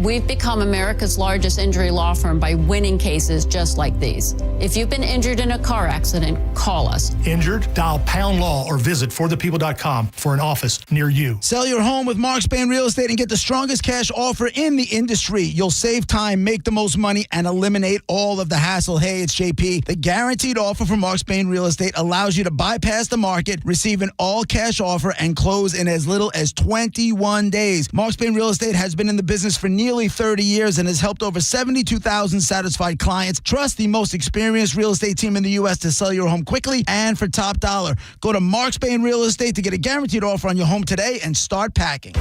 We've become America's largest injury law firm by winning cases just like these. If you've been injured in a car accident, call us. Injured? Dial Pound Law or visit forthepeople.com for an office near you. Sell your home with Mark Spain Real Estate and get the strongest cash offer in the industry. You'll save time, make the most money, and eliminate all of the hassle. Hey, it's JP. The guaranteed offer from Mark Spain Real Estate allows you to bypass the market, receive an all-cash offer, and close in as little as 21 days. Mark Spain Real Estate has been in the business for nearly 30 years and has helped over 72,000 satisfied clients. Trust the most experienced real estate team in the U.S. to sell your home quickly and for top dollar. Go to Mark Spain Real Estate to get a guaranteed offer on your home today and start packing.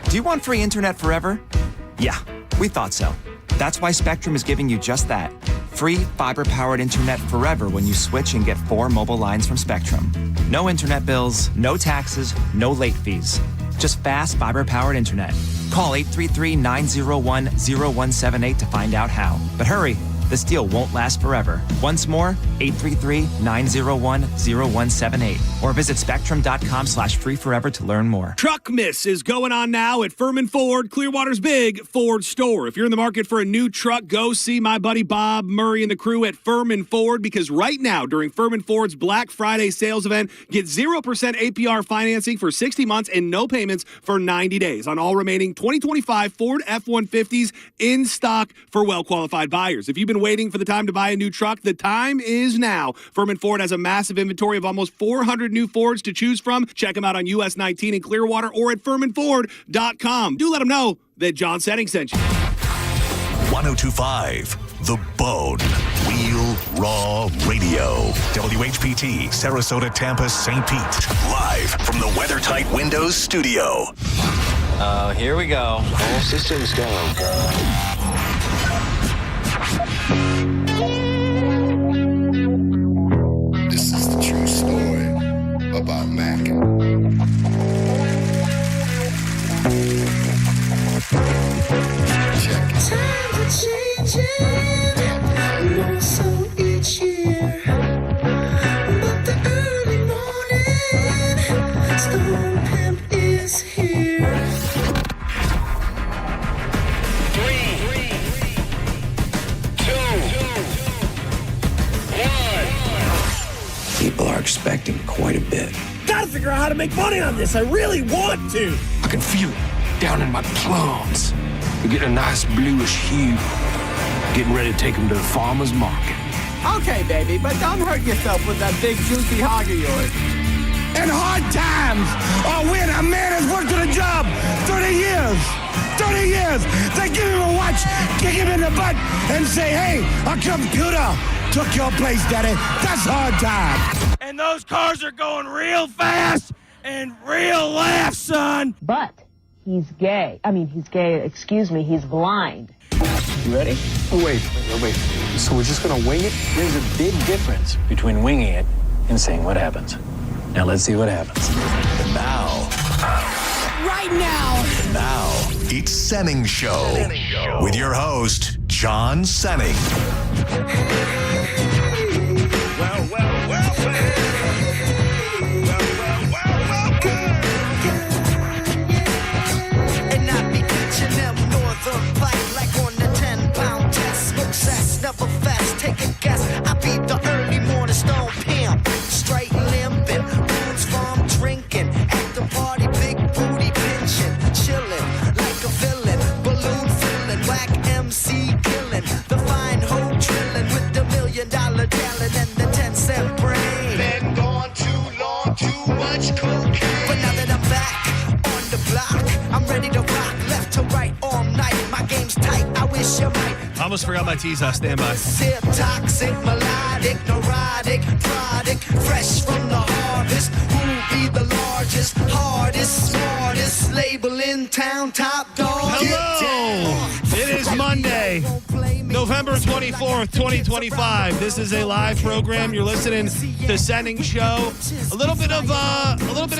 Do you want free internet forever? Yeah, we thought so. That's why Spectrum is giving you just that. Free fiber-powered internet forever when you switch and get 4 mobile lines from Spectrum. No internet bills, no taxes, no late fees. Just fast fiber-powered internet. Call 833-901-0178 to find out how. But hurry, this deal won't last forever. Once more, 833-901-0178. Or visit spectrum.com/free forever to learn more. Truck Miss is going on now at Furman Ford, Clearwater's big Ford store. If you're in the market for a new truck, go see my buddy Bob Murray and the crew at Furman Ford, because right now, during Furman Ford's Black Friday sales event, get 0% APR financing for 60 months and no payments for 90 days on all remaining 2025 Ford F-150s in stock for well-qualified buyers. If you've been waiting for the time to buy a new truck, the time is now. Furman Ford has a massive inventory of almost 400 new Fords to choose from. Check them out on US 19 in Clearwater or at FurmanFord.com. Do let them know that John Senning sent you. 102.5 The Bone. Real Raw Radio. WHPT, Sarasota, Tampa, St. Pete. Live from the WeatherTight Windows studio. Here we go. All systems go. This is the true story about Mac. Check it. Times are changing, more so each year. But the early morning storm pimp is here. 3, 2, 1. People are expecting quite a bit. Gotta figure out how to make money on this. I really want to. I can feel it down in my plums. We're getting a nice bluish hue. Getting ready to take them to the farmer's market. Okay, baby, but don't hurt yourself with that big juicy hog of yours. In hard times, or when a man has worked at a job 30 years, they give him a watch, kick him in the butt, and say, hey, a computer took your place, daddy. That's hard time. And those cars are going real fast and real fast, son. But he's gay. He's blind. You ready? Oh, wait. So we're just gonna wing it? There's a big difference between winging it and saying what happens. Now let's see what happens. And now. Right now. Now, it's Senning Show. With your host, John Senning. And I be catching them northern fight like on the 10-pound test. Success, never fast, take a guess. I be the early morning stone pimp. Straight limping, rules farm drinking. At the party, big booty pinching. Chilling like a villain. Balloon filling, whack MC killing. The fine hoe drilling with the $1 million talent and the 10-cent brain. Been gone too long, too much cocaine. But now that I'm back on the block, I'm ready to rock left to right all night. My game's tight, I wish you might. I almost forgot my tease. Stand by. Sip, toxic, melodic, neurotic, product, fresh from the harvest. Who'll be the largest, hardest, smartest label in town? Top dog. Hello. It is Monday, November 24th, 2025. This is a live program. You're listening to Senning Show. A little bit of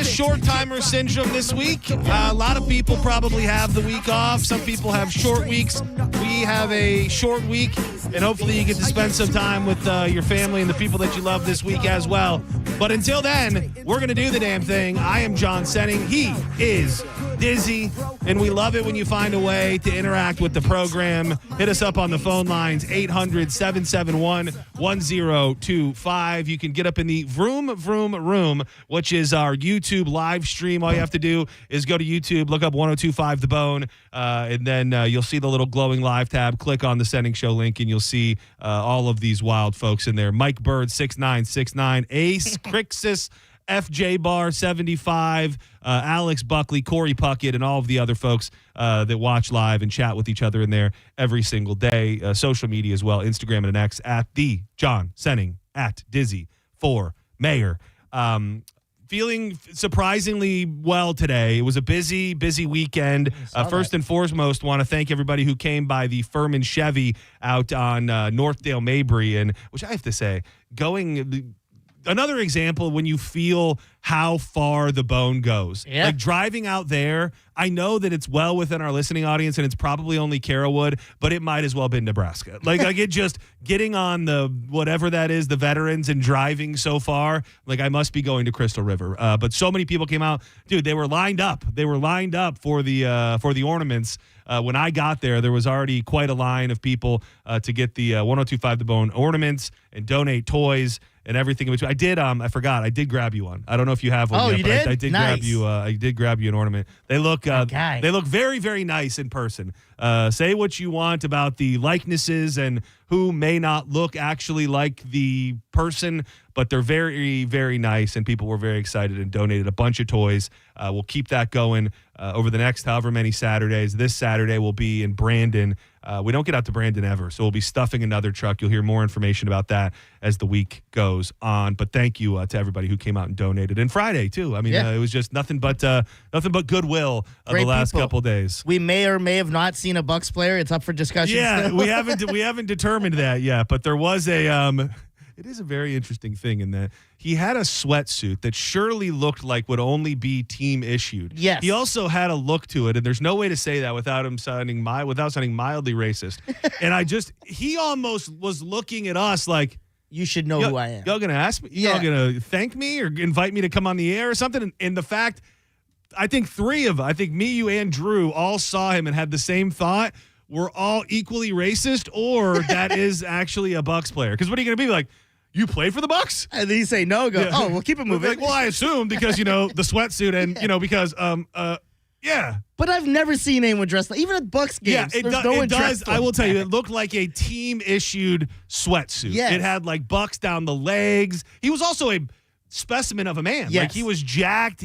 short timer syndrome this week. A lot of people probably have the week off. Some people have short weeks. We have a short week, and hopefully you get to spend some time with your family and the people that you love this week as well. But until then, we're going to do the damn thing. I am John Senning. He is Dizzy, and we love it when you find a way to interact with the program. Hit us up on the phone lines, 800-771-1025. You can get up in the Vroom Room, which is our YouTube live stream. All you have to do is go to YouTube, look up 1025 The Bone, and then you'll see the little glowing live tab. Click on the Senning Show link, and you'll see all of these wild folks in there. Mike Bird, 6969, Ace Crixus, FJ Bar 75, Alex Buckley, Corey Puckett, and all of the other folks that watch live and chat with each other in there every single day. Social media as well, Instagram and an X at the John Senning, at Dizzy for Mayor. Feeling surprisingly well today. It was a busy weekend. First and foremost, want to thank everybody who came by the Furman Chevy out on Northdale Mabry, and which I have to say, another example when you feel how far the Bone goes. Yeah. Like driving out there, I know that it's well within our listening audience and it's probably only Carrollwood, but it might as well have been Nebraska. Like it just getting on the whatever that is, the veterans, and driving so far, like I must be going to Crystal River. But so many people came out. Dude, they were lined up. They were lined up for the ornaments. When I got there was already quite a line of people to get the 1025 The Bone ornaments and donate toys and everything in between. I did. I forgot. I did grab you one. I don't know if you have one. Oh, yet, you but did? I did Nice. grab you. I did grab you an ornament. They look. They look very, very nice in person. Say what you want about the likenesses and who may not look actually like the person, but they're very, very nice, and people were very excited and donated a bunch of toys. We'll keep that going over the next however many Saturdays. This Saturday will be in Brandon. We don't get out to Brandon ever, so we'll be stuffing another truck. You'll hear more information about that as the week goes on. But thank you to everybody who came out and donated. And Friday too. I mean, it was just nothing but goodwill the last couple days. We may or may have not seen a Bucks player. It's up for discussion. Yeah, still. we haven't determined that yet. But there was a. It is a very interesting thing in that he had a sweatsuit that surely looked like would only be team issued. Yes. He also had a look to it, and there's no way to say that without sounding mildly racist. And he almost was looking at us like, you should know who I am. Y'all gonna ask me? Y'all gonna thank me or invite me to come on the air or something? And the fact, I think me, you, and Drew all saw him and had the same thought. We're all equally racist, or that is actually a Bucks player. Because what are you gonna be like? You play for the Bucks? And then you say no, oh, we'll keep it moving. Like, well, I assume because, the sweatsuit and, because, yeah. But I've never seen anyone dressed like, even at Bucks games. Yeah, it does. I will tell you, it looked like a team-issued sweatsuit. Yes. It had, like, Bucks down the legs. He was also a specimen of a man. Yes. Like, he was jacked.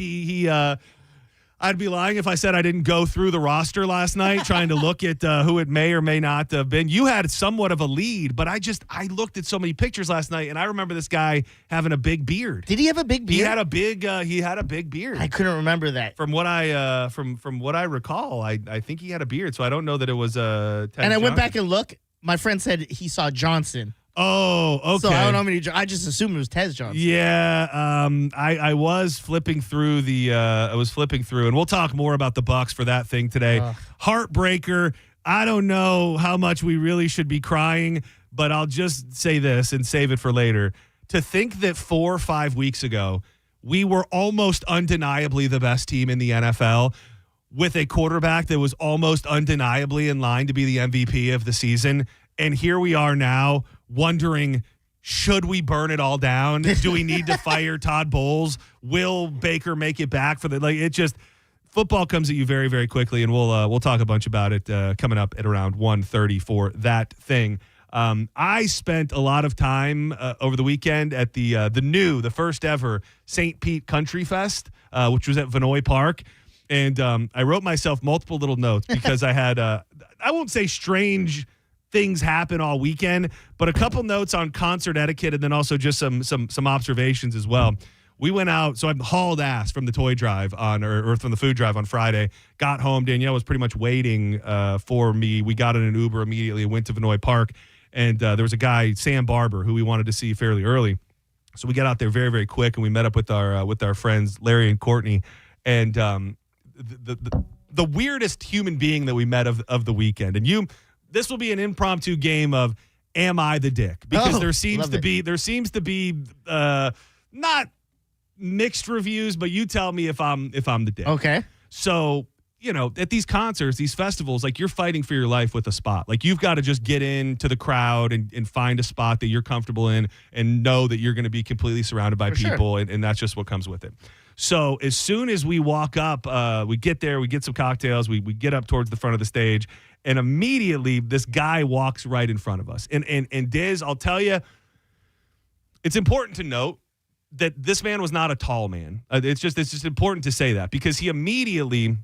I'd be lying if I said I didn't go through the roster last night trying to look at who it may or may not have been. You had somewhat of a lead, but I looked at so many pictures last night, and I remember this guy having a big beard. Did he have a big beard? He had a big beard. I couldn't remember that. From what I recall, I think he had a beard, so I don't know that it was Ted And I went Johnson. back and looked. My friend said he saw Johnson. Oh, okay. So I don't know how many. I just assumed it was Tez Johnson. Yeah, I was flipping through and we'll talk more about the Bucks for that thing today. Heartbreaker. I don't know how much we really should be crying, but I'll just say this and save it for later. To think that 4 or 5 weeks ago, we were almost undeniably the best team in the NFL with a quarterback that was almost undeniably in line to be the MVP of the season. And here we are now wondering, should we burn it all down? Do we need to fire Todd Bowles? Will Baker make it back for football comes at you very, very quickly, and we'll talk a bunch about it coming up at around 1:30 for that thing. I spent a lot of time over the weekend at the first ever St. Pete Country Fest, which was at Vinoy Park. And I wrote myself multiple little notes because I had, I won't say strange things happen all weekend, but a couple notes on concert etiquette and then also just some observations as well. We went out, so I hauled ass from the toy drive or from the food drive on Friday. Got home, Danielle was pretty much waiting for me. We got in an Uber immediately and went to Vinoy Park, and there was a guy, Sam Barber, who we wanted to see fairly early. So we got out there very, very quick, and we met up with our friends Larry and Courtney, and the weirdest human being that we met of the weekend. And this will be an impromptu game of Am I the Dick? Because there seems to be not mixed reviews, but you tell me if I'm the dick. Okay. So at these concerts, these festivals, like you're fighting for your life with a spot. Like you've got to just get into the crowd and find a spot that you're comfortable in and know that you're going to be completely surrounded by people. And that's just what comes with it. So as soon as we walk up, we get there, we get some cocktails, we get up towards the front of the stage, and immediately this guy walks right in front of us. And Diz, I'll tell you, it's important to note that this man was not a tall man. It's just important to say that because he immediately,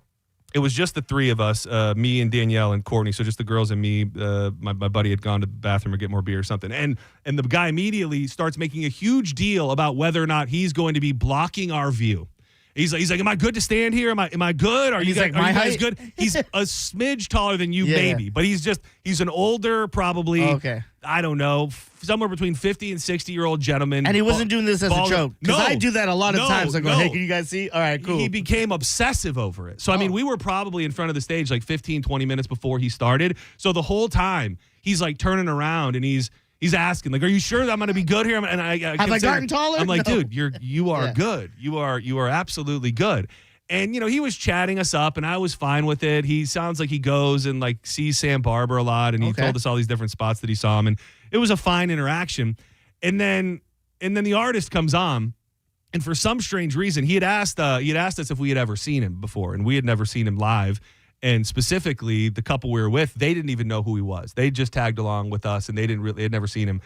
it was just the three of us, me and Danielle and Courtney, so just the girls and me. My buddy had gone to the bathroom or get more beer or something. And the guy immediately starts making a huge deal about whether or not he's going to be blocking our view. He's like, am I good to stand here? Am I good? Are you guys good? He's a smidge taller than you, maybe. But he's an older, probably, I don't know, somewhere between 50 and 60-year-old gentleman. And he wasn't doing this as a joke. Because I do that a lot of times. I go, hey, can you guys see? All right, cool. He became obsessive over it. So, I mean, we were probably in front of the stage like 15, 20 minutes before he started. So the whole time, he's like turning around and he's asking, like, are you sure that I'm going to be good here? And have I gotten taller? I'm like, dude, you are good. You are absolutely good. And, he was chatting us up, and I was fine with it. He sounds like he goes and, like, sees Sam Barber a lot, and he told us all these different spots that he saw him, and it was a fine interaction. And then the artist comes on, and for some strange reason, he had asked us if we had ever seen him before, and we had never seen him live. And specifically, the couple we were with, they didn't even know who he was. They just tagged along with us, and they had never seen him.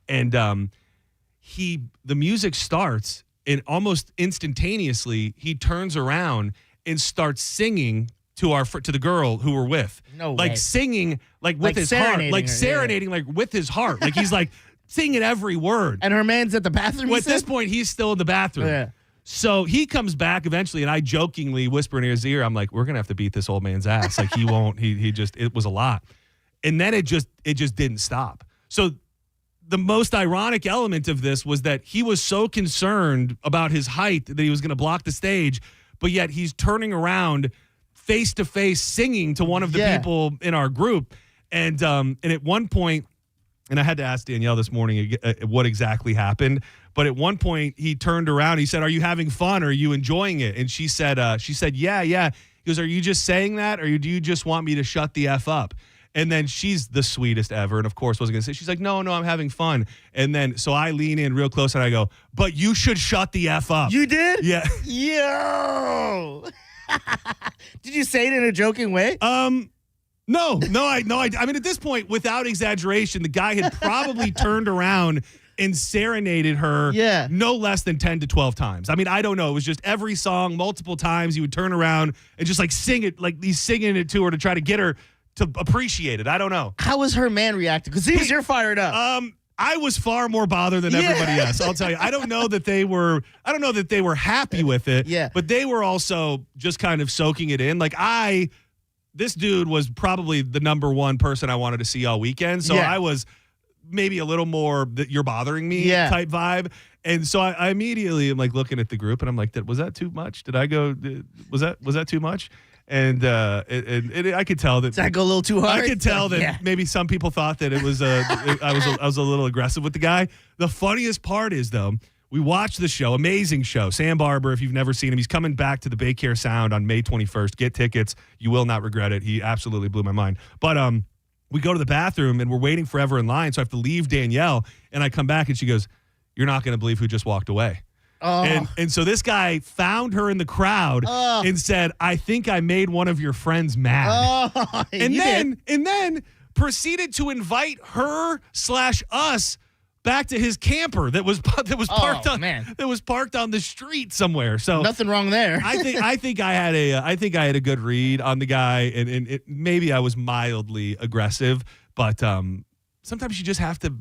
And the music starts, and almost instantaneously, he turns around and starts singing to the girl who we're with. No way. Like singing, like with his heart, like serenading, like with his heart. Like he's like singing every word. And her man's at the bathroom. Well, at this point, he's still in the bathroom. Yeah. So he comes back eventually, and I jokingly whisper in his ear, I'm like, we're going to have to beat this old man's ass. Like, he won't, it was a lot. And then it just didn't stop. So the most ironic element of this was that he was so concerned about his height that he was going to block the stage, but yet he's turning around face to face singing to one of the people in our group. And at one point, and I had to ask Danielle this morning what exactly happened. But at one point, he turned around. He said, "Are you having fun? Are you enjoying it?" And she said, "Yeah." He goes, "Are you just saying that, or do you just want me to shut the F up?" And then she's the sweetest ever, and of course wasn't going to say. She's like, "No, I'm having fun." And then so I lean in real close and I go, "But you should shut the F up." You did? Yeah. Yo. Did you say it in a joking way? No. I mean, at this point, without exaggeration, the guy had probably turned around and serenaded her no less than 10 to 12 times. I mean, I don't know. It was just every song, multiple times, he would turn around and just like sing it, like he's singing it to her to try to get her to appreciate it. I don't know. How was her man reacting? Because you're fired up. I was far more bothered than everybody else. I'll tell you. I don't know that they were happy with it. Yeah. But they were also just kind of soaking it in. Like this dude was probably the number one person I wanted to see all weekend. So I was maybe a little more that you're bothering me type vibe. And so I immediately am like looking at the group and I'm like, was that too much? Did I go, was that too much? And I could tell that. Did I go a little too hard? I could tell that maybe some people thought that it was, I was a little aggressive with the guy. The funniest part is though, we watched the show, amazing show. Sam Barber, if you've never seen him, he's coming back to the Bay Care Sound on May 21st. Get tickets. You will not regret it. He absolutely blew my mind. But we go to the bathroom, and we're waiting forever in line, so I have to leave Danielle, and I come back, and she goes, "You're not going to believe who just walked away." Oh. And so this guy found her in the crowd and said, "I think I made one of your friends mad." Oh, and then proceeded to invite her/us back to his camper that was parked on the street somewhere. So nothing wrong there. I think I had a good read on the guy, and maybe I was mildly aggressive, but sometimes you just have to.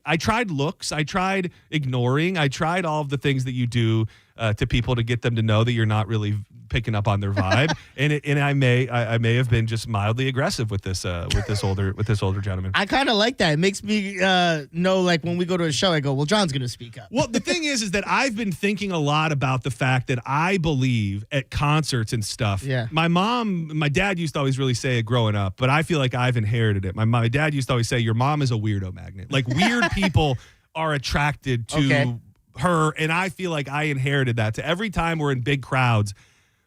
I tried looks, I tried ignoring, I tried all of the things that you do to people to get them to know that you're not really picking up on their vibe, and I may have been just mildly aggressive with this older gentleman. I kind of like that. It makes me know, like when we go to a show, I go, well, John's gonna speak up. Well, the thing is that I've been thinking a lot about the fact that I believe at concerts and stuff. Yeah. My dad used to always really say it growing up, but I feel like I've inherited it. My dad used to always say, "Your mom is a weirdo magnet." Like weird people are attracted to her, and I feel like I inherited that. To every time we're in big crowds,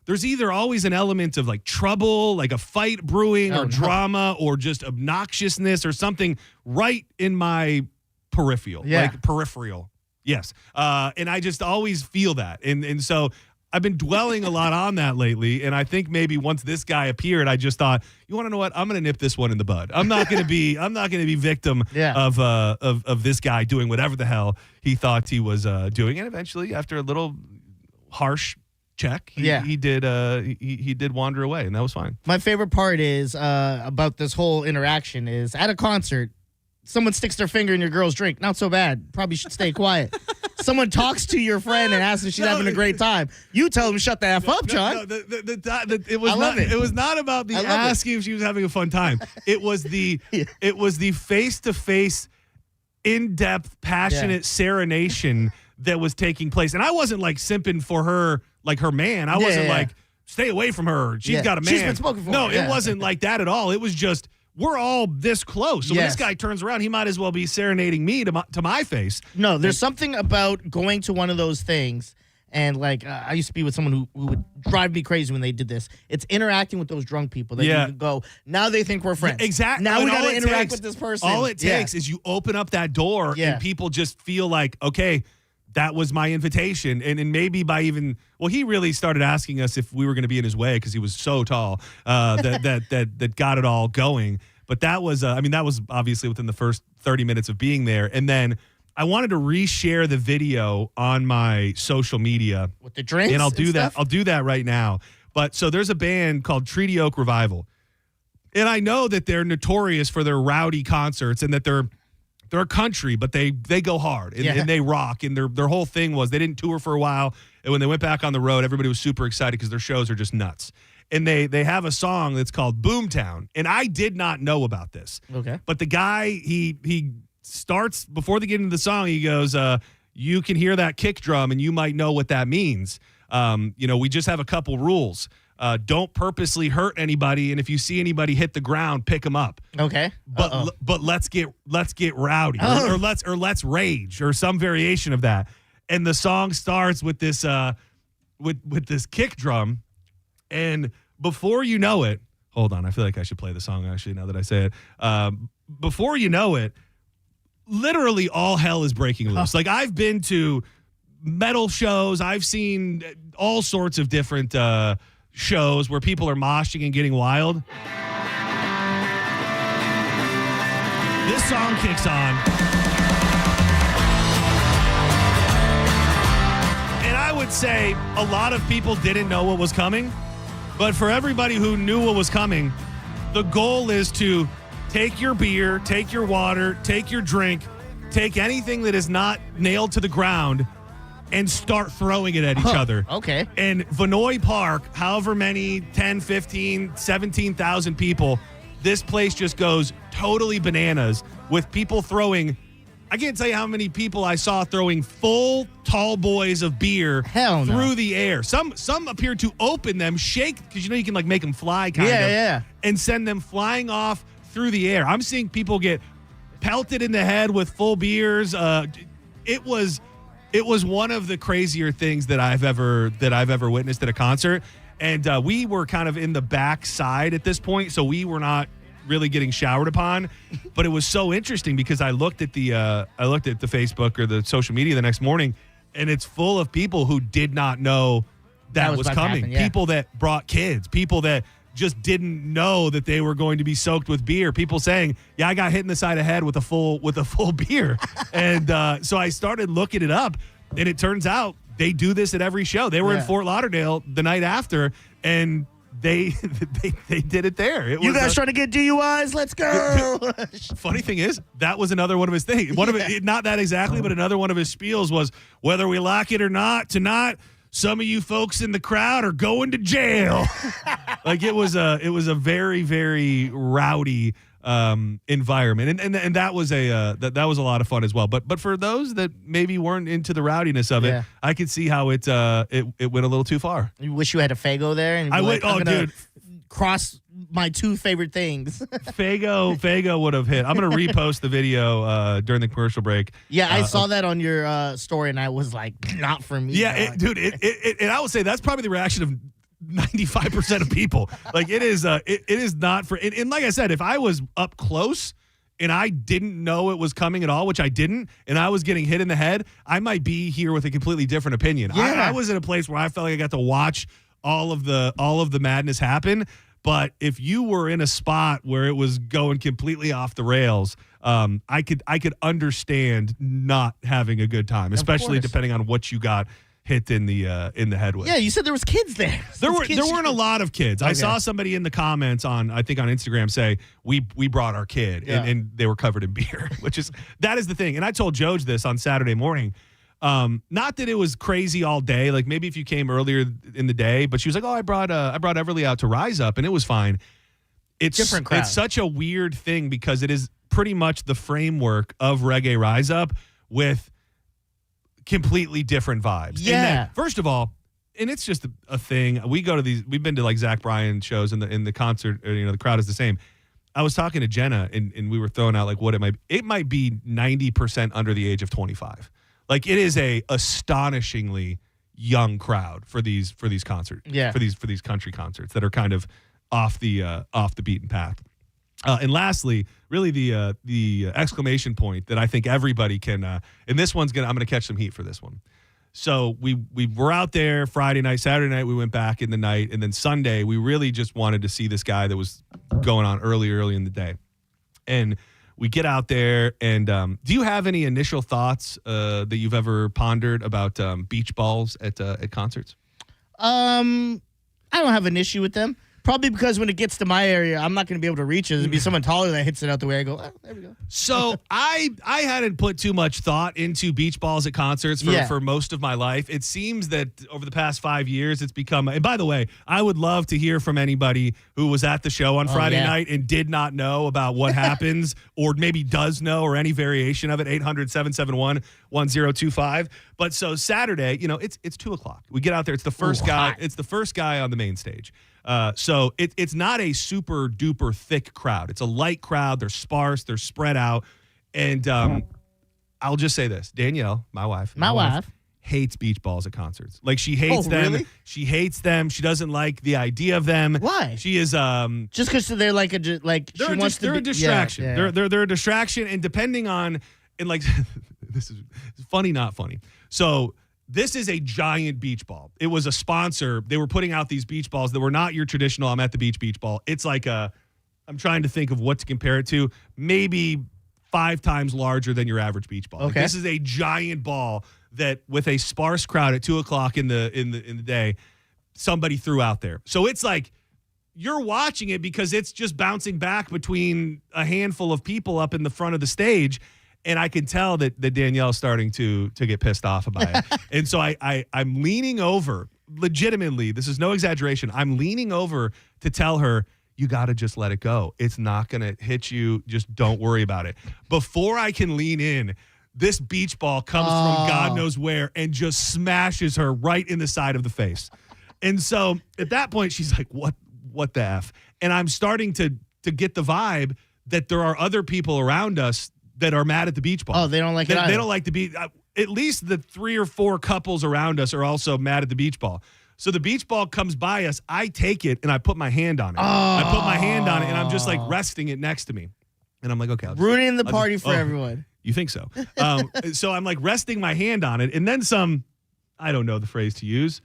there's either always an element of like trouble, like a fight brewing or drama or just obnoxiousness or something right in my peripheral. Yes. And I just always feel that. And so I've been dwelling a lot on that lately, and I think maybe once this guy appeared, I just thought, you want to know what? I'm going to nip this one in the bud. I'm not going to be victim of this guy doing whatever the hell he thought he was doing. And eventually, after a little harsh check, he did wander away, and that was fine. My favorite part is about this whole interaction is at a concert, someone sticks their finger in your girl's drink. Not so bad. Probably should stay quiet. Someone talks to your friend and asks if she's having a great time. You tell them, shut the F up, John. It was not about the asking if she was having a fun time. It was the face-to-face, in-depth, passionate serenation that was taking place. And I wasn't like simping for her like her man. I wasn't like, stay away from her. She's got a man. She's been spoken for. No, it wasn't like that at all. It was just, we're all this close. So when this guy turns around, he might as well be serenading me to my face. No, there's something about going to one of those things, and like I used to be with someone who would drive me crazy when they did this. It's interacting with those drunk people. That you go, now they think we're friends. Exactly. Now we got to interact with this person. All it takes is you open up that door and people just feel like, okay, that was my invitation. And maybe by he really started asking us if we were going to be in his way because he was so tall that got it all going. But that was, that was obviously within the first 30 minutes of being there. And then I wanted to reshare the video on my social media. With the drinks and I'll do that. stuff? I'll do that right now. But so there's a band called Treaty Oak Revival. And I know that they're notorious for their rowdy concerts and that they're a country, but they go hard and they rock. And their whole thing was they didn't tour for a while. And when they went back on the road, everybody was super excited because their shows are just nuts. And they have a song that's called Boomtown. And I did not know about this. Okay. But the guy, he starts, before they get into the song, he goes, you can hear that kick drum and you might know what that means. We just have a couple rules. Don't purposely hurt anybody, and if you see anybody hit the ground, pick them up. Okay. But let's get rowdy, or let's rage, or some variation of that. And the song starts with this with this kick drum, and before you know it, hold on, I feel like I should play the song actually now that I say it. Before you know it, literally all hell is breaking loose. Like I've been to metal shows, I've seen all sorts of different shows where people are moshing and getting wild. This song kicks on. And I would say a lot of people didn't know what was coming, but for everybody who knew what was coming, the goal is to take your beer, take your water, take your drink, take anything that is not nailed to the ground and start throwing it at each other. Okay. And Vinoy Park, however many, 10, 15, 17,000 people, this place just goes totally bananas with people throwing. I can't tell you how many people I saw throwing full tall boys of beer through the air. Some appeared to open them, shake, because you can like make them fly kind of. And send them flying off through the air. I'm seeing people get pelted in the head with full beers. It was one of the crazier things that I've ever witnessed at a concert, and we were kind of in the back side at this point, so we were not really getting showered upon. But it was so interesting because I looked at the Facebook or the social media the next morning, and it's full of people who did not know that was coming. People that brought kids, people that just didn't know that they were going to be soaked with beer. People saying, I got hit in the side of the head with a full beer. And so I started looking it up, and it turns out they do this at every show. They were in Fort Lauderdale the night after, and they did it there. You guys trying to get DUIs? Let's go. Funny thing is, that was another one of his things. One of it, not that exactly, but another one of his spiels was, whether we like it or not, tonight, some of you folks in the crowd are going to jail. Like it was a very, very rowdy environment, and that was that was a lot of fun as well. But for those that maybe weren't into the rowdiness of it, I could see how it went a little too far. You wish you had a Fago there, and I would. Dude, cross my two favorite things. Fago would have hit. I'm gonna repost the video during the commercial break. Yeah, I saw that on your story, and I was like, not for me. Yeah, dude. And I would say that's probably the reaction of 95% of people. Like it is not for, and like I said, if I was up close and I didn't know it was coming at all, which I didn't, and I was getting hit in the head, I might be here with a completely different opinion. Yeah. I was in a place where I felt like I got to watch all of the madness happen. But if you were in a spot where it was going completely off the rails, I could understand not having a good time, especially depending on what you got hit in the head with. Yeah, you said there was kids there. There weren't a lot of kids. Okay. I saw somebody in the comments on Instagram say we brought our kid and they were covered in beer, that is the thing. And I told Joj this on Saturday morning. Not that it was crazy all day. Like maybe if you came earlier in the day, but she was like, "Oh, I brought Everly out to Rise Up, and it was fine." It's different crowd. It's such a weird thing because it is pretty much the framework of Reggae Rise Up with completely different vibes. Yeah. First of all, and it's just a thing. We go to these. We've been to like Zach Bryan shows, and in the concert, the crowd is the same. I was talking to Jenna, and we were throwing out like what it might be. It might be 90% under the age of 25. Like it is a astonishingly young crowd for these concerts. Yeah. For these country concerts that are kind of off the beaten path. And lastly, really the exclamation point that I think everybody can. And this one's I'm gonna catch some heat for this one. So we were out there Friday night, Saturday night. We went back in the night, and then Sunday we really just wanted to see this guy that was going on early in the day, and. We get out there, and do you have any initial thoughts that you've ever pondered about beach balls at concerts? I don't have an issue with them. Probably because when it gets to my area, I'm not going to be able to reach it. There'll be someone taller that hits it out the way. I go, oh, there we go. So I hadn't put too much thought into beach balls at concerts for most of my life. It seems that over the past 5 years, it's become. And by the way, I would love to hear from anybody who was at the show on Friday night and did not know about what happens, or maybe does know, or any variation of it. 800-771-1025. But so Saturday, it's 2:00. We get out there. It's the first guy. Hot. It's the first guy on the main stage. So it's not a super duper thick crowd. It's a light crowd. They're sparse. They're spread out. And I'll just say this. Danielle, my wife, hates beach balls at concerts. Like she hates them. Really? She hates them. She doesn't like the idea of them. Why? She is just because they're like a they're a distraction. Yeah. They're a distraction, and depending on like this is funny, not funny. So this is a giant beach ball. It was a sponsor. They were putting out these beach balls that were not your traditional I'm at the beach ball. It's like I'm trying to think of what to compare it to. Maybe 5 times larger than your average beach ball. Okay. Like this is a giant ball that with a sparse crowd at 2:00 in the day, somebody threw out there. So it's like you're watching it because it's just bouncing back between a handful of people up in the front of the stage. And I can tell that Danielle's starting to get pissed off about it. And so I'm leaning over, legitimately, this is no exaggeration, I'm leaning over to tell her, you got to just let it go. It's not going to hit you. Just don't worry about it. Before I can lean in, this beach ball comes from God knows where and just smashes her right in the side of the face. And so at that point, she's like, what the F? And I'm starting to get the vibe that there are other people around us that are mad at the beach ball. Oh, they don't like it either. They don't like the beach. At least the 3 or 4 couples around us are also mad at the beach ball. So the beach ball comes by us. I take it and I put my hand on it. I put my hand on it and I'm just like resting it next to me. And I'm like, okay. Ruining the party for everyone. You think so? So I'm like resting my hand on it. And then some, I don't know the phrase to use.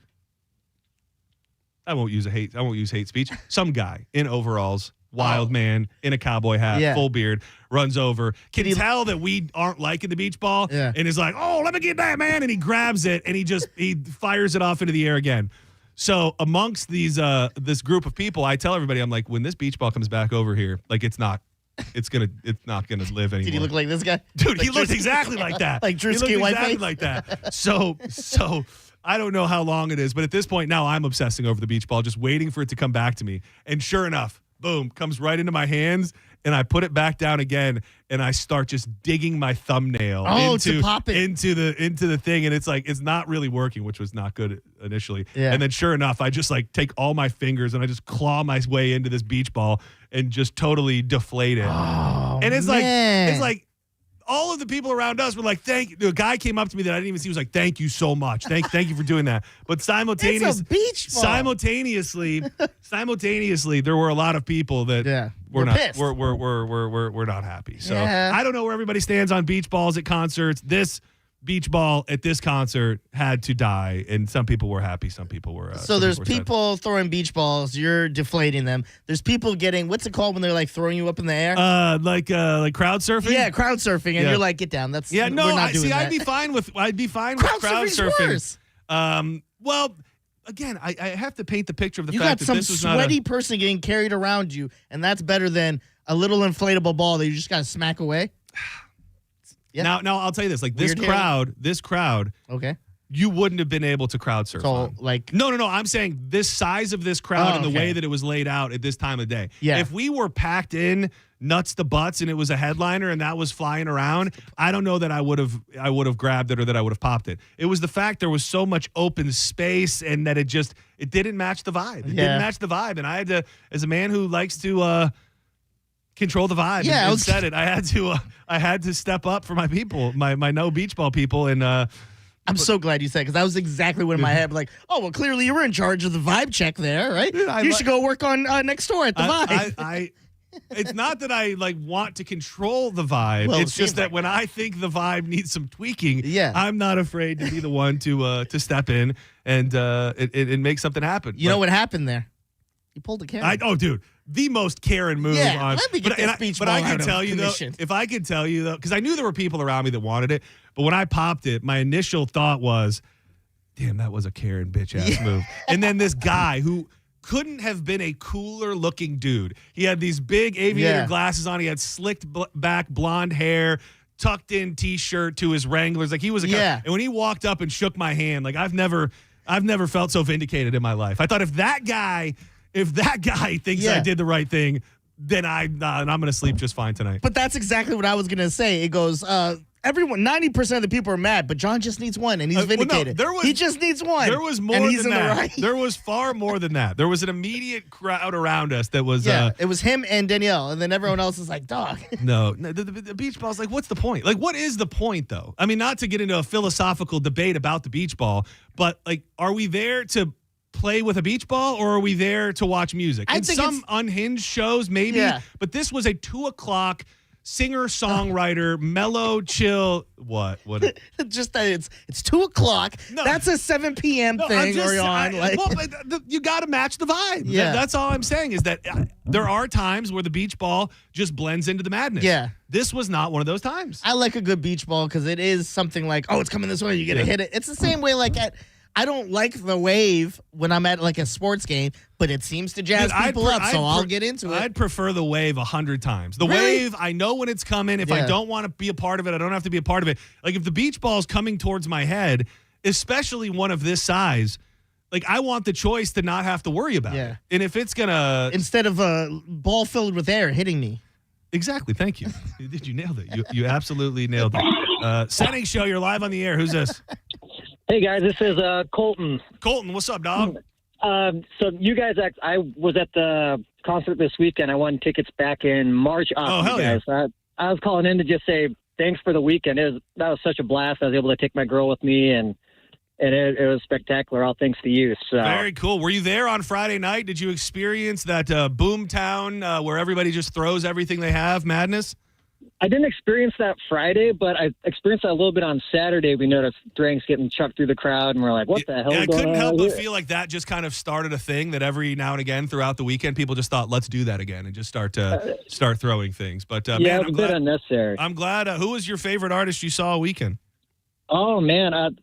I won't use hate speech. Some guy in overalls, wild man in a cowboy hat, full beard, runs over, can tell that we aren't liking the beach ball, and is like, oh, let me get that, man. And he grabs it and he fires it off into the air again. So amongst these this group of people, I tell everybody, I'm like, when this beach ball comes back over here, like it's not gonna live anymore. Did he look like this guy? Dude, like he looks exactly like that. Like Drewski he looks Whiteface? exactly like that. So I don't know how long it is, but at this point now I'm obsessing over the beach ball, just waiting for it to come back to me. And sure enough, boom, comes right into my hands, and I put it back down again, and I start just digging my thumbnail to pop it into the thing, and it's like it's not really working, which was not good initially. Yeah. And then sure enough, I just like take all my fingers and I just claw my way into this beach ball and just totally deflate it. Oh, and it's man. like all of the people around us were like, thank you. A guy came up to me that I didn't even see, was like, thank you so much. Thank you for doing that. But It's a beach ball. simultaneously, there were a lot of people that We're not pissed. we're not happy. So Yeah. I don't know where everybody stands on beach balls at concerts. This beach ball at this concert had to die, and some people were happy, some people were. So there's people throwing beach balls. You're deflating them. There's people getting, what's it called when they're like throwing you up in the air? Like crowd surfing. Yeah, crowd surfing, and you're like, get down. That's no. We're not doing that. I'd be fine with crowd surfing's surfing. worse. Well, again, I have to paint the picture of the You fact got that some this was not sweaty person getting carried around you, and that's better than a little inflatable ball that you just got to smack away. Yeah. Now I'll tell you this: like this Weird crowd, okay, you wouldn't have been able to crowd surf. So on. like, no. I'm saying this size of this crowd and the way that it was laid out at this time of day. Yeah. If we were packed in nuts to butts and it was a headliner and that was flying around, I don't know that I would have grabbed it or that I would have popped it. It was the fact there was so much open space and that it didn't match the vibe. It didn't match the vibe, and I had to, as a man who likes to control the vibe. Yeah, and said it. I had to step up for my people, my no beach ball people, and I'm so glad you said it, because that was exactly what in my head. Like, oh well, clearly you were in charge of the vibe check there, right? You should go work on next door at the vibe. It's not that I want to control the vibe. Well, it's just that when I think the vibe needs some tweaking, Yeah. I'm not afraid to be the one to step in and make something happen. You know what happened there? You pulled a Karen. Dude, the most Karen move Yeah, on. let me get this beach but ball I can out of tell you though, commission. if I could tell you though, because I knew there were people around me that wanted it, but when I popped it, my initial thought was, damn, that was a Karen bitch ass move. And then this guy who couldn't have been a cooler looking dude. He had these big aviator glasses on. He had slicked back blonde hair, tucked in t-shirt to his Wranglers. Like he was a guy. And when he walked up and shook my hand, like I've never felt so vindicated in my life. I thought if that guy thinks I did the right thing, then I'm going to sleep just fine tonight. But that's exactly what I was going to say. It goes, everyone, 90% of the people are mad, but John just needs one, and he's vindicated. He just needs one. There was more and he's than in that. The right. There was far more than that. There was an immediate crowd around us that was. It was him and Danielle, and then everyone else is like, dog. No, the beach ball's like, what's the point? Like, what is the point, though? I mean, not to get into a philosophical debate about the beach ball, but like, are we there to play with a beach ball, or are we there to watch music? I In think some unhinged shows, maybe, but this was a 2:00 singer-songwriter, mellow, chill. What? Just that it's 2:00. No. That's a 7 p.m. thing. You got to match the vibe. Yeah. That's all I'm saying is that there are times where the beach ball just blends into the madness. Yeah. This was not one of those times. I like a good beach ball because it is something like, oh, it's coming this way. You got to hit it. It's the same way like I don't like the wave when I'm at like a sports game, but it seems to jazz people up, so I'll get into it. I'd prefer the wave 100 times. The wave, I know when it's coming. If I don't want to be a part of it, I don't have to be a part of it. Like if the beach ball is coming towards my head, especially one of this size, like I want the choice to not have to worry about it. And if it's gonna instead of a ball filled with air hitting me. Exactly. Thank you. You nailed it. You absolutely nailed it. Senning Show, you're live on the air. Who's this? Hey, guys, this is Colton. Colton, what's up, dog? So you guys, I was at the concert this weekend. I won tickets back in March. Hell guys. yeah. I was calling in to just say thanks for the weekend. That was such a blast. I was able to take my girl with me, and it was spectacular, all thanks to you. So. Very cool. Were you there on Friday night? Did you experience that boom town where everybody just throws everything they have, madness? I didn't experience that Friday, but I experienced that a little bit on Saturday. We noticed drinks getting chucked through the crowd, and we're like, what the hell is I going couldn't on help but here? feel like that just kind of started a thing that every now and again throughout the weekend, people just thought, let's do that again and just start throwing things. But, Yeah, man, it's a bit unnecessary. I'm glad. Who was your favorite artist you saw all weekend? Oh, man.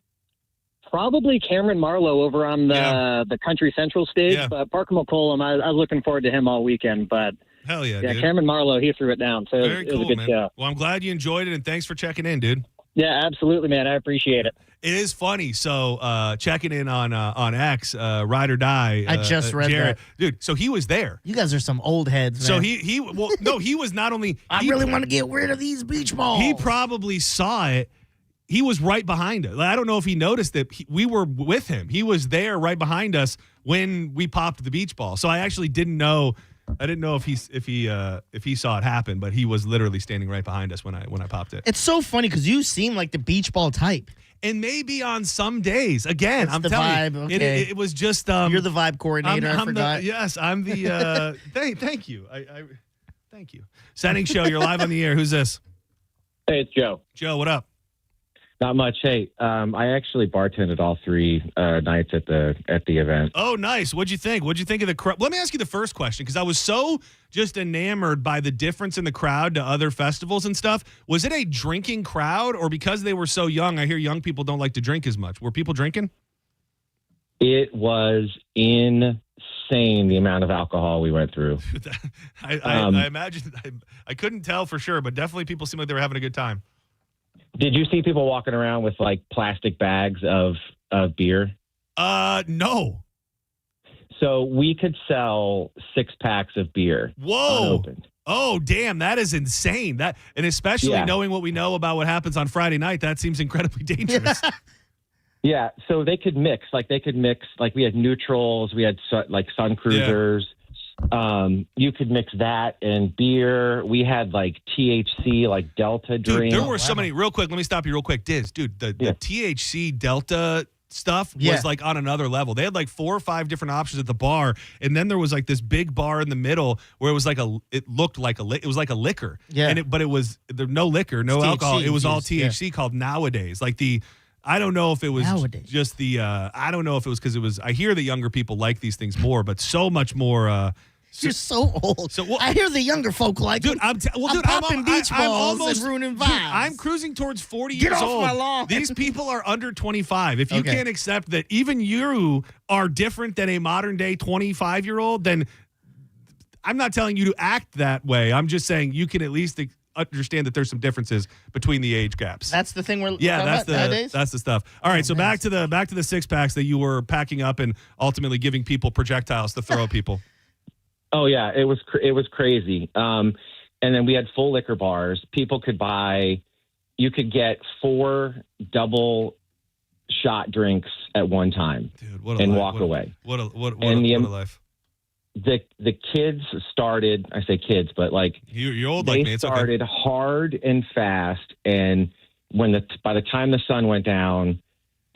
Probably Cameron Marlowe over on the Country Central stage, but Parker McCollum, I was looking forward to him all weekend, but hell yeah, dude. Cameron Marlowe, he threw it down, so Very it was cool, a good man. show. Well, I'm glad you enjoyed it, and thanks for checking in, dude. Yeah, absolutely, man. I appreciate it. It is funny. So checking in on X, Ride or Die. I just read Jared, that. dude. So he was there. You guys are some old heads, man. So he was not only. I really want to get rid of these beach balls. He probably saw it. He was right behind us. Like, I don't know if he noticed that we were with him. He was there right behind us when we popped the beach ball. So I actually didn't know I didn't know if he saw it happen, but he was literally standing right behind us when I popped it. It's so funny because you seem like the beach ball type. And maybe on some days, again, That's I'm the telling vibe, you, okay. it was just. You're the vibe coordinator. I forgot. Yes, I'm the. Thank you. Thank you. Senning Show. You're live on the air. Who's this? Hey, it's Joe. Joe, what up? Not much. Hey, I actually bartended all 3 nights at the event. Oh, nice. What'd you think? What'd you think of the crowd? Let me ask you the first question, because I was so just enamored by the difference in the crowd to other festivals and stuff. Was it a drinking crowd, or because they were so young? I hear young people don't like to drink as much. Were people drinking? It was insane the amount of alcohol we went through. I imagine. I couldn't tell for sure, but definitely people seemed like they were having a good time. Did you see people walking around with like plastic bags of beer? No. So we could sell 6 packs of beer. Whoa. Unopened. Oh, damn. That is insane. And especially knowing what we know about what happens on Friday night, that seems incredibly dangerous. Yeah. So they could mix. Like we had neutrals. We had like Sun Cruisers. Yeah. You could mix that and beer. We had like THC, like Delta drink. There were so many. Real quick, let me stop you real quick. Diz, dude, the THC Delta stuff was like on another level. They had like 4 or 5 different options at the bar, and then there was like this big bar in the middle where it was like it looked like it was like a liquor. Yeah. But it was there no liquor, no alcohol. It was all THC called Nowadays. Like I don't know if it was just I don't know if it was because it was. I hear the younger people like these things more, but so much more. You're so old. So I hear the younger folk like dude. I'm popping beach balls and ruining vibes. Dude, I'm cruising towards 40 Get years off old. my lawn. These people are under 25. If you can't accept that even you are different than a modern day 25-year-old, then I'm not telling you to act that way. I'm just saying you can at least understand that there's some differences between the age gaps. That's the thing we're that's about nowadays? That's the stuff. All right, so back to the 6-packs that you were packing up and ultimately giving people projectiles to throw at people. Oh yeah, it was crazy. And then we had full liquor bars. People could buy. You could get 4 double shot drinks at one time, dude, and walk away. What a life. The kids started. I say kids, but like you're old. They like me. It's started okay. hard and fast, and by the time the sun went down,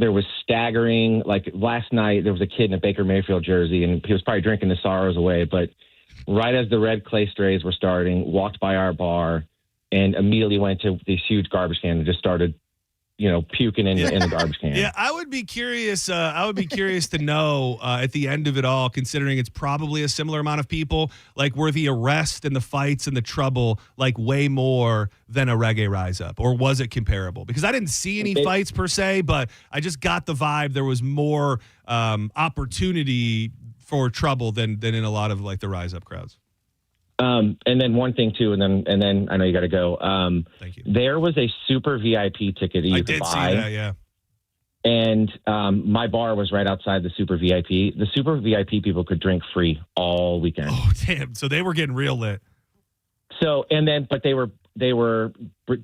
there was staggering. Like last night, there was a kid in a Baker Mayfield jersey, and he was probably drinking the sorrows away. But right as the red clay strays were starting, walked by our bar and immediately went to this huge garbage can and just started, puking in the garbage can. Yeah, I would be curious. To know at the end of it all, considering it's probably a similar amount of people, like were the arrest and the fights and the trouble like way more than a reggae rise up, or was it comparable? Because I didn't see any fights per se, but I just got the vibe there was more opportunity for trouble than in a lot of like the rise up crowds. And then one thing too, and then I know you got to go. Thank you. There was a super VIP ticket that you could buy. I did see that, yeah. And my bar was right outside the super VIP. The super VIP people could drink free all weekend. Oh damn! So they were getting real lit. So but they were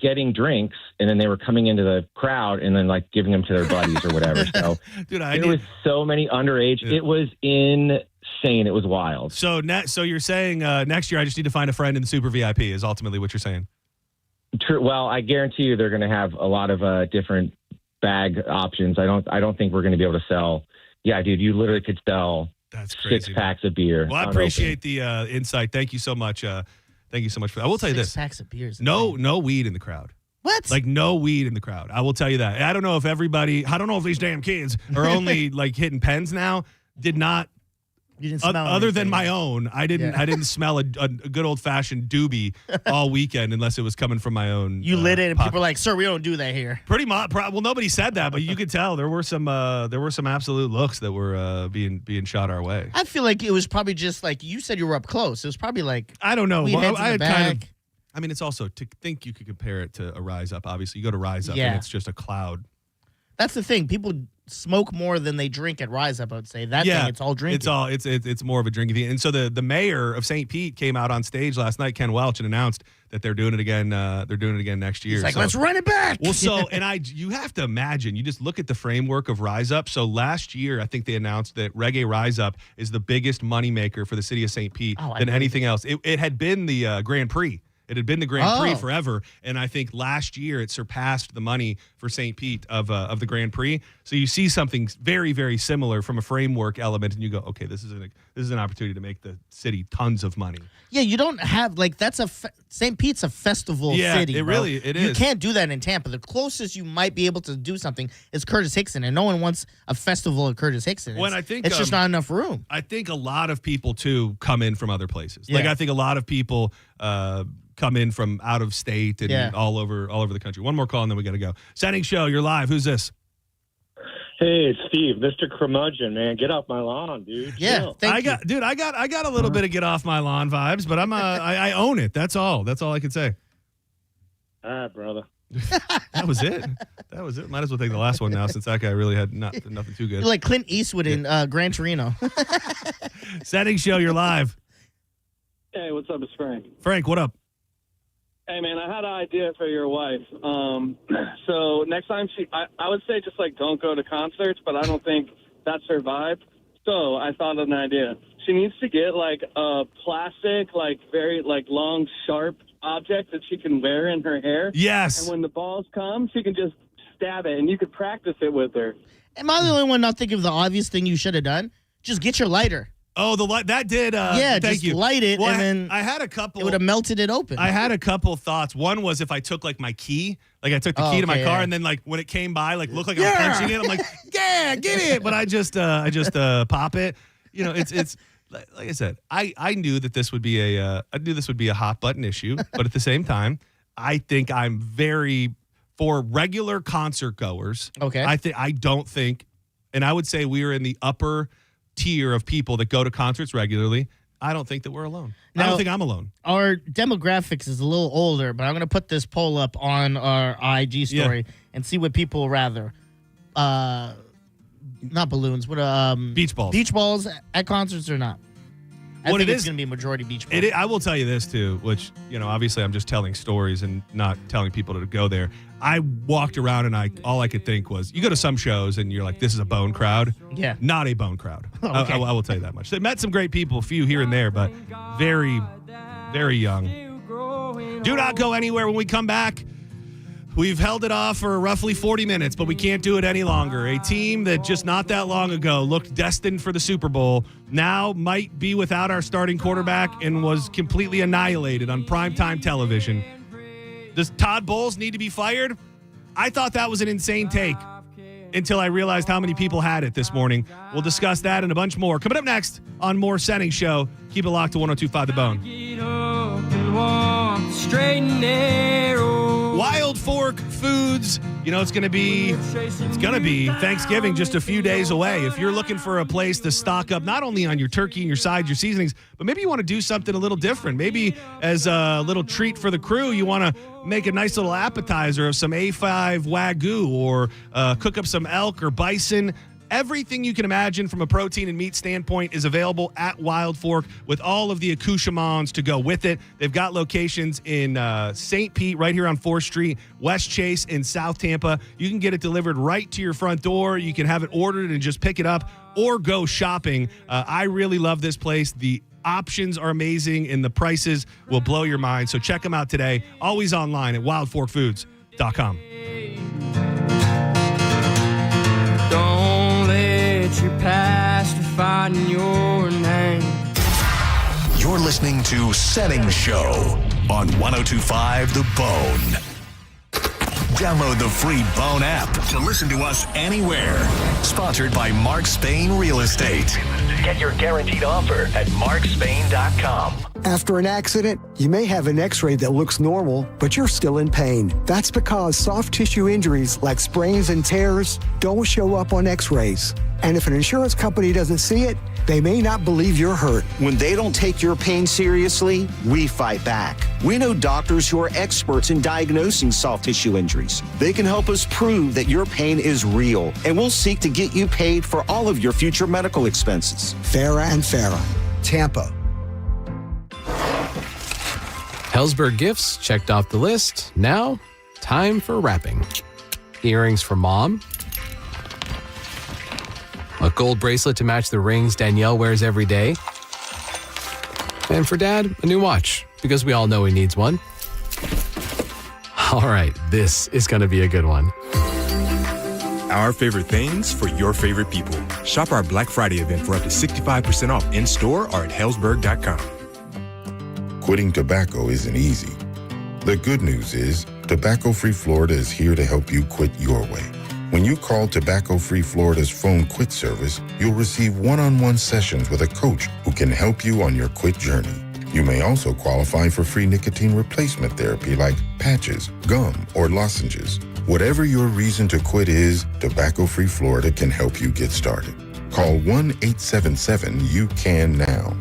getting drinks, and then they were coming into the crowd, and then like giving them to their buddies or whatever. So dude, there was so many underage. Yeah. It was insane. It was wild. So so you're saying next year I just need to find a friend in the super VIP is ultimately what you're saying? True. Well, I guarantee you they're going to have a lot of different bag options. I don't think we're going to be able to sell. Yeah, dude, you literally could sell That's crazy, 6 packs of beer. Well, I appreciate the insight. Thank you so much. Thank you so much for that. I will tell you this. 6 packs of beers. No weed in the crowd. What? Like no weed in the crowd. I will tell you that. I don't know if these damn kids are only like hitting pens now. Did not. You didn't smell other than my own. I didn't smell a good old fashioned doobie all weekend unless it was coming from my own. You lit it, and people were like, "Sir, we don't do that here." Pretty much. Well, nobody said that, but you could tell there were some absolute looks that were being shot our way. I feel like it was probably just like you said. You were up close. It was probably like I don't know. Well, I had kind of. I mean, it's also to think you could compare it to a Rise Up. Obviously, you go to Rise Up and it's just a cloud. That's the thing. People smoke more than they drink at Rise Up, I would say. That thing, it's all drinking. It's more of a drinking thing. And so the mayor of St. Pete came out on stage last night, Ken Welch, and announced that they're doing it again. They're doing it again next year. He's like, let's run it back. Well, you have to imagine. You just look at the framework of Rise Up. So last year, I think they announced that Reggae Rise Up is the biggest moneymaker for the city of St. Pete than anything else. It had been the Grand Prix. It had been the Grand Prix forever, and I think last year it surpassed the money for St. Pete of the Grand Prix. So you see something very, very similar from a framework element, and you go, okay, this is an opportunity to make the city tons of money. Yeah, you don't have St. Pete's a festival city. It really is. You can't do that in Tampa. The closest you might be able to do something is Curtis Hickson, and no one wants a festival at Curtis Hickson. It's just not enough room. I think a lot of people too come in from other places. Like I think a lot of people come in from out of state and all over the country. One more call and then we got to go. Senning Show, you're live. Who's this? Hey, it's Steve, Mr. Curmudgeon, man. Get off my lawn, dude. Yeah, I got a little bit of get off my lawn vibes, but I own it. That's all. That's all I can say. Brother. That was it. Might as well take the last one now since that guy really had nothing too good. You're like Clint Eastwood in Gran Torino. Senning Show, you're live. Hey, what's up? It's Frank. Frank, what up? Hey, man, I had an idea for your wife. So next time I would say just, don't go to concerts, but I don't think that's her vibe. So I thought of an idea. She needs to get, a plastic, very, long, sharp object that she can wear in her hair. Yes. And when the balls come, she can just stab it, and you could practice it with her. Am I the only one not thinking of the obvious thing you should have done? Just get your lighter. Oh, the light that did. Thank just you. Light it, well, and then I had a couple. It would have melted it open. I had a couple thoughts. One was if I took my key, I took the key to my car, and then when it came by, looked like I'm punching it. I'm like, yeah, get it. But I just pop it. It's like I said. I knew that this would be a hot button issue, but at the same time, I think I'm very for regular concert goers. Okay. I don't think, and I would say we are in the upper tier of people that go to concerts regularly. I don't think that we're alone. Now, I don't think I'm alone. Our demographics is a little older, but I'm going to put this poll up on our IG story and see what people rather. Not balloons, but beach balls. Beach balls at concerts or not? I think it's going to be majority beach balls. I will tell you this too, which obviously I'm just telling stories and not telling people to go there. I walked around and all I could think was, you go to some shows and you're like, this is a bone crowd. Yeah. Not a bone crowd. Okay. I will tell you that much. They met some great people, a few here and there, but very, very young. Do not go anywhere. When we come back, we've held it off for roughly 40 minutes, but we can't do it any longer. A team that just not that long ago looked destined for the Super Bowl now might be without our starting quarterback and was completely annihilated on primetime television. Does Todd Bowles need to be fired? I thought that was an insane take until I realized how many people had it this morning. We'll discuss that and a bunch more. Coming up next on more Senning Show. Keep it locked to 102.5 The Bone. Get up and walk straight and narrow. Wild Fork Foods. It's going to be Thanksgiving just a few days away. If you're looking for a place to stock up not only on your turkey and your sides, your seasonings, but maybe you want to do something a little different. Maybe as a little treat for the crew, you want to make a nice little appetizer of some A5 Wagyu or cook up some elk or bison. Everything you can imagine from a protein and meat standpoint is available at Wild Fork with all of the accoutrements to go with it. They've got locations in St. Pete, right here on 4th Street, West Chase, and South Tampa. You can get it delivered right to your front door. You can have it ordered and just pick it up or go shopping. I really love this place. The options are amazing, and the prices will blow your mind. So check them out today. Always online at wildforkfoods.com. Don't let your past define your name. You're listening to Senning Show on 102.5 The Bone. Download the free Bone app to listen to us anywhere. Sponsored by Mark Spain Real Estate. Get your guaranteed offer at markspain.com. After an accident, you may have an x-ray that looks normal, but you're still in pain. That's because soft tissue injuries like sprains and tears don't show up on x-rays. And if an insurance company doesn't see it, they may not believe you're hurt. When they don't take your pain seriously, we fight back. We know doctors who are experts in diagnosing soft tissue injuries. They can help us prove that your pain is real, and we'll seek to get you paid for all of your future medical expenses. Farah and Farah, Tampa. Hellsberg gifts checked off the list. Now, time for wrapping. Earrings for mom. A gold bracelet to match the rings Danielle wears every day. And for Dad, a new watch, because we all know he needs one. All right, this is going to be a good one. Our favorite things for your favorite people. Shop our Black Friday event for up to 65% off in-store or at hellsberg.com. Quitting tobacco isn't easy. The good news is, Tobacco-Free Florida is here to help you quit your way. When you call Tobacco-Free Florida's phone quit service, you'll receive one-on-one sessions with a coach who can help you on your quit journey. You may also qualify for free nicotine replacement therapy like patches, gum, or lozenges. Whatever your reason to quit is, Tobacco-Free Florida can help you get started. Call 1-877-YOU-CAN-NOW.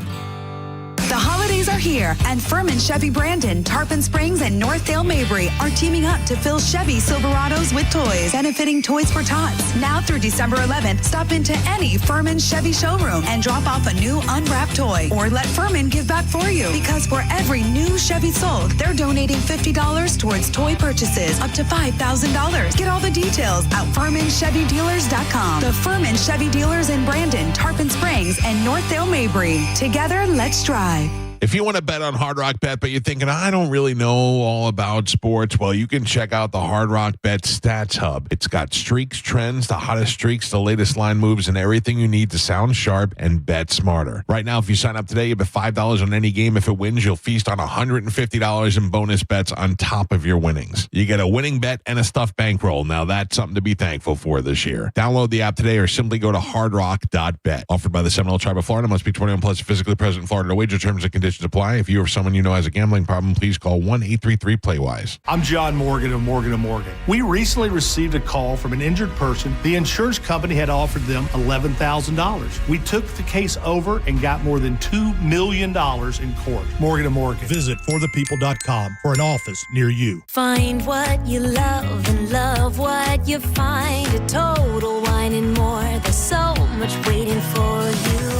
The holidays are here, and Furman Chevy Brandon, Tarpon Springs, and Northdale Mabry are teaming up to fill Chevy Silverados with toys, benefiting Toys for Tots. Now through December 11th, stop into any Furman Chevy showroom and drop off a new unwrapped toy, or let Furman give back for you. Because for every new Chevy sold, they're donating $50 towards toy purchases up to $5,000. Get all the details at FurmanChevyDealers.com. The Furman Chevy Dealers in Brandon, Tarpon Springs, and Northdale Mabry. Together, let's drive. If you want to bet on Hard Rock Bet, but you're thinking, I don't really know all about sports, well, you can check out the Hard Rock Bet Stats Hub. It's got streaks, trends, the hottest streaks, the latest line moves, and everything you need to sound sharp and bet smarter. Right now, if you sign up today, you bet $5 on any game. If it wins, you'll feast on $150 in bonus bets on top of your winnings. You get a winning bet and a stuffed bankroll. Now, that's something to be thankful for this year. Download the app today or simply go to hardrock.bet. Offered by the Seminole Tribe of Florida. Must be 21 plus, physically present in Florida. Wager terms and conditions apply. If you or someone you know has a gambling problem, please call 1-833-PLAY-WISE. I'm John Morgan of Morgan & Morgan. We recently received a call from an injured person. The insurance company had offered them $11,000. We took the case over and got more than $2 million in court. Morgan & Morgan. Visit forthepeople.com for an office near you. Find what you love and love what you find. A Total Wine and More. There's so much waiting for you.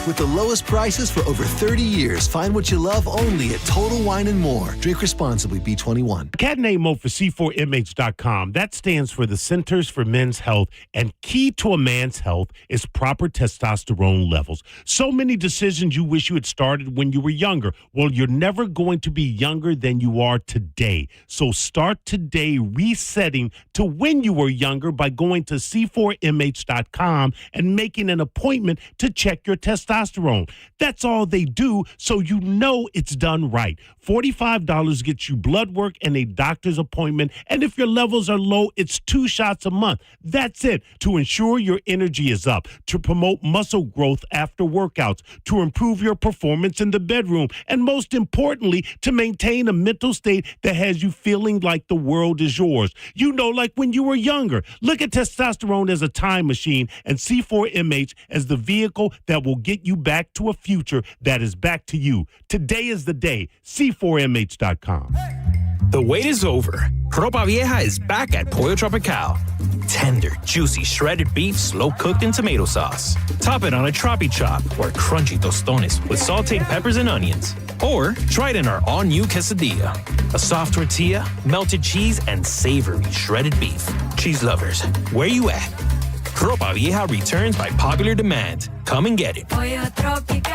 With the lowest prices for over 30 years, find what you love only at Total Wine & More. Drink responsibly, B21. Cat name mode for C4MH.com. That stands for the Centers for Men's Health, and key to a man's health is proper testosterone levels. So many decisions you wish you had started when you were younger. Well, you're never going to be younger than you are today. So start today resetting to when you were younger by going to C4MH.com and making an appointment to check your testosterone. That's all they do, so you know it's done right. $45 gets you blood work and a doctor's appointment, and if your levels are low, it's 2 shots a month. That's it, to ensure your energy is up, to promote muscle growth after workouts, to improve your performance in the bedroom, and most importantly, to maintain a mental state that has you feeling like the world is yours. You know, like when you were younger. Look at testosterone as a time machine and C4MH as the vehicle that will get you back to a future that is back to you. Today is the day. C4MH.com. The wait is over. Ropa Vieja is back at Pollo Tropical. Tender, juicy, shredded beef, slow-cooked in tomato sauce. Top it on a Tropi Chop or crunchy tostones with sauteed peppers and onions. Or try it in our all-new quesadilla. A soft tortilla, melted cheese, and savory shredded beef. Cheese lovers, where you at? Ropa Vieja returns by popular demand. Come and get it. Pollo Tropical.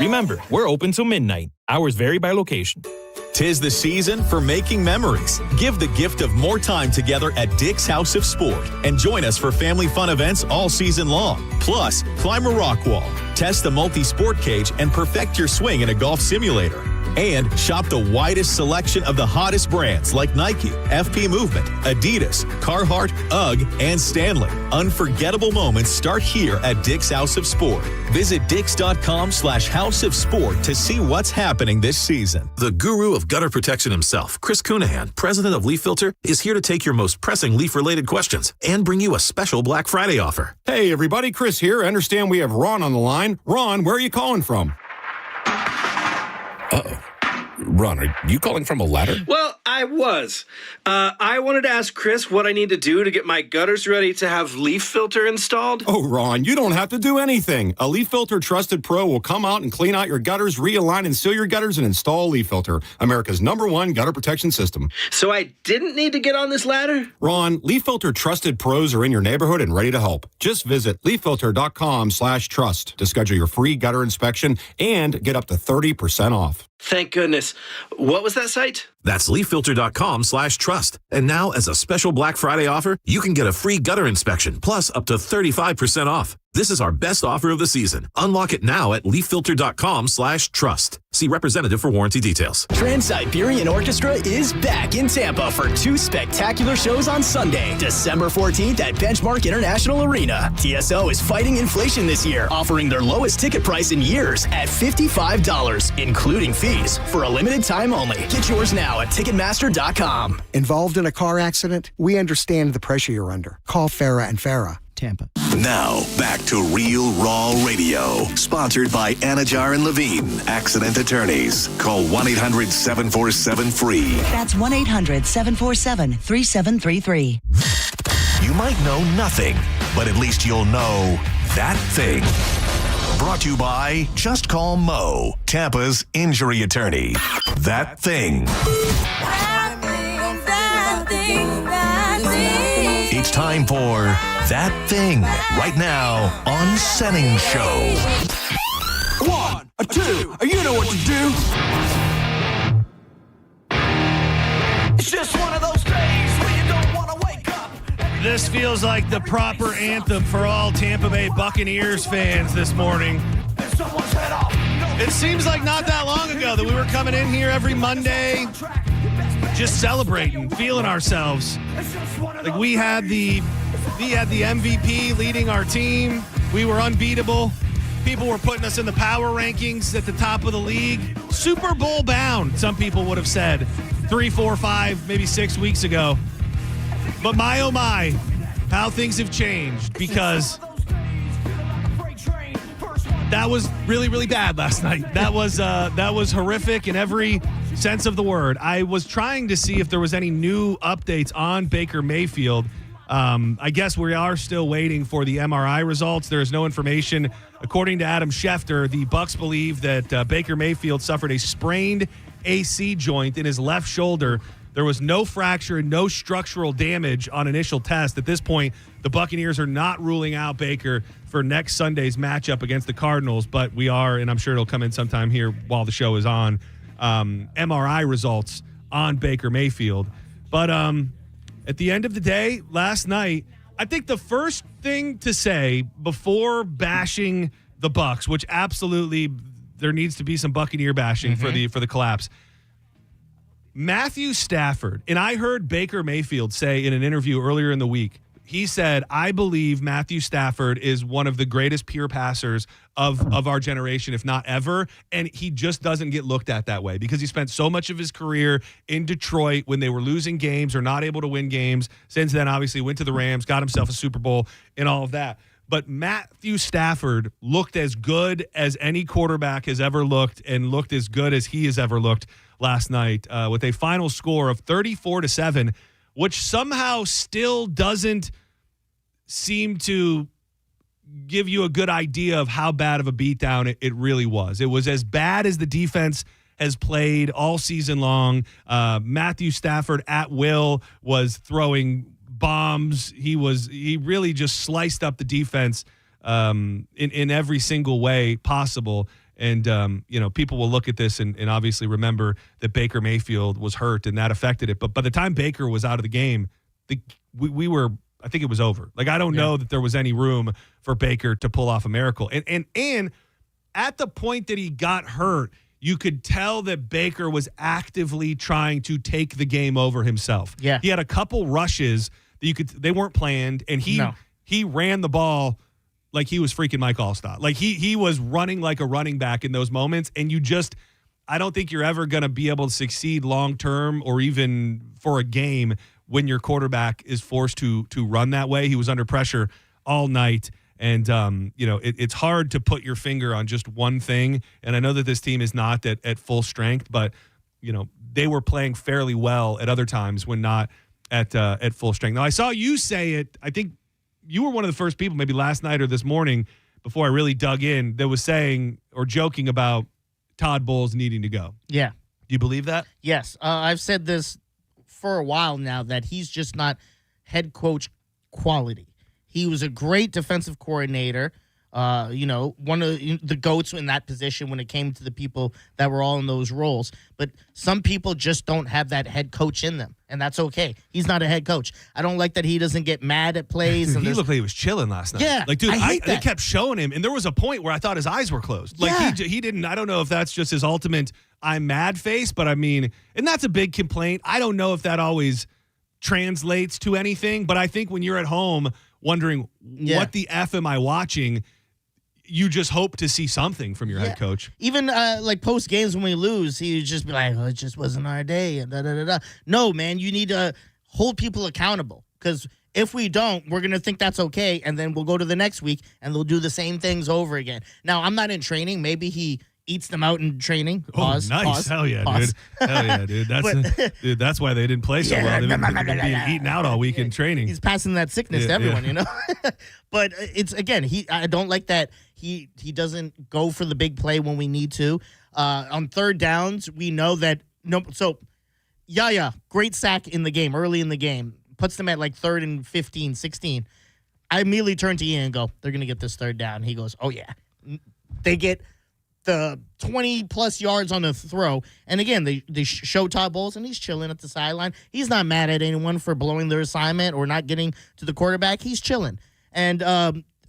Remember, we're open till midnight. Hours vary by location. 'Tis the season for making memories. Give the gift of more time together at Dick's House of Sport and join us for family fun events all season long. Plus, climb a rock wall, test the multi-sport cage, and perfect your swing in a golf simulator. And shop the widest selection of the hottest brands like Nike, FP Movement, Adidas, Carhartt, UGG, and Stanley. Unforgettable moments start here at Dick's House of Sport. Visit dicks.com/House of Sport to see what's happening this season. The guru of gutter protection himself, Chris Cunahan, president of Leaf Filter, is here to take your most pressing leaf-related questions and bring you a special Black Friday offer. Hey, everybody, Chris here. I understand we have Ron on the line. Ron, where are you calling from? Uh-oh. Ron, are you calling from a ladder? Well, I was. I wanted to ask Chris what I need to do to get my gutters ready to have Leaf Filter installed. Oh, Ron, you don't have to do anything. A Leaf Filter Trusted Pro will come out and clean out your gutters, realign and seal your gutters, and install Leaf Filter, America's #1 gutter protection system. So I didn't need to get on this ladder? Ron, Leaf Filter Trusted Pros are in your neighborhood and ready to help. Just visit leaffilter.com/trust to schedule your free gutter inspection and get up to 30% off. Thank goodness. What was that site? That's leaffilter.com/trust. And now, as a special Black Friday offer, you can get a free gutter inspection plus up to 35% off. This is our best offer of the season. Unlock it now at leaffilter.com/trust. See representative for warranty details. Trans-Siberian Orchestra is back in Tampa for 2 spectacular shows on Sunday, December 14th at Benchmark International Arena. TSO is fighting inflation this year, offering their lowest ticket price in years at $55, including fees, for a limited time only. Get yours now at Ticketmaster.com. Involved in a car accident? We understand the pressure you're under. Call Farah and Farah. Tampa. Now, back to Real Raw Radio. Sponsored by Anajar and Levine, Accident Attorneys. Call 1-800-747-FREE. That's 1-800-747-3733. You might know nothing, but at least you'll know that thing. Brought to you by Just Call Mo, Tampa's injury attorney. That thing. It's time for That Thing, right now on Senning Show. 1, 2, you know what to do. It's just one of those days where you don't want to wake up. This feels like the proper anthem for all Tampa Bay Buccaneers fans this morning. It seems like not that long ago that we were coming in here every Monday just celebrating, feeling ourselves. Like we had the MVP leading our team. We were unbeatable. People were putting us in the power rankings at the top of the league. Super Bowl bound, some people would have said 3, 4, 5, maybe 6 weeks ago. But my, oh my, how things have changed, because that was really, really bad last night. That was horrific in every sense of the word. I was trying to see if there was any new updates on Baker Mayfield. I guess we are still waiting for the MRI results. There is no information. According to Adam Schefter, the Bucs believe that Baker Mayfield suffered a sprained AC joint in his left shoulder. There was no fracture and no structural damage on initial test. At this point, the Buccaneers are not ruling out Baker for next Sunday's matchup against the Cardinals, but we are, and I'm sure it'll come in sometime here while the show is on, MRI results on Baker Mayfield. But at the end of the day, last night, I think the first thing to say before bashing the Bucs, which absolutely there needs to be some Buccaneer bashing for the collapse. Matthew Stafford, and I heard Baker Mayfield say in an interview earlier in the week, he said, I believe Matthew Stafford is one of the greatest pure passers of our generation, if not ever. And he just doesn't get looked at that way because he spent so much of his career in Detroit when they were losing games or not able to win games. Since then, obviously, went to the Rams, got himself a Super Bowl and all of that. But Matthew Stafford looked as good as any quarterback has ever looked and looked as good as he has ever looked last night with a final score of 34-7, which somehow still doesn't seem to give you a good idea of how bad of a beatdown it really was. It was as bad as the defense has played all season long. Matthew Stafford at will was throwing bombs. He really just sliced up the defense in every single way possible. And, people will look at this and obviously remember that Baker Mayfield was hurt and that affected it. But by the time Baker was out of the game, we were, I think it was over. Like, I don't know that there was any room for Baker to pull off a miracle. And at the point that he got hurt, you could tell that Baker was actively trying to take the game over himself. Yeah. He had a couple rushes that they weren't planned, and he ran the ball like he was freaking Mike Allstott. Like he was running like a running back in those moments, and I don't think you're ever going to be able to succeed long term or even for a game when your quarterback is forced to run that way. He was under pressure all night. And, it's hard to put your finger on just one thing. And I know that this team is not at full strength, but, they were playing fairly well at other times when not at full strength. Now, I saw you say it. I think you were one of the first people, maybe last night or this morning, before I really dug in, that was saying or joking about Todd Bowles needing to go. Yeah. Do you believe that? Yes. I've said this for a while now that he's just not head coach quality. He was a great defensive coordinator, one of the GOATs in that position when it came to the people that were all in those roles. But some people just don't have that head coach in them, and that's okay. He's not a head coach. I don't like that he doesn't get mad at plays. He looked like he was chilling last night. Yeah, like, dude, they kept showing him, and there was a point where I thought his eyes were closed. Like, he didn't. I don't know if that's just his ultimate I'm mad face, but I mean, and that's a big complaint. I don't know if that always translates to anything, but I think when you're at home wondering what the F am I watching, you just hope to see something from your head coach. Even like post games when we lose, he would just be like, "Oh, it just wasn't our day." And No, man, you need to hold people accountable, because if we don't, we're gonna think that's okay, and then we'll go to the next week and they'll do the same things over again. Now, I'm not in training. Maybe he eats them out in training. Pause. Nice. Pause, Hell yeah, pause. dude. Hell yeah, dude. That's why they didn't play so well. They've been being eaten out all week in training. He's passing that sickness to everyone, But it's, again, I don't like that he doesn't go for the big play when we need to. On third downs, we know that great sack in the game, early in the game, puts them at like 3rd and 15, 16. I immediately turn to Ian and go, they're going to get this third down. He goes, oh yeah. They get the 20-plus yards on the throw. And again, they show Todd Bowles, and he's chilling at the sideline. He's not mad at anyone for blowing their assignment or not getting to the quarterback. He's chilling. And,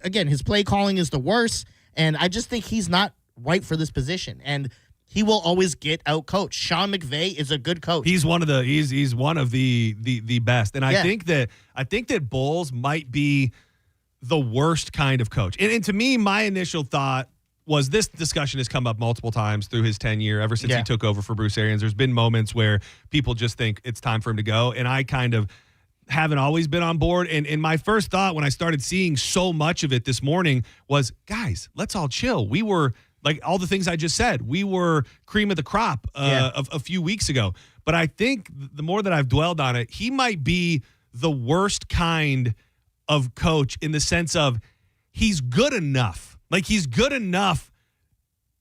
again, his play calling is the worst, and I just think he's not right for this position. And he will always get out coached. Sean McVay is a good coach. He's one of the best. And I think that Bowles might be the worst kind of coach. And to me, my initial thought was, this discussion has come up multiple times through his tenure, ever since he took over for Bruce Arians. There's been moments where people just think it's time for him to go, and I kind of haven't always been on board. And my first thought when I started seeing so much of it this morning was, guys, let's all chill. We were, like all the things I just said, we were cream of the crop of a few weeks ago. But I think the more that I've dwelled on it, he might be the worst kind of coach in the sense of he's good enough. Like, he's good enough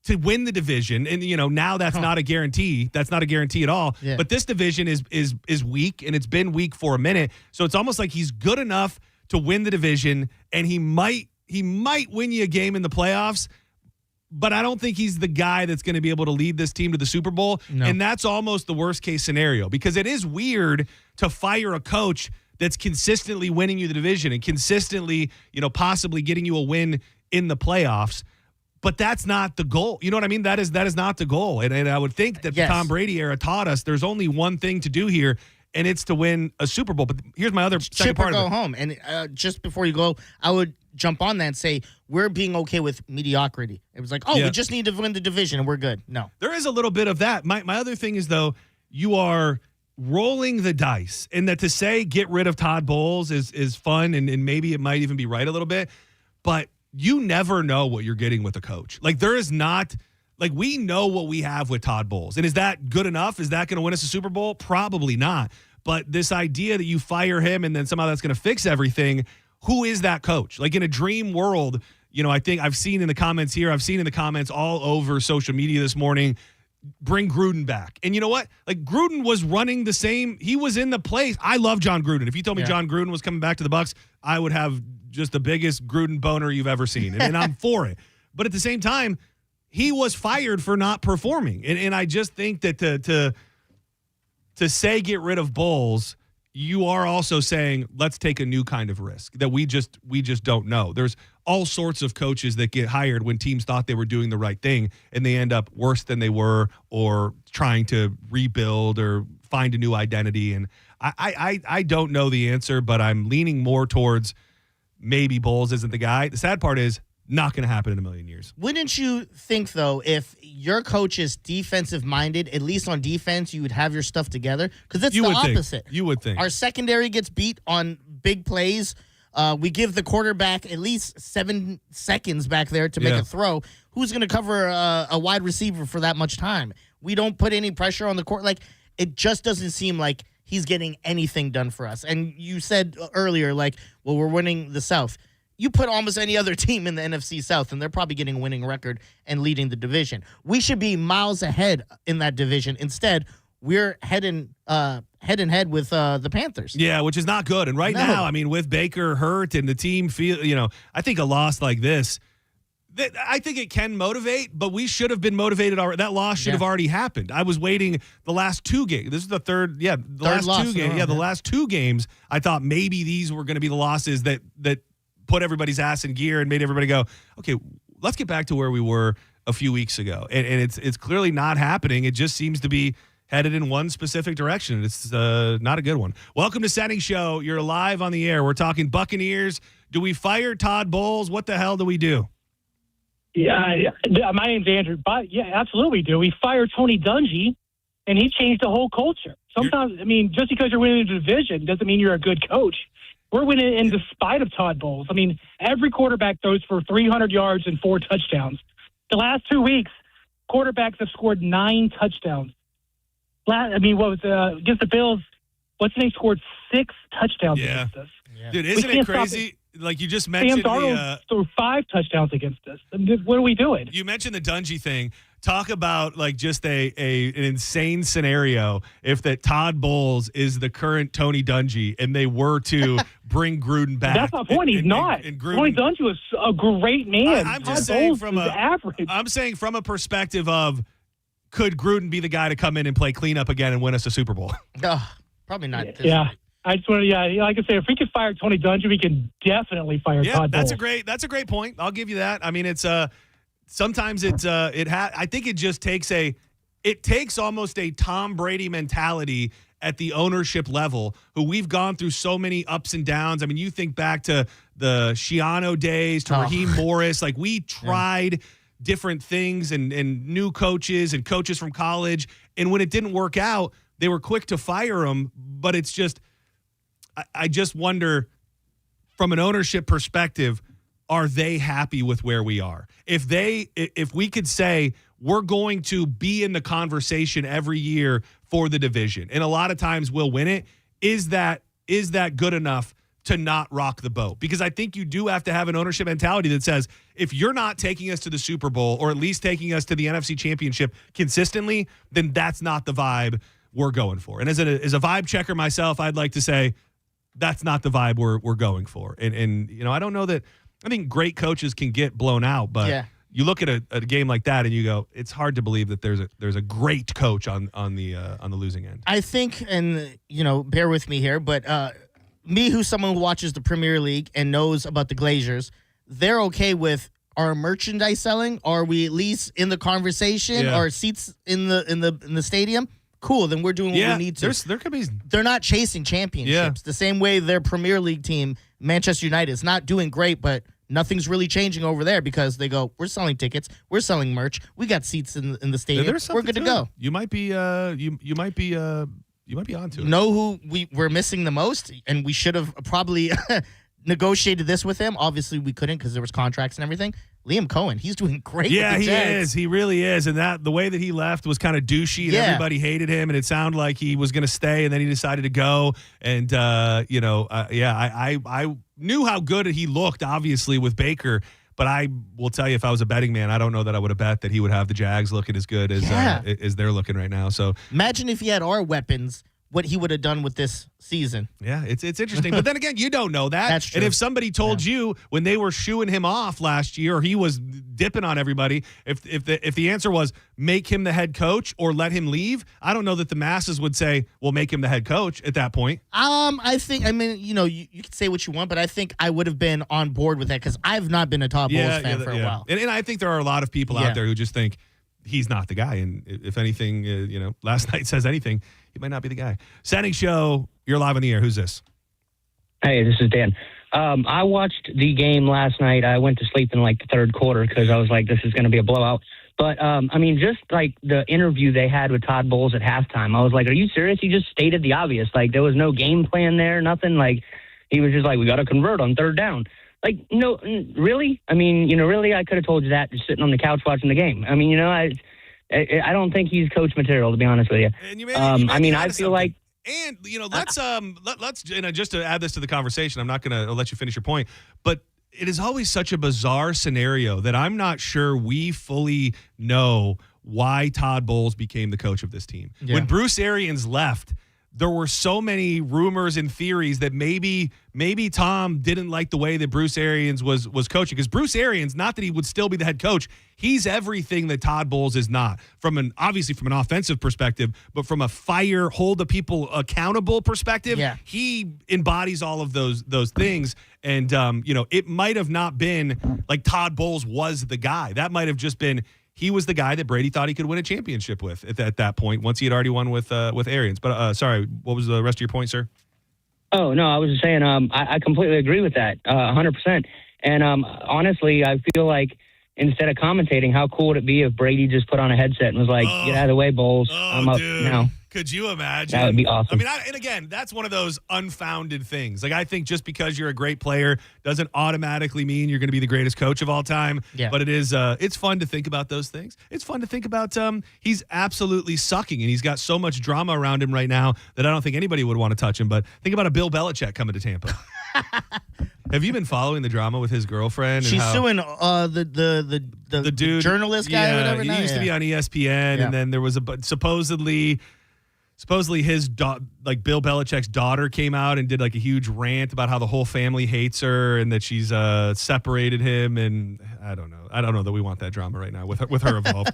to win the division. And, now that's not a guarantee. That's not a guarantee at all. Yeah. But this division is weak, and it's been weak for a minute. So it's almost like he's good enough to win the division, and he might win you a game in the playoffs. But I don't think he's the guy that's going to be able to lead this team to the Super Bowl. No. And that's almost the worst case scenario, because it is weird to fire a coach that's consistently winning you the division and consistently, possibly getting you a win in the playoffs. But that's not the goal. You know what I mean? That is not the goal. And I would think that the Tom Brady era taught us there's only one thing to do here, and it's to win a Super Bowl. But here's my other second part of it. Go home. And just before you go, I would jump on that and say we're being okay with mediocrity. It was like, we just need to win the division and we're good. No. There is a little bit of that. My other thing is, though, you are rolling the dice, and that to say get rid of Todd Bowles is fun, and maybe it might even be right a little bit, but you never know what you're getting with a coach. Like, there is not, like, we know what we have with Todd Bowles. And is that good enough? Is that going to win us a Super Bowl? Probably not. But this idea that you fire him and then somehow that's going to fix everything, who is that coach? Like, in a dream world, I think I've seen in the comments here, I've seen in the comments all over social media this morning, bring Gruden back. And you know what? Like, Gruden was running the same. He was in the place. I love John Gruden. If you told me John Gruden was coming back to the Bucs, I would have just the biggest Gruden boner you've ever seen. And I'm for it. But at the same time, he was fired for not performing. And I just think that to say get rid of Bowles, you are also saying let's take a new kind of risk that we just don't know. There's all sorts of coaches that get hired when teams thought they were doing the right thing, and they end up worse than they were, or trying to rebuild or find a new identity. And I don't know the answer, but I'm leaning more towards maybe Bowles isn't the guy. The sad part is not going to happen in a million years. Wouldn't you think, though, if your coach is defensive-minded, at least on defense, you would have your stuff together? Because it's the opposite. You would think. Our secondary gets beat on big plays. We give the quarterback at least 7 seconds back there to make a throw. Who's going to cover a wide receiver for that much time? We don't put any pressure on the court. Like, it just doesn't seem like he's getting anything done for us. And you said earlier, like, well, we're winning the South. You put almost any other team in the NFC South, and they're probably getting a winning record and leading the division. We should be miles ahead in that division. Instead, we're head and head with the Panthers. Yeah, which is not good. And right now, I mean, with Baker hurt and the team I think a loss like this, I think it can motivate, but we should have been motivated already. That loss should have already happened. I was waiting the last 2 games. This is the third last 2 games. Yeah, the last 2 games, I thought maybe these were going to be the losses that put everybody's ass in gear and made everybody go, okay, let's get back to where we were a few weeks ago. And it's clearly not happening. It just seems to be headed in one specific direction. It's not a good one. Welcome to Senning Show. You're live on the air. We're talking Buccaneers. Do we fire Todd Bowles? What the hell do we do? Yeah, my name's Andrew. But yeah, absolutely we do. We fired Tony Dungy, and he changed the whole culture. Sometimes, just because you're winning a division doesn't mean you're a good coach. We're winning in despite of Todd Bowles. I mean, every quarterback throws for 300 yards and 4 touchdowns. The last 2 weeks, quarterbacks have scored 9 touchdowns. What was against the Bills? What's his name scored 6 touchdowns against us. Yeah. Dude, isn't it crazy? Like you just mentioned, Sam Darnold threw 5 touchdowns against us. What are we doing? You mentioned the Dungy thing. Talk about like just an insane scenario if that Todd Bowles is the current Tony Dungy and they were to bring Gruden back. That's my point. He's not. Tony Dungy was a great man. I'm just saying I'm saying from a perspective of, could Gruden be the guy to come in and play cleanup again and win us a Super Bowl? Probably not. Yeah. I just want to, like I say, if we could fire Tony Dungy, we can definitely fire Todd Bowles. That's a great point. I'll give you that. I mean, it's sometimes I think it just takes almost a Tom Brady mentality at the ownership level, who we've gone through so many ups and downs. I mean, you think back to the Schiano days, to Raheem Morris. Like, we tried different things and new coaches and coaches from college, and when it didn't work out, they were quick to fire them. But it's just, I just wonder, from an ownership perspective, are they happy with where we are? If we could say we're going to be in the conversation every year for the division, and a lot of times we'll win it, is that good enough to not rock the boat? Because I think you do have to have an ownership mentality that says, if you're not taking us to the Super Bowl, or at least taking us to the NFC Championship consistently, then that's not the vibe we're going for. And as a vibe checker myself, I'd like to say that's not the vibe we're going for. And I don't know that. I think great coaches can get blown out, but you look at a game like that and you go, it's hard to believe that there's a great coach on the losing end. I think, and bear with me here, but me, who's someone who watches the Premier League and knows about the Glazers, they're okay with our merchandise selling. Are we at least in the conversation? Our seats in the stadium? Cool, then we're doing what we need to. There could be. They're not chasing championships. The same way their Premier League team, Manchester United, is not doing great, but nothing's really changing over there because they go, we're selling tickets, we're selling merch, we got seats in the stadium, we're good to go. You might be you might be onto it. Know who we're missing the most, and we should have probably negotiated this with him. Obviously, we couldn't because there was contracts and everything. Liam Cohen, he's doing great. Yeah, with the Jags. He is. He really is. And the way that he left was kind of douchey, and everybody hated him. And it sounded like he was going to stay, and then he decided to go. And I knew how good he looked, obviously, with Baker. But I will tell you, if I was a betting man, I don't know that I would have bet that he would have the Jags looking as good as they're looking right now. So imagine if he had our weapons what he would have done with this season. Yeah, it's interesting. But then again, you don't know that. That's true. And if somebody told you when they were shooing him off last year, or he was dipping on everybody, if the answer was make him the head coach or let him leave, I don't know that the masses would say, well, make him the head coach at that point. I mean, you can say what you want, but I think I would have been on board with that because I've not been a Todd Bowles fan for a while. And I think there are a lot of people out there who just think he's not the guy. And if anything, last night says anything, he might not be the guy. Senning Show, you're live on the air. Who's this? Hey, this is Dan. I watched the game last night. I went to sleep in like the third quarter because I was like, this is going to be a blowout. But, just like the interview they had with Todd Bowles at halftime, I was like, are you serious? He just stated the obvious. Like, there was no game plan there, nothing. Like, he was just like, we got to convert on third down. Like, no, really? Really, I could have told you that just sitting on the couch watching the game. I don't think he's coach material, to be honest with you. And you I feel like. And let's just to add this to the conversation, I'm not going to let you finish your point, but it is always such a bizarre scenario that I'm not sure we fully know why Todd Bowles became the coach of this team. Yeah. When Bruce Arians left, there were so many rumors and theories that maybe Tom didn't like the way that Bruce Arians was coaching. Because Bruce Arians, not that he would still be the head coach, he's everything that Todd Bowles is not. Obviously from an offensive perspective, but from a hold the people accountable perspective, he embodies all of those things. And it might have not been like Todd Bowles was the guy. That might have just been he was the guy that Brady thought he could win a championship with at that point, once he had already won with Arians. But sorry, what was the rest of your point, sir? Oh, no, I was just saying I completely agree with that, 100%. And honestly, I feel like instead of commentating, how cool would it be if Brady just put on a headset and was like, get out of the way, Bowles. I'm up now. Could you imagine? That would be awesome. And again, that's one of those unfounded things. Like, I think just because you're a great player doesn't automatically mean you're going to be the greatest coach of all time. Yeah. But it's fun to think about those things. It's fun to think about he's absolutely sucking, and he's got so much drama around him right now that I don't think anybody would want to touch him. But think about a Bill Belichick coming to Tampa. Have you been following the drama with his girlfriend? She's suing the dude, journalist guy or whatever. He used to be on ESPN, and then there was supposedly his Bill Belichick's daughter came out and did like a huge rant about how the whole family hates her and that she's separated him. And I don't know that we want that drama right now with her involved.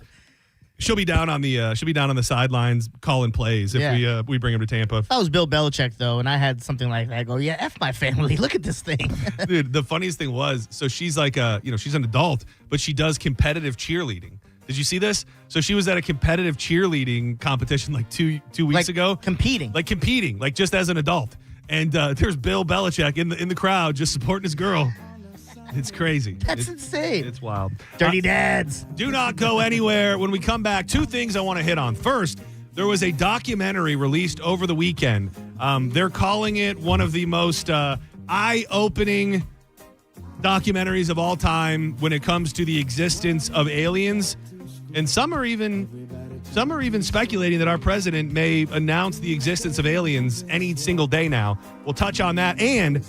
She'll be down on the sidelines calling plays if we bring him to Tampa. If I was Bill Belichick though, and I had something like that, I go, yeah, F my family. Look at this thing. Dude, the funniest thing was, so she's like she's an adult, but she does competitive cheerleading. Did you see this? So she was at a competitive cheerleading competition like two weeks ago. Competing, like just as an adult. And there's Bill Belichick in the crowd just supporting his girl. It's crazy. That's insane. It's wild. Dirty dads. Do not go anywhere. When we come back, two things I want to hit on. First, there was a documentary released over the weekend. They're calling it one of the most eye-opening documentaries of all time when it comes to the existence of aliens. And some are even speculating that our president may announce the existence of aliens any single day now. We'll touch on that. And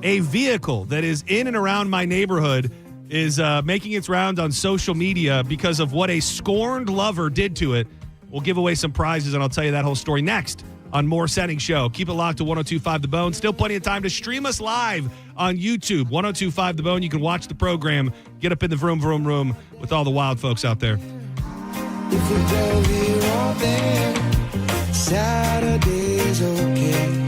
a vehicle that is in and around my neighborhood is making its rounds on social media because of what a scorned lover did to it. We'll give away some prizes, and I'll tell you that whole story next on more Senning Show. Keep it locked to 102.5 The Bone. Still plenty of time to stream us live on YouTube. 102.5 The Bone. You can watch the program. Get up in the vroom, vroom room with all the wild folks out there. If we go here or there, Saturday's okay.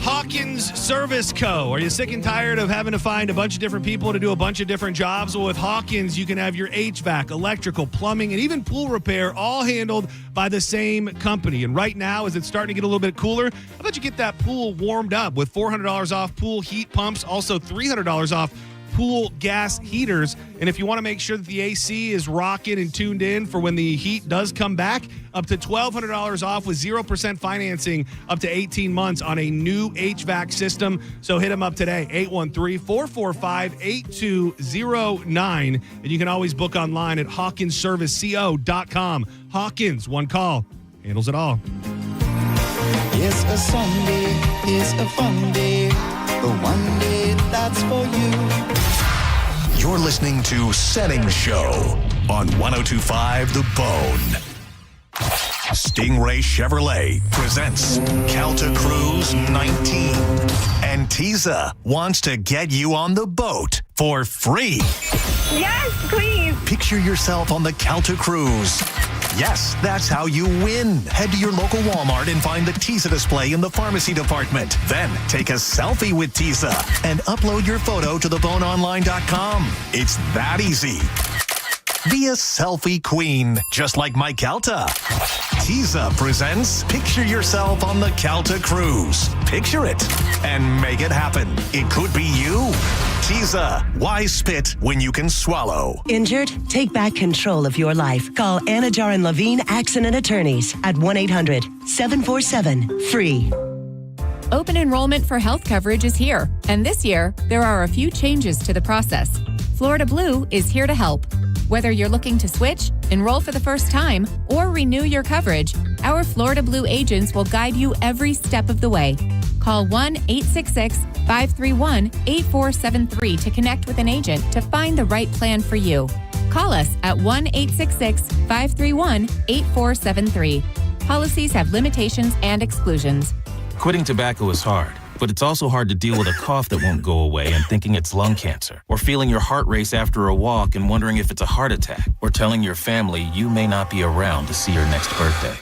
Hawkins Service Co. Are you sick and tired of having to find a bunch of different people to do a bunch of different jobs? Well, with Hawkins, you can have your HVAC, electrical, plumbing, and even pool repair all handled by the same company. And right now, as it's starting to get a little bit cooler, how about you get that pool warmed up with $400 off pool heat pumps, also $300 off pool gas heaters. And if you want to make sure that the AC is rocking and tuned in for when the heat does come back, up to $1,200 off with 0% financing up to 18 months on a new HVAC system. So hit them up today, 813-445-8209. And you can always book online at hawkinsserviceco.com. Hawkins, one call, handles it all. Yes, a Sunday is a fun day, the one day that's for you. You're listening to Senning Show on 102.5 The Bone. Stingray Chevrolet presents Calta Cruise 19. And Tisa wants to get you on the boat for free. Yes, please. Picture yourself on the Calta Cruise. Yes, that's how you win. Head to your local Walmart and find the Tisa display in the pharmacy department. Then take a selfie with Tisa and upload your photo to theboneonline.com. It's that easy. Be a selfie queen, just like my Calta. Tisa presents Picture Yourself on the Calta Cruise. Picture it and make it happen. It could be you. Tisa, why spit when you can swallow? Injured? Take back control of your life. Call Anajar and Levine Accident Attorneys at 1-800-747-FREE. Open enrollment for health coverage is here, and this year, there are a few changes to the process. Florida Blue is here to help. Whether you're looking to switch, enroll for the first time, or renew your coverage, our Florida Blue agents will guide you every step of the way. Call 1-866-531-8473 to connect with an agent to find the right plan for you. Call us at 1-866-531-8473. Policies have limitations and exclusions. Quitting tobacco is hard, but it's also hard to deal with a cough that won't go away and thinking it's lung cancer, or feeling your heart race after a walk and wondering if it's a heart attack, or telling your family you may not be around to see your next birthday.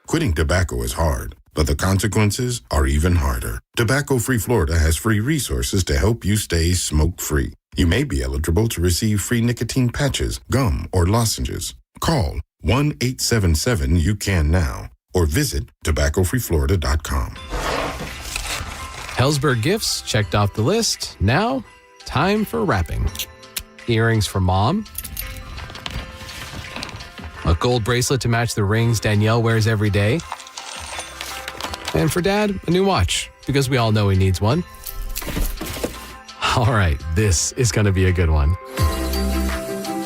Quitting tobacco is hard, but the consequences are even harder. Tobacco-Free Florida has free resources to help you stay smoke-free. You may be eligible to receive free nicotine patches, gum, or lozenges. Call 1-877-YOU-CAN-NOW or visit tobaccofreeflorida.com. Hellsberg gifts checked off the list. Now, time for wrapping. Earrings for mom. A gold bracelet to match the rings Danielle wears every day. And for dad, a new watch, because we all know he needs one. All right, this is going to be a good one.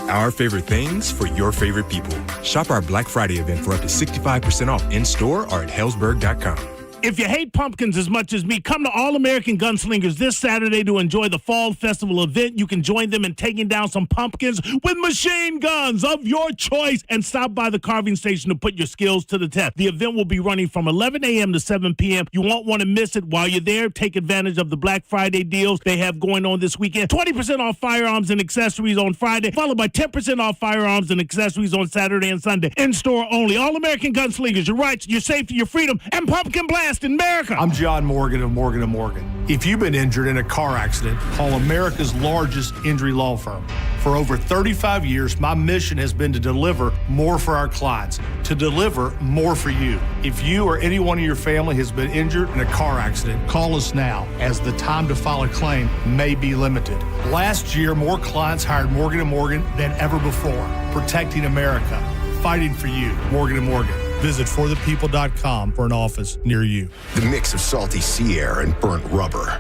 Our favorite things for your favorite people. Shop our Black Friday event for up to 65% off in-store or at hellsberg.com. If you hate pumpkins as much as me, come to All American Gunslingers this Saturday to enjoy the Fall Festival event. You can join them in taking down some pumpkins with machine guns of your choice and stop by the carving station to put your skills to the test. The event will be running from 11 a.m. to 7 p.m. You won't want to miss it. While you're there, take advantage of the Black Friday deals they have going on this weekend. 20% off firearms and accessories on Friday, followed by 10% off firearms and accessories on Saturday and Sunday. In-store only. All American Gunslingers, your rights, your safety, your freedom, and pumpkin blast in America. I'm John Morgan of Morgan & Morgan. If you've been injured in a car accident, call America's largest injury law firm. For over 35 years, my mission has been to deliver more for our clients, to deliver more for you. If you or anyone in your family has been injured in a car accident, call us now, as the time to file a claim may be limited. Last year, more clients hired Morgan & Morgan than ever before, protecting America, fighting for you. Morgan & Morgan. Visit forthepeople.com for an office near you. The mix of salty sea air and burnt rubber.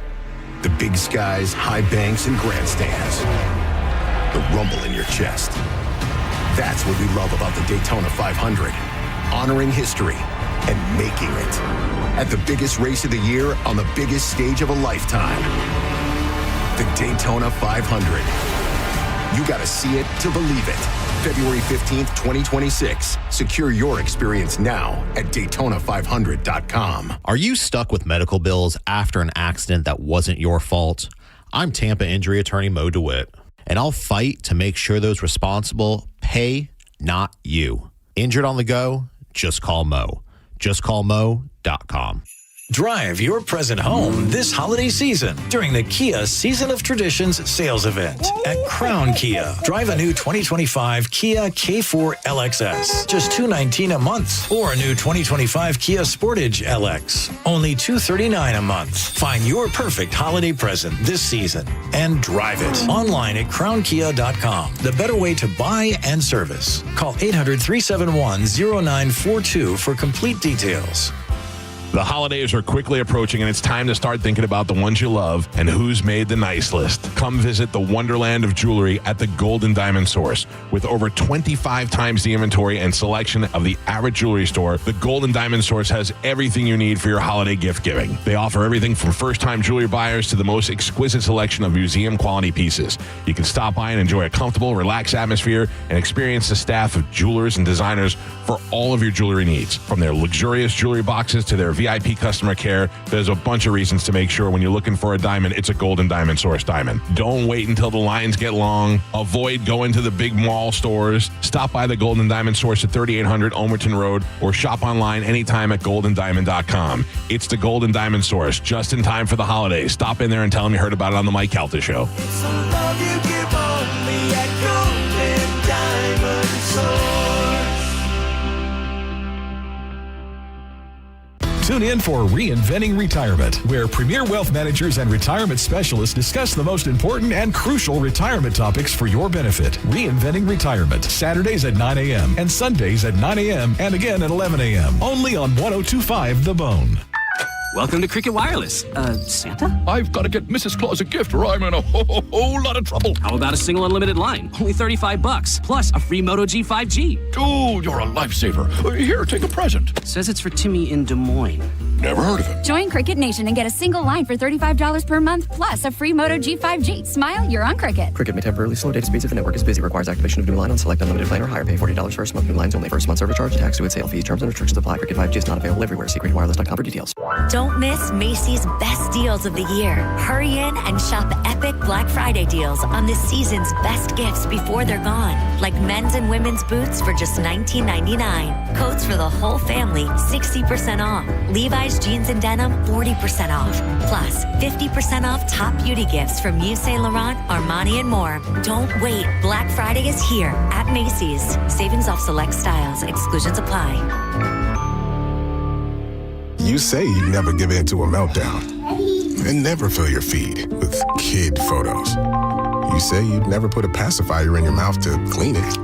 The big skies, high banks, and grandstands. The rumble in your chest. That's what we love about the Daytona 500. Honoring history and making it. At the biggest race of the year on the biggest stage of a lifetime. The Daytona 500. You gotta see it to believe it. February 15th, 2026. Secure your experience now at Daytona500.com. Are you stuck with medical bills after an accident that wasn't your fault? I'm Tampa injury attorney Mo DeWitt, and I'll fight to make sure those responsible pay, not you. Injured on the go? Just call Mo. JustCallMo.com. Drive your present home this holiday season during the Kia Season of Traditions sales event at Crown Kia. Drive a new 2025 Kia K4 LXS, just $219 a month, or a new 2025 Kia Sportage LX, only $239 a month. Find your perfect holiday present this season and drive it online at crownkia.com. The better way to buy and service. Call 800-371-0942 for complete details. The holidays are quickly approaching, and it's time to start thinking about the ones you love and who's made the nice list. Come visit the wonderland of jewelry at the Golden Diamond Source. With over 25 times the inventory and selection of the average jewelry store, the Golden Diamond Source has everything you need for your holiday gift giving. They offer everything from first-time jewelry buyers to the most exquisite selection of museum-quality pieces. You can stop by and enjoy a comfortable, relaxed atmosphere and experience the staff of jewelers and designers for all of your jewelry needs. From their luxurious jewelry boxes to their VIP customer care, there's a bunch of reasons to make sure when you're looking for a diamond, it's a Golden Diamond Source diamond. Don't wait until the lines get long. Avoid going to the big mall stores. Stop by the Golden Diamond Source at 3800 Omerton Road or shop online anytime at goldendiamond.com. It's the Golden Diamond Source, just in time for the holidays. Stop in there and tell them you heard about it on the Mike Calta Show. Tune in for Reinventing Retirement, where premier wealth managers and retirement specialists discuss the most important and crucial retirement topics for your benefit. Reinventing Retirement, Saturdays at 9 a.m. and Sundays at 9 a.m. and again at 11 a.m. Only on 102.5 The Bone. Welcome to Cricket Wireless. Santa? I've got to get Mrs. Claus a gift or I'm in a whole lot of trouble. How about a single unlimited line? Only $35, plus a free Moto G 5G. Dude, you're a lifesaver. Here, take a present. Says it's for Timmy in Des Moines. Never heard of him. Join Cricket Nation and get a single line for $35 per month, plus a free Moto G 5G. Smile, you're on Cricket. Cricket may temporarily slow data speeds if the network is busy. Requires activation of new line on select unlimited plan or higher. Pay $40 first month. New lines only. First month service charge. Tax to sale fees. Terms and restrictions apply. Cricket 5G is not available everywhere. See cricketwireless.com for details. Don't miss Macy's best deals of the year. Hurry in and shop epic Black Friday deals on this season's best gifts before they're gone. Like men's and women's boots for just $19.99. Coats for the whole family, 60% off. Levi's jeans and denim, 40% off. Plus, 50% off top beauty gifts from Yves Saint Laurent, Armani, and more. Don't wait. Black Friday is here at Macy's. Savings off select styles. Exclusions apply. You say you never give in to a meltdown and never fill your feed with kid photos. You say you'd never put a pacifier in your mouth to clean it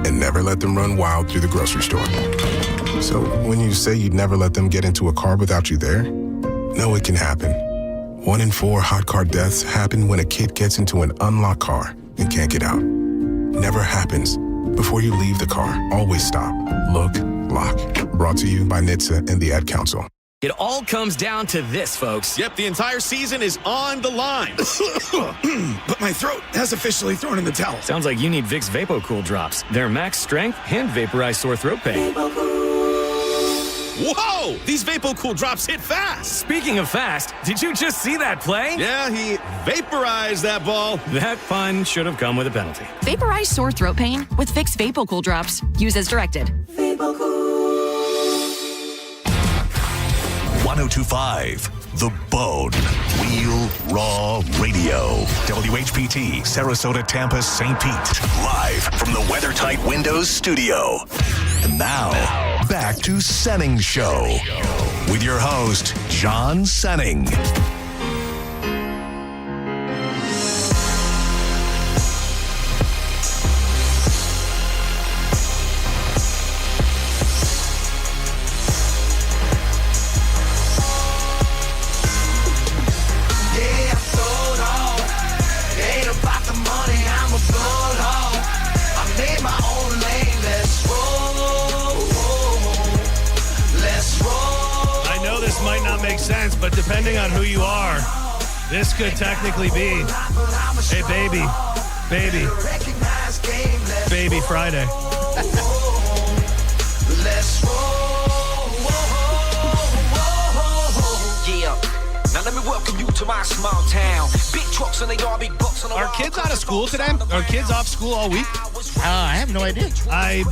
and never let them run wild through the grocery store. So when you say you'd never let them get into a car without you there, no, it can happen. 1 in 4 hot car deaths happen when a kid gets into an unlocked car and can't get out. Never happens. Before you leave the car, always stop, look, lock. Brought to you by NHTSA and the Ad Council. It all comes down to this, folks. Yep, the entire season is on the line. But my throat has officially thrown in the towel. Sounds like you need Vicks VapoCool drops. Their max strength and vaporize sore throat pain. Whoa! These VapoCool drops hit fast. Speaking of fast, did you just see that play? Yeah, he vaporized that ball. That pun should have come with a penalty. Vaporize sore throat pain with Vicks VapoCool drops. Use as directed. 102.5 The Bone. Real Raw Radio. WHPT, Sarasota, Tampa, St. Pete. Live from the WeatherTight Windows studio. And now, back to Senning Show. With your host, John Senning. Sense, but depending on who you are, this could technically be a baby Friday. Yeah. Now let me welcome you to my small town. Big trucks and they all big bucks on the Are kids out of school today? Are kids off school all week? I have no idea. I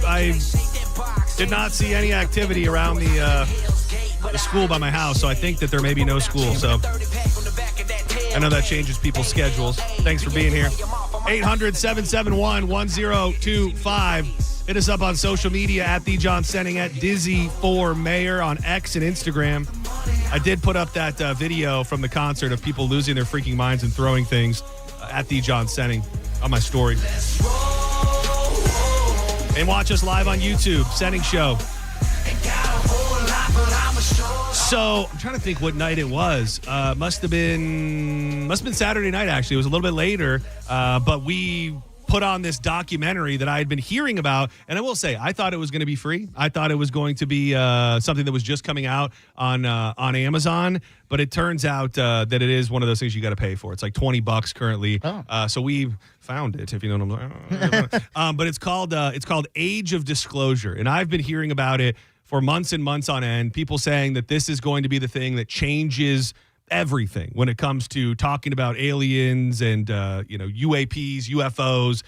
did not see any activity around the school by my house, so I think that there may be no school. So I know that changes people's schedules. Thanks for being here. 800-771-1025. Hit us up on social media at The John Senning, at Dizzy4Mayor on X and Instagram. I did put up that video from the concert of people losing their freaking minds and throwing things at The John Senning on my story. And watch us live on YouTube, Senning Show. So I'm trying to think what night it was. Must have been Saturday night, actually. It was a little bit later, but we put on this documentary that I had been hearing about. And I will say, I thought it was going to be free. I thought it was going to be something that was just coming out on Amazon. But it turns out that it is one of those things you got to pay for. It's like $20 currently. Oh. So we found it, if you know what I'm saying. But it's called Age of Disclosure. And I've been hearing about it for months and months on end. People saying that this is going to be the thing that changes everything when it comes to talking about aliens and UAPs, UFOs,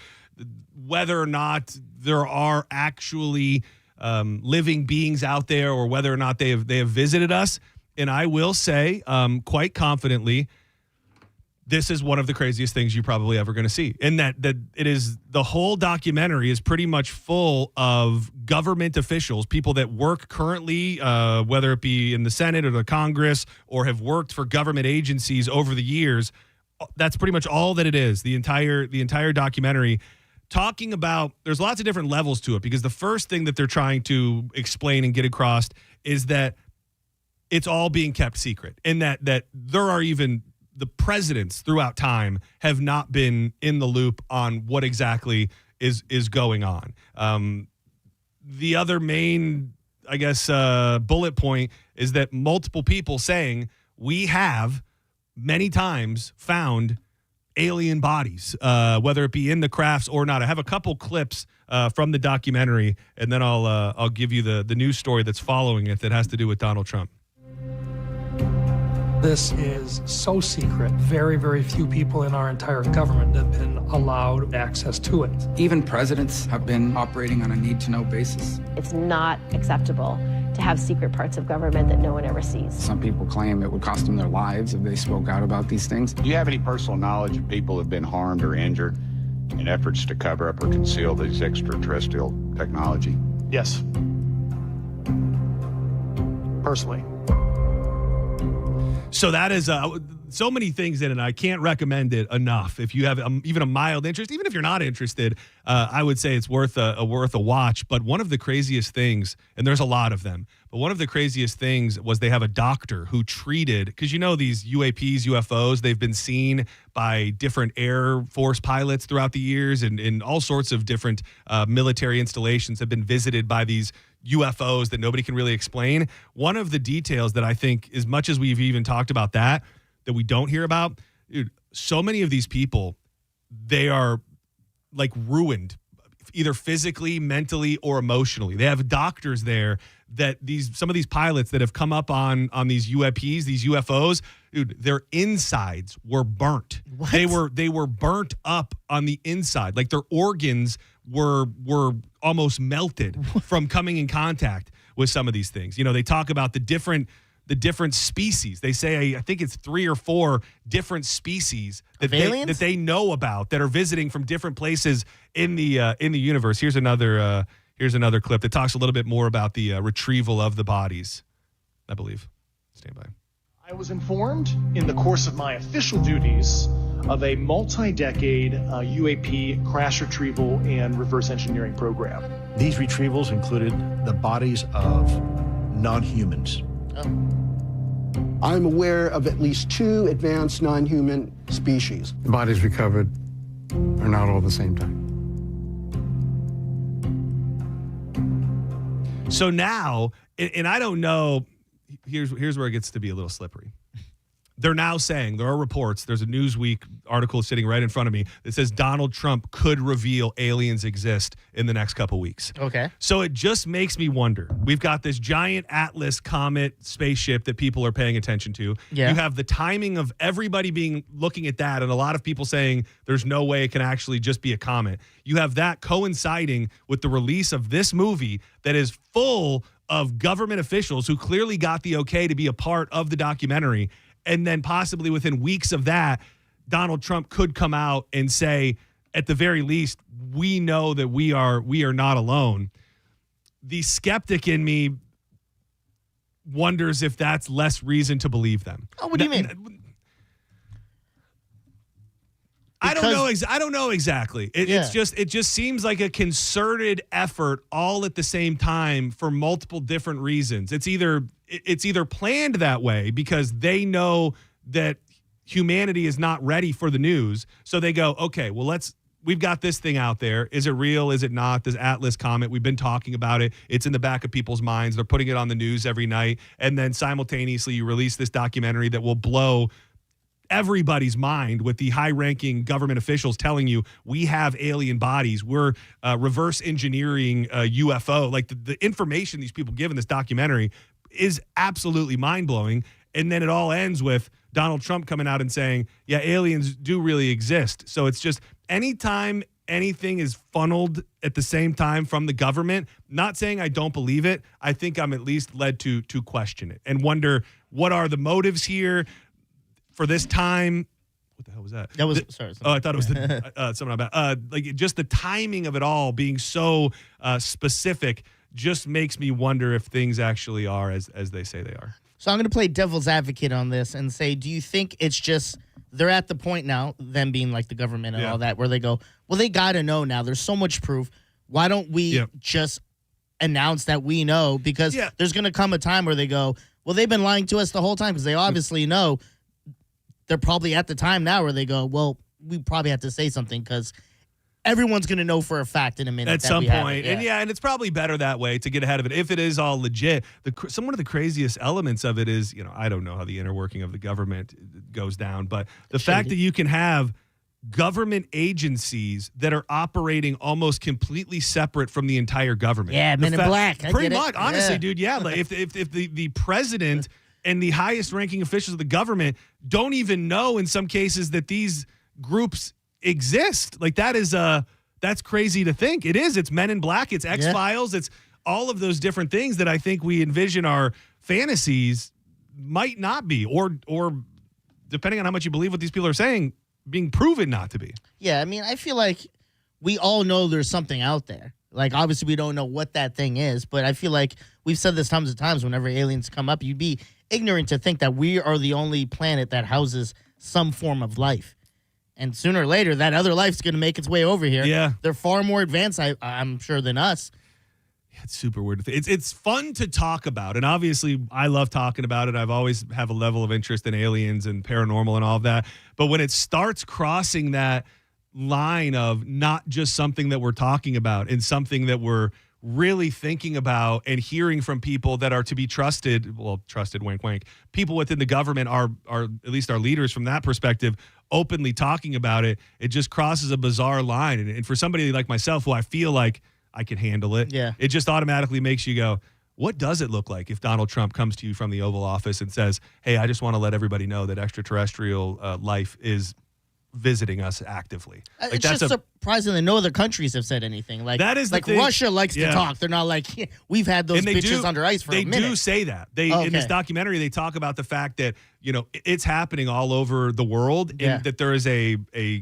whether or not there are actually living beings out there, or whether or not they have visited us. And I will say quite confidently, this is one of the craziest things you're probably ever going to see. And that it is, the whole documentary is pretty much full of government officials, people that work currently, whether it be in the Senate or the Congress, or have worked for government agencies over the years. That's pretty much all that it is. The entire documentary, talking about, there's lots of different levels to it, because the first thing that they're trying to explain and get across is that it's all being kept secret, and that there are even the presidents throughout time have not been in the loop on what exactly is going on. The other main, I guess, bullet point is that multiple people saying we have many times found alien bodies, whether it be in the crafts or not. I have a couple clips from the documentary, and then I'll give you the news story that's following it that has to do with Donald Trump. This is so secret. Very, very few people in our entire government have been allowed access to it. Even presidents have been operating on a need-to-know basis. It's not acceptable to have secret parts of government that no one ever sees. Some people claim it would cost them their lives if they spoke out about these things. Do you have any personal knowledge of people who have been harmed or injured in efforts to cover up or conceal this extraterrestrial technology? Yes. Personally. So that is so many things in it. I can't recommend it enough. If you have even a mild interest, even if you're not interested, I would say it's worth a watch. But one of the craziest things, and there's a lot of them, but one of the craziest things was they have a doctor who treated, because these UAPs, UFOs, they've been seen by different Air Force pilots throughout the years, and all sorts of different military installations have been visited by these UFOs that nobody can really explain. One of the details that I think, as much as we've even talked about that we don't hear about, dude, so many of these people, they are like ruined, either physically, mentally, or emotionally. They have doctors there that some of these pilots that have come up on these UAPs, these UFOs, dude, their insides were burnt. What? They were burnt up on the inside. Like their organs were almost melted from coming in contact with some of these things. They talk about the different species. They say, I think it's 3 or 4 different species that they know about that are visiting from different places in the universe. Here's another clip that talks a little bit more about the retrieval of the bodies, I believe. Stand by. I was informed in the course of my official duties of a multi-decade UAP crash retrieval and reverse engineering program. These retrievals included the bodies of non-humans. I'm aware of at least 2 advanced non-human species. The bodies recovered are not all the same type. So now, and I don't know, here's where it gets to be a little slippery. They're now saying, there are reports, there's a Newsweek article sitting right in front of me that says Donald Trump could reveal aliens exist in the next couple weeks. Okay. So it just makes me wonder. We've got this giant Atlas comet spaceship that people are paying attention to. Yeah. You have the timing of everybody looking at that, and a lot of people saying there's no way it can actually just be a comet. You have that coinciding with the release of this movie that is full of government officials who clearly got the okay to be a part of the documentary. And then possibly within weeks of that, Donald Trump could come out and say, at the very least, we know that we are not alone. The skeptic in me wonders if that's less reason to believe them. Oh, what do you mean? I don't know exactly. It just seems like a concerted effort all at the same time for multiple different reasons. It's either it's either planned that way because they know that humanity is not ready for the news. So they go, okay, well, we've got this thing out there. Is it real? Is it not? This Atlas comet, we've been talking about it. It's in the back of people's minds. They're putting it on the news every night. And then simultaneously you release this documentary that will blow everybody's mind with the high-ranking government officials telling you we have alien bodies. We're reverse engineering UFO. Like the information these people give in this documentary is absolutely mind-blowing. And then it all ends with Donald Trump coming out and saying, yeah, aliens do really exist. So it's just anytime anything is funneled at the same time from the government, not saying I don't believe it, I think I'm at least led to question it and wonder, what are the motives here for this time? What the hell was that? That was sorry. Oh, I thought it was something about like just the timing of it all being so specific just makes me wonder if things actually are as they say they are. So I'm going to play devil's advocate on this and say, do you think it's just they're at the point now, them being like the government and all that, where they go, well, they got to know now. There's so much proof. Why don't we just announce that we know? Because there's going to come a time where they go, well, they've been lying to us the whole time because they obviously know. They're probably at the time now where they go, well, we probably have to say something because everyone's going to know for a fact in a minute. At some point. And it's probably better that way to get ahead of it. If it is all legit, one of the craziest elements of it is, I don't know how the inner working of the government goes down, but the fact that you can have government agencies that are operating almost completely separate from the entire government. Yeah, Men in Black. Pretty much. Honestly, dude, yeah. Like if the president and the highest ranking officials of the government don't even know in some cases that these groups exist. Like that's crazy to think. It is. It's Men in Black. It's X-Files. It's all of those different things that I think we envision our fantasies might not be, or depending on how much you believe what these people are saying, being proven not to be. Yeah, I mean, I feel like we all know there's something out there. Like, obviously, we don't know what that thing is, but I feel like we've said this tons of times whenever aliens come up, you'd be ignorant to think that we are the only planet that houses some form of life. And sooner or later, that other life's going to make its way over here. Yeah. They're far more advanced, I'm sure, than us. It's super weird. It's fun to talk about. And obviously, I love talking about it. I've always have a level of interest in aliens and paranormal and all of that. But when it starts crossing that line of not just something that we're talking about and something that we're really thinking about and hearing from people that are to be trusted, wink, wink, people within the government are at least our leaders from that perspective, openly talking about it, it just crosses a bizarre line. And for somebody like myself, who I feel like I can handle it, it just automatically makes you go, what does it look like if Donald Trump comes to you from the Oval Office and says, hey, I just want to let everybody know that extraterrestrial life is visiting us actively? Like, it's just surprising that no other countries have said anything. Like, that is like Russia likes to talk. They're not like, we've had those bitches under ice for a minute. They do say that. In this documentary, they talk about the fact that, it's happening all over the world and that there is a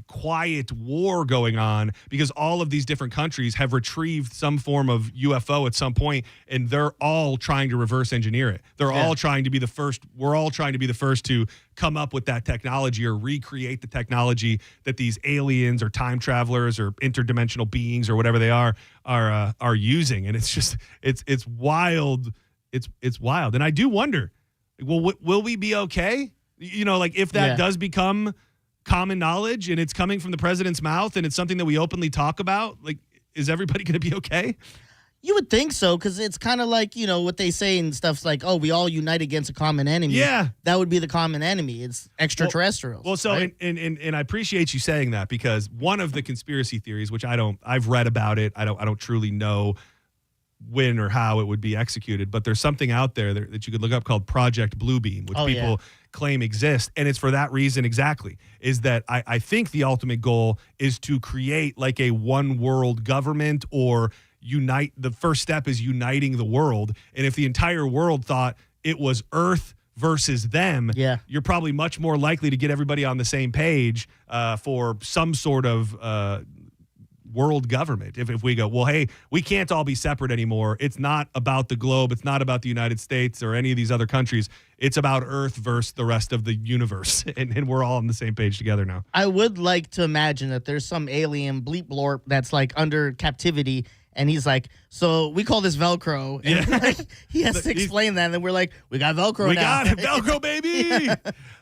quiet war going on because all of these different countries have retrieved some form of UFO at some point, and they're all trying to reverse engineer it. They're all trying to be the first. We're all trying to be the first to come up with that technology or recreate the technology that these aliens or time travelers or interdimensional beings or whatever they are using. And it's just it's wild. It's wild. And I do wonder, will we be okay? Like if that does become common knowledge and it's coming from the president's mouth and it's something that we openly talk about, like, is everybody going to be okay? You would think so, because it's kind of like, what they say and stuff's like, oh, we all unite against a common enemy. Yeah. That would be the common enemy. It's extraterrestrials. Well, so, right? and I appreciate you saying that, because one of the conspiracy theories, which I've read about it, I don't truly know when or how it would be executed, but there's something out there that you could look up called Project Bluebeam, which people claim exists. And it's for that reason exactly, is that I think the ultimate goal is to create like a one world government, or the first step is uniting the world. And if the entire world thought it was Earth versus them, you're probably much more likely to get everybody on the same page for some sort of world government. If we go, well, hey, we can't all be separate anymore. It's not about the globe. It's not about the United States or any of these other countries. It's about Earth versus the rest of the universe. And we're all on the same page together now. I would like to imagine that there's some alien bleep blorp that's like under captivity, And he's like, so we call this Velcro. And like, he has to explain that. And then we're like, we got Velcro we now. We got it, Velcro, baby.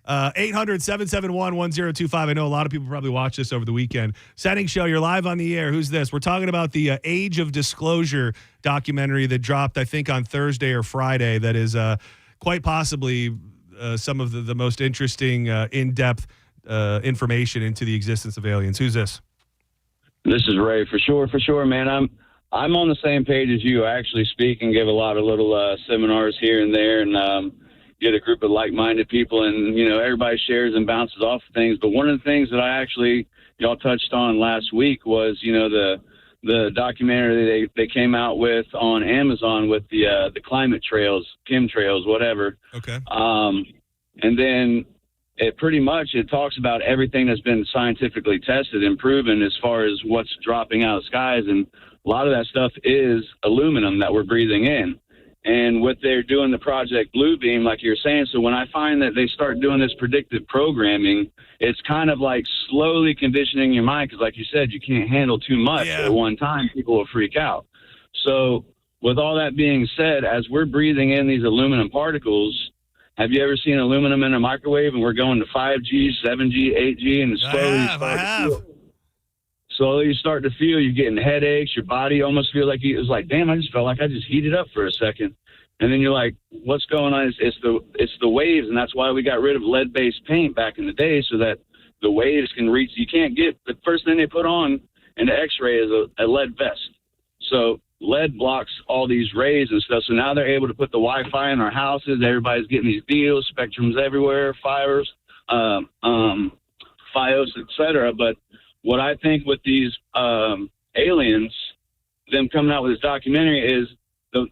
800-771-1025. I know a lot of people probably watched this over the weekend. Senning Show, you're live on the air. Who's this? We're talking about the Age of Disclosure documentary that dropped, I think, on Thursday or Friday. That is quite possibly some of the most interesting, in-depth information into the existence of aliens. Who's this? This is Ray. For sure, man. I'm on the same page as you. I actually speak and give a lot of little seminars here and there, and get a group of like-minded people, and everybody shares and bounces off of things. But one of the things that I actually y'all touched on last week was the documentary they came out with on Amazon with the climate trails, chemtrails, whatever. Okay. And then it talks about everything that's been scientifically tested and proven as far as what's dropping out of skies, and a lot of that stuff is aluminum that we're breathing in. And what they're doing, the Project Bluebeam, like you're saying, so when I find that they start doing this predictive programming, it's kind of like slowly conditioning your mind, because like you said, you can't handle too much at one time. People will freak out. So with all that being said, as we're breathing in these aluminum particles, have you ever seen aluminum in a microwave and we're going to 5G, 7G, 8G, and slowly you start to feel you're getting headaches, your body almost feels like it's like, damn, I just felt like I just heated up for a second. And then you're like, what's going on? It's the waves, and that's why we got rid of lead-based paint back in the day, so that the waves can reach. You can't get the first thing they put on in the X-ray is a lead vest. So lead blocks all these rays and stuff. So now they're able to put the Wi-Fi in our houses. Everybody's getting these deals, Spectrums everywhere, Fios, etc. But what I think with these aliens, them coming out with this documentary, is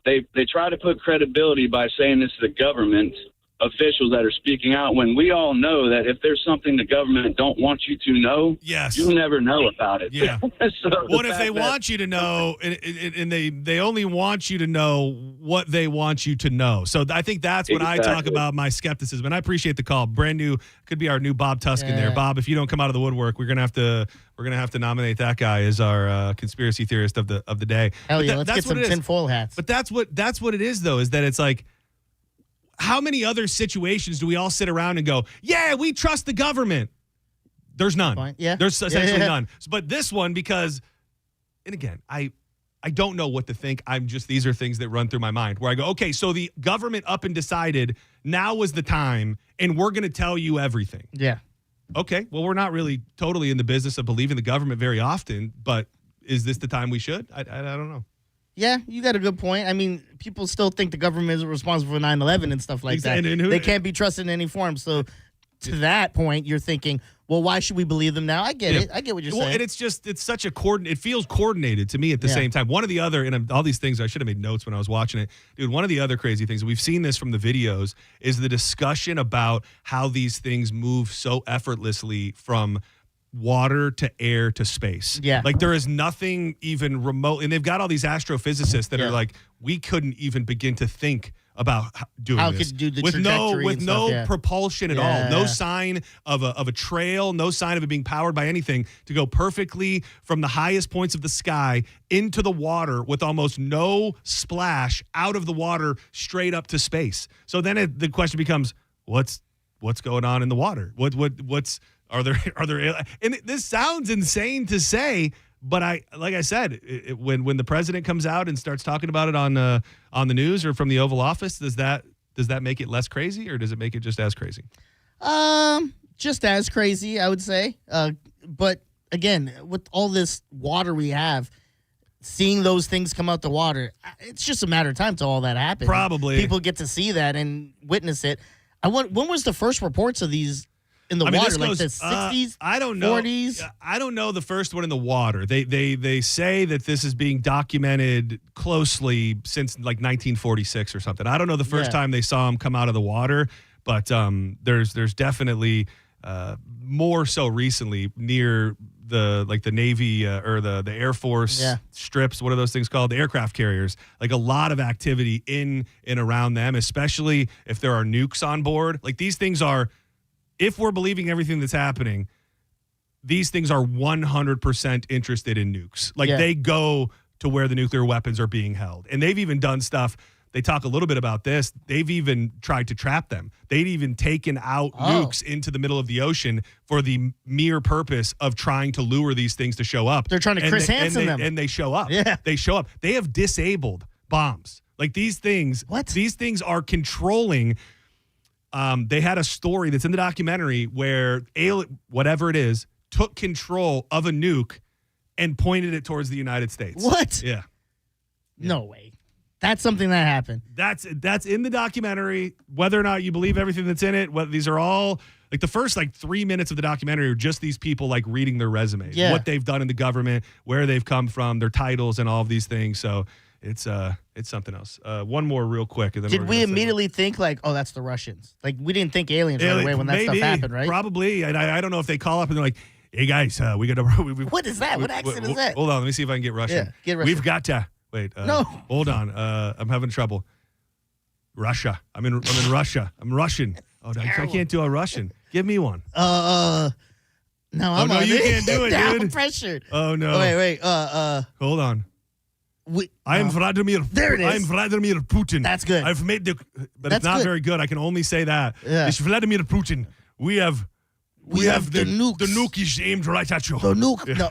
they try to put credibility by saying this to the government officials that are speaking out, when we all know that if there's something the government don't want you to know, you'll never know about it. Yeah. What if they want you to know, and they only want you to know what they want you to know? So I think that's what I talk about, my skepticism. And I appreciate the call. Brand new, could be our new Bob Tuskin there. Bob, if you don't come out of the woodwork, we're gonna have to nominate that guy as our conspiracy theorist of the day. Hell yeah, let's get some tinfoil hats. But that's what it is, though, is that it's like, how many other situations do we all sit around and go, yeah, we trust the government? There's none. Fine. Yeah. There's essentially none. But this one, because, and again, I don't know what to think. These are things that run through my mind where I go, okay, so the government up and decided now was the time, and we're going to tell you everything. Yeah. Okay, well, we're not really totally in the business of believing the government very often, but is this the time we should? I don't know. Yeah, you got a good point. I mean, people still think the government is responsible for 9/11 and stuff like that. They can't be trusted in any form. So to that point, you're thinking, well, why should we believe them now? I get it. I get what you're saying. And it's such a it feels coordinated to me at the same time. One of the other, and all these things, I should have made notes when I was watching it. Dude, one of the other crazy things, we've seen this from the videos, is the discussion about how these things move so effortlessly from water to air to space. Yeah. Like there is nothing even remote. And they've got all these astrophysicists that are like, we couldn't even begin to think about doing how this could do the with trajectory no propulsion at all, no sign of a trail, no sign of it being powered by anything, to go perfectly from the highest points of the sky into the water with almost no splash out of the water straight up to space. So then the question becomes, what's going on in the water? Are there and this sounds insane to say, but like I said, when the president comes out and starts talking about it on the news or from the Oval Office, does that make it less crazy, or does it make it just as crazy? Just as crazy, I would say. But again, with all this water we have, seeing those things come out the water, it's just a matter of time till all that happens. Probably people get to see that and witness it. When was the first reports of these in the water, like the 60s, I don't know. 40s? I don't know the first one in the water. They say that this is being documented closely since like 1946 or something. I don't know the first time they saw them come out of the water, but there's definitely more so recently near the Navy or the Air Force strips. What are those things called? The aircraft carriers. Like a lot of activity in and around them, especially if there are nukes on board. Like these things are, if we're believing everything that's happening, these things are 100% interested in nukes. Like they go to where the nuclear weapons are being held. And they've even done stuff. They talk a little bit about this. They've even tried to trap them. They'd even taken out nukes into the middle of the ocean for the mere purpose of trying to lure these things to show up. They're trying to Chris Hansen them. And they show up. Yeah. They show up. They have disabled bombs. Like these things. What? These things are controlling. They had a story that's in the documentary where whatever it is took control of a nuke and pointed it towards the United States. What? Yeah. No way. That's something that happened. That's in the documentary. Whether or not you believe everything that's in it, these are all like the first 3 minutes of the documentary are just these people reading their resumes, what they've done in the government, where they've come from, their titles, and all of these things. So it's something else. One more real quick, and then did we immediately think oh, that's the Russians? We didn't think aliens right away when that stuff happened, right? Probably. And I don't know if they call up and they're like, "Hey guys, we got to." What is that? What accent is that? Hold on, let me see if I can get Russian. Yeah, get Russian. We've got to. Wait, no. Hold on. I'm having trouble. Russia. I'm in Russia. I'm Russian. Oh, I can't do a Russian. Give me one. No, I'm you can't do it, now dude. I'm pressured. Oh no. Wait. Hold on. I am Vladimir. There it is. I am Vladimir Putin. That's good. I've made but it's not very good. I can only say that. Yeah. It's Vladimir Putin. We have the nukes. The nuke is aimed right at you. The nuke. No.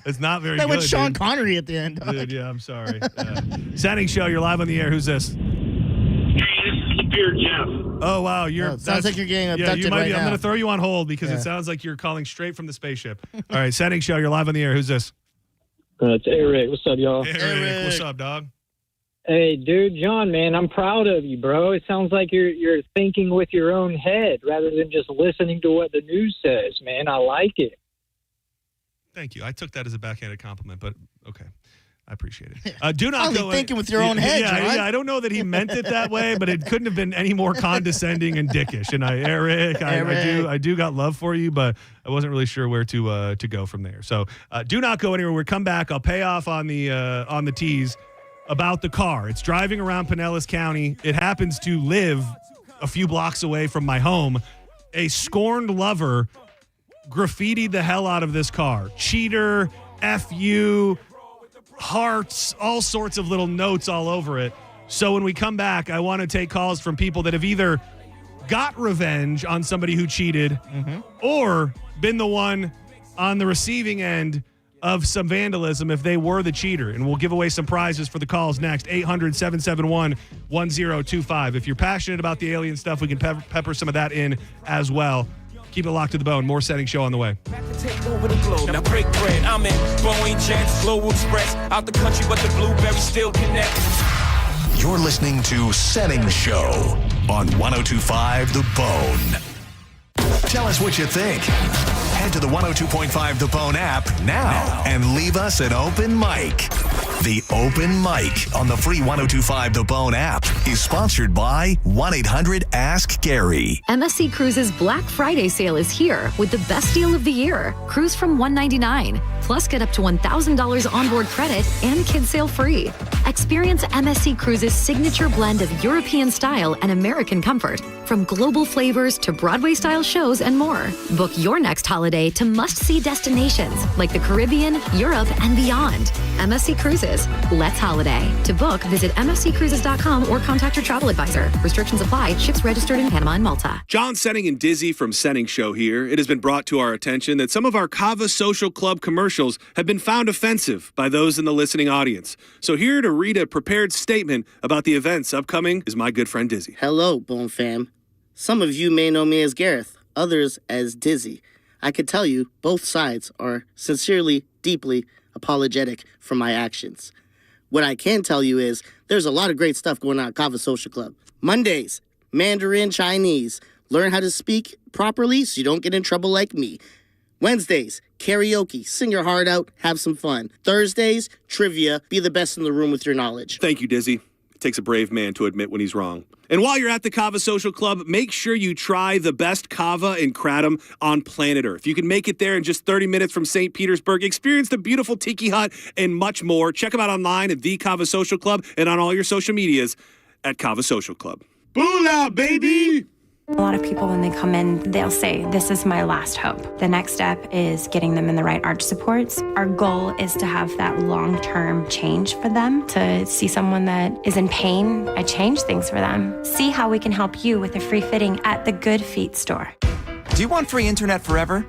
It's not very that good. That was Sean dude. Connery at the end. Dude, yeah, I'm sorry. Senning Show, you're live on the air. Who's this? Hey, this is Spear Jeff. Oh, wow. Sounds like you're getting abducted you might right be. now. I'm going to throw you on hold because it sounds like you're calling straight from the spaceship. All right, Senning Show, you're live on the air. Who's this? It's Eric. What's up, y'all? Eric. What's up, dog? Hey, dude, John, man, I'm proud of you, bro. It sounds like you're thinking with your own head rather than just listening to what the news says, man. I like it. Thank you. I took that as a backhanded compliment, but okay. I appreciate it. Do not go thinking with your own head, Yeah, John. I don't know that he meant it that way, but it couldn't have been any more condescending and dickish. And Eric, I do got love for you, but I wasn't really sure where to go from there. So do not go anywhere. We'll come back. I'll pay off on the tease about the car. It's driving around Pinellas County. It happens to live a few blocks away from my home. A scorned lover graffitied the hell out of this car. Cheater, F you, hearts, all sorts of little notes all over it. So when we come back, I want to take calls from people that have either got revenge on somebody who cheated or been the one on the receiving end of some vandalism if they were the cheater. And we'll give away some prizes for the calls next. 800-771-1025. If you're passionate about the alien stuff, we can pepper some of that in as well. Keep it locked to the bone. More Senning Show on the way. Take over the globe. Now break bread. I'm in Boeing Jets, Global Express. Out the country, but the blueberries still connect. You're listening to Senning Show on 102.5 The Bone. Tell us what you think. Head to the 102.5 The Bone app now and leave us an open mic. The Open Mic on the free 102.5 The Bone app is sponsored by 1-800-ASK-GARY. MSC Cruises Black Friday sale is here with the best deal of the year. Cruise from $199. Plus, get up to $1,000 onboard credit and kids sail free. Experience MSC Cruises' signature blend of European style and American comfort. From global flavors to Broadway-style shows and more. Book your next holiday to must-see destinations like the Caribbean, Europe, and beyond. MSC Cruises. Let's holiday. To book, visit msccruises.com or contact your travel advisor. Restrictions apply. Ships registered in Panama and Malta. John Senning and Dizzy from Senning Show here. It has been brought to our attention that some of our Kava Social Club commercials have been found offensive by those in the listening audience. So here to read a prepared statement about the events upcoming is my good friend Dizzy. Hello, Bone Fam. Some of you may know me as Gareth, others as Dizzy. I can tell you both sides are sincerely, deeply apologetic for my actions. What I can tell you is there's a lot of great stuff going on at Kava Social Club. Mondays, Mandarin Chinese. Learn how to speak properly so you don't get in trouble like me. Wednesdays, karaoke. Sing your heart out, have some fun. Thursdays, trivia. Be the best in the room with your knowledge. Thank you, Dizzy. It takes a brave man to admit when he's wrong. And while you're at the Kava Social Club, make sure you try the best kava and kratom on planet Earth. You can make it there in just 30 minutes from St. Petersburg. Experience the beautiful Tiki Hut and much more. Check them out online at the Kava Social Club and on all your social medias at Kava Social Club. Boolah, baby! A lot of people, when they come in, they'll say, this is my last hope. The next step is getting them in the right arch supports. Our goal is to have that long-term change for them, to see someone that is in pain. I change things for them. See how we can help you with a free fitting at the Good Feet store. Do you want free internet forever?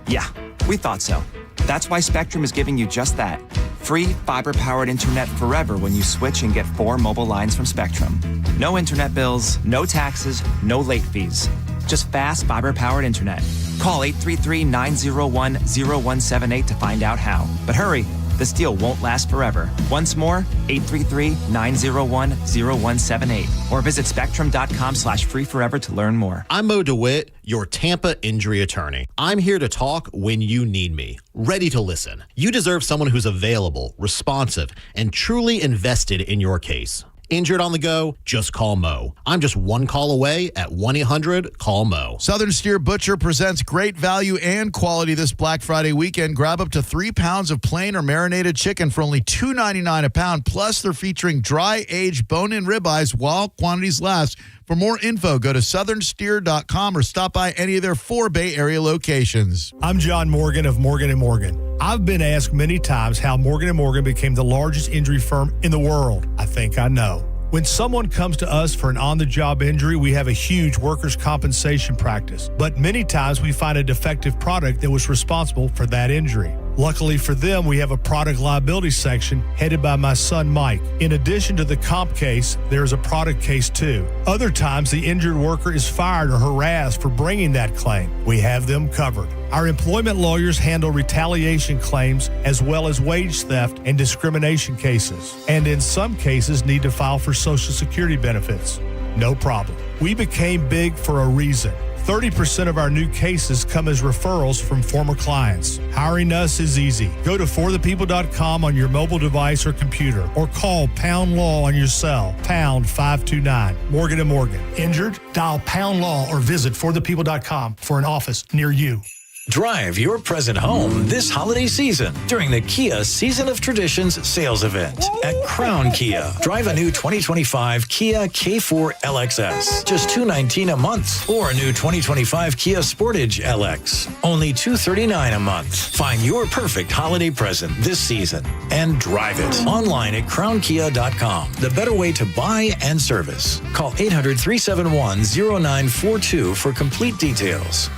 Yeah, we thought so. That's why Spectrum is giving you just that. Free fiber-powered internet forever when you switch and get 4 mobile lines from Spectrum. No internet bills, no taxes, no late fees. Just fast fiber-powered internet. Call 833-901-0178 to find out how. But hurry, this deal won't last forever. Once more, 833-901-0178. Or visit spectrum.com/free forever to learn more. I'm Mo DeWitt, your Tampa injury attorney. I'm here to talk when you need me, ready to listen. You deserve someone who's available, responsive, and truly invested in your case. Injured on the go? Just call Mo. I'm just one call away at 1-800-CALL-MO. Southern Steer Butcher presents great value and quality this Black Friday weekend. Grab up to 3 pounds of plain or marinated chicken for only $2.99 a pound. Plus, they're featuring dry-aged bone-in ribeyes while quantities last. For more info, go to southernsteer.com or stop by any of their 4 Bay Area locations. I'm John Morgan of Morgan & Morgan. I've been asked many times how Morgan & Morgan became the largest injury firm in the world. I think I know. When someone comes to us for an on-the-job injury, we have a huge workers' compensation practice. But many times we find a defective product that was responsible for that injury. Luckily for them, we have a product liability section headed by my son, Mike. In addition to the comp case, there's a product case too. Other times, the injured worker is fired or harassed for bringing that claim. We have them covered. Our employment lawyers handle retaliation claims as well as wage theft and discrimination cases, and in some cases need to file for Social Security benefits. No problem. We became big for a reason. 30% of our new cases come as referrals from former clients. Hiring us is easy. Go to forthepeople.com on your mobile device or computer, or call Pound Law on your cell, pound 529. Morgan & Morgan. Injured? Dial Pound Law or visit forthepeople.com for an office near you. Drive your present home this holiday season during the Kia Season of Traditions sales event at Crown Kia. Drive a new 2025 Kia K4 LXS, just $219 a month, or a new 2025 Kia Sportage LX, only $239 a month. Find your perfect holiday present this season and drive it online at crownkia.com. The better way to buy and service. Call 800-371-0942 for complete details.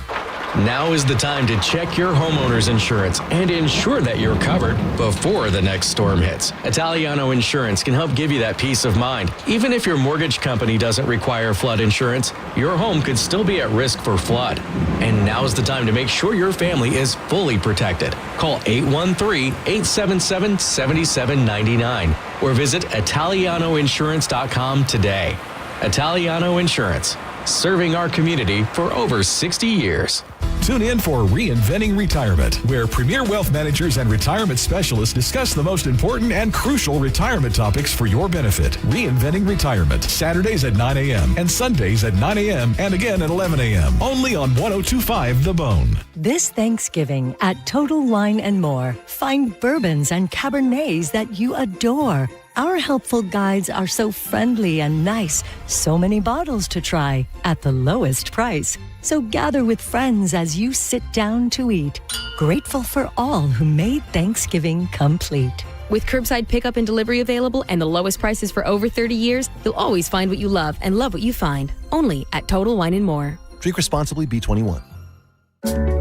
Now is the time to check your homeowner's insurance and ensure that you're covered before the next storm hits. Italiano Insurance can help give you that peace of mind. Even if your mortgage company doesn't require flood insurance, your home could still be at risk for flood. And now's the time to make sure your family is fully protected. Call 813-877-7799 or visit ItalianoInsurance.com today. Italiano Insurance, serving our community for over 60 years. Tune in for Reinventing Retirement, where premier wealth managers and retirement specialists discuss the most important and crucial retirement topics for your benefit. Reinventing Retirement, Saturdays at 9 a.m. and Sundays at 9 a.m. and again at 11 a.m. Only on 102.5 The Bone. This Thanksgiving at Total Wine & More, find bourbons and Cabernets that you adore. Our helpful guides are so friendly and nice. So many bottles to try at the lowest price. So gather with friends as you sit down to eat. Grateful for all who made Thanksgiving complete. With curbside pickup and delivery available and the lowest prices for over 30 years, you'll always find what you love and love what you find. Only at Total Wine & More. Drink responsibly, B21.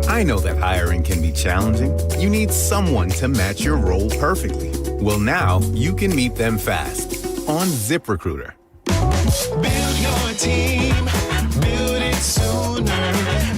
I know that hiring can be challenging. You need someone to match your role perfectly. Well, now you can meet them fast on ZipRecruiter. Build your team, build it sooner.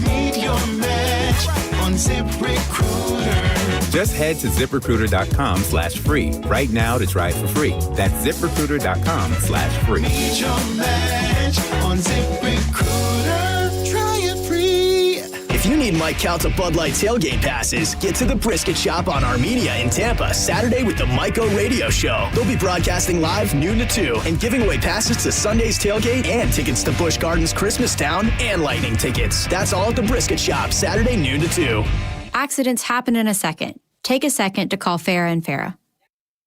Meet your match on ZipRecruiter. Just head to ZipRecruiter.com/free right now to try it for free. That's ZipRecruiter.com/free. Meet your match on ZipRecruiter. Try it free. If you need Mike Calta Bud Light tailgate passes, get to the Brisket Shop on Armenia in Tampa Saturday with the Mike-O Radio Show. They'll be broadcasting live noon to 2 and giving away passes to Sunday's tailgate and tickets to Busch Gardens Christmas Town and Lightning tickets. That's all at the Brisket Shop Saturday noon to 2. Accidents happen in a second. Take a second to call Farah and Farah.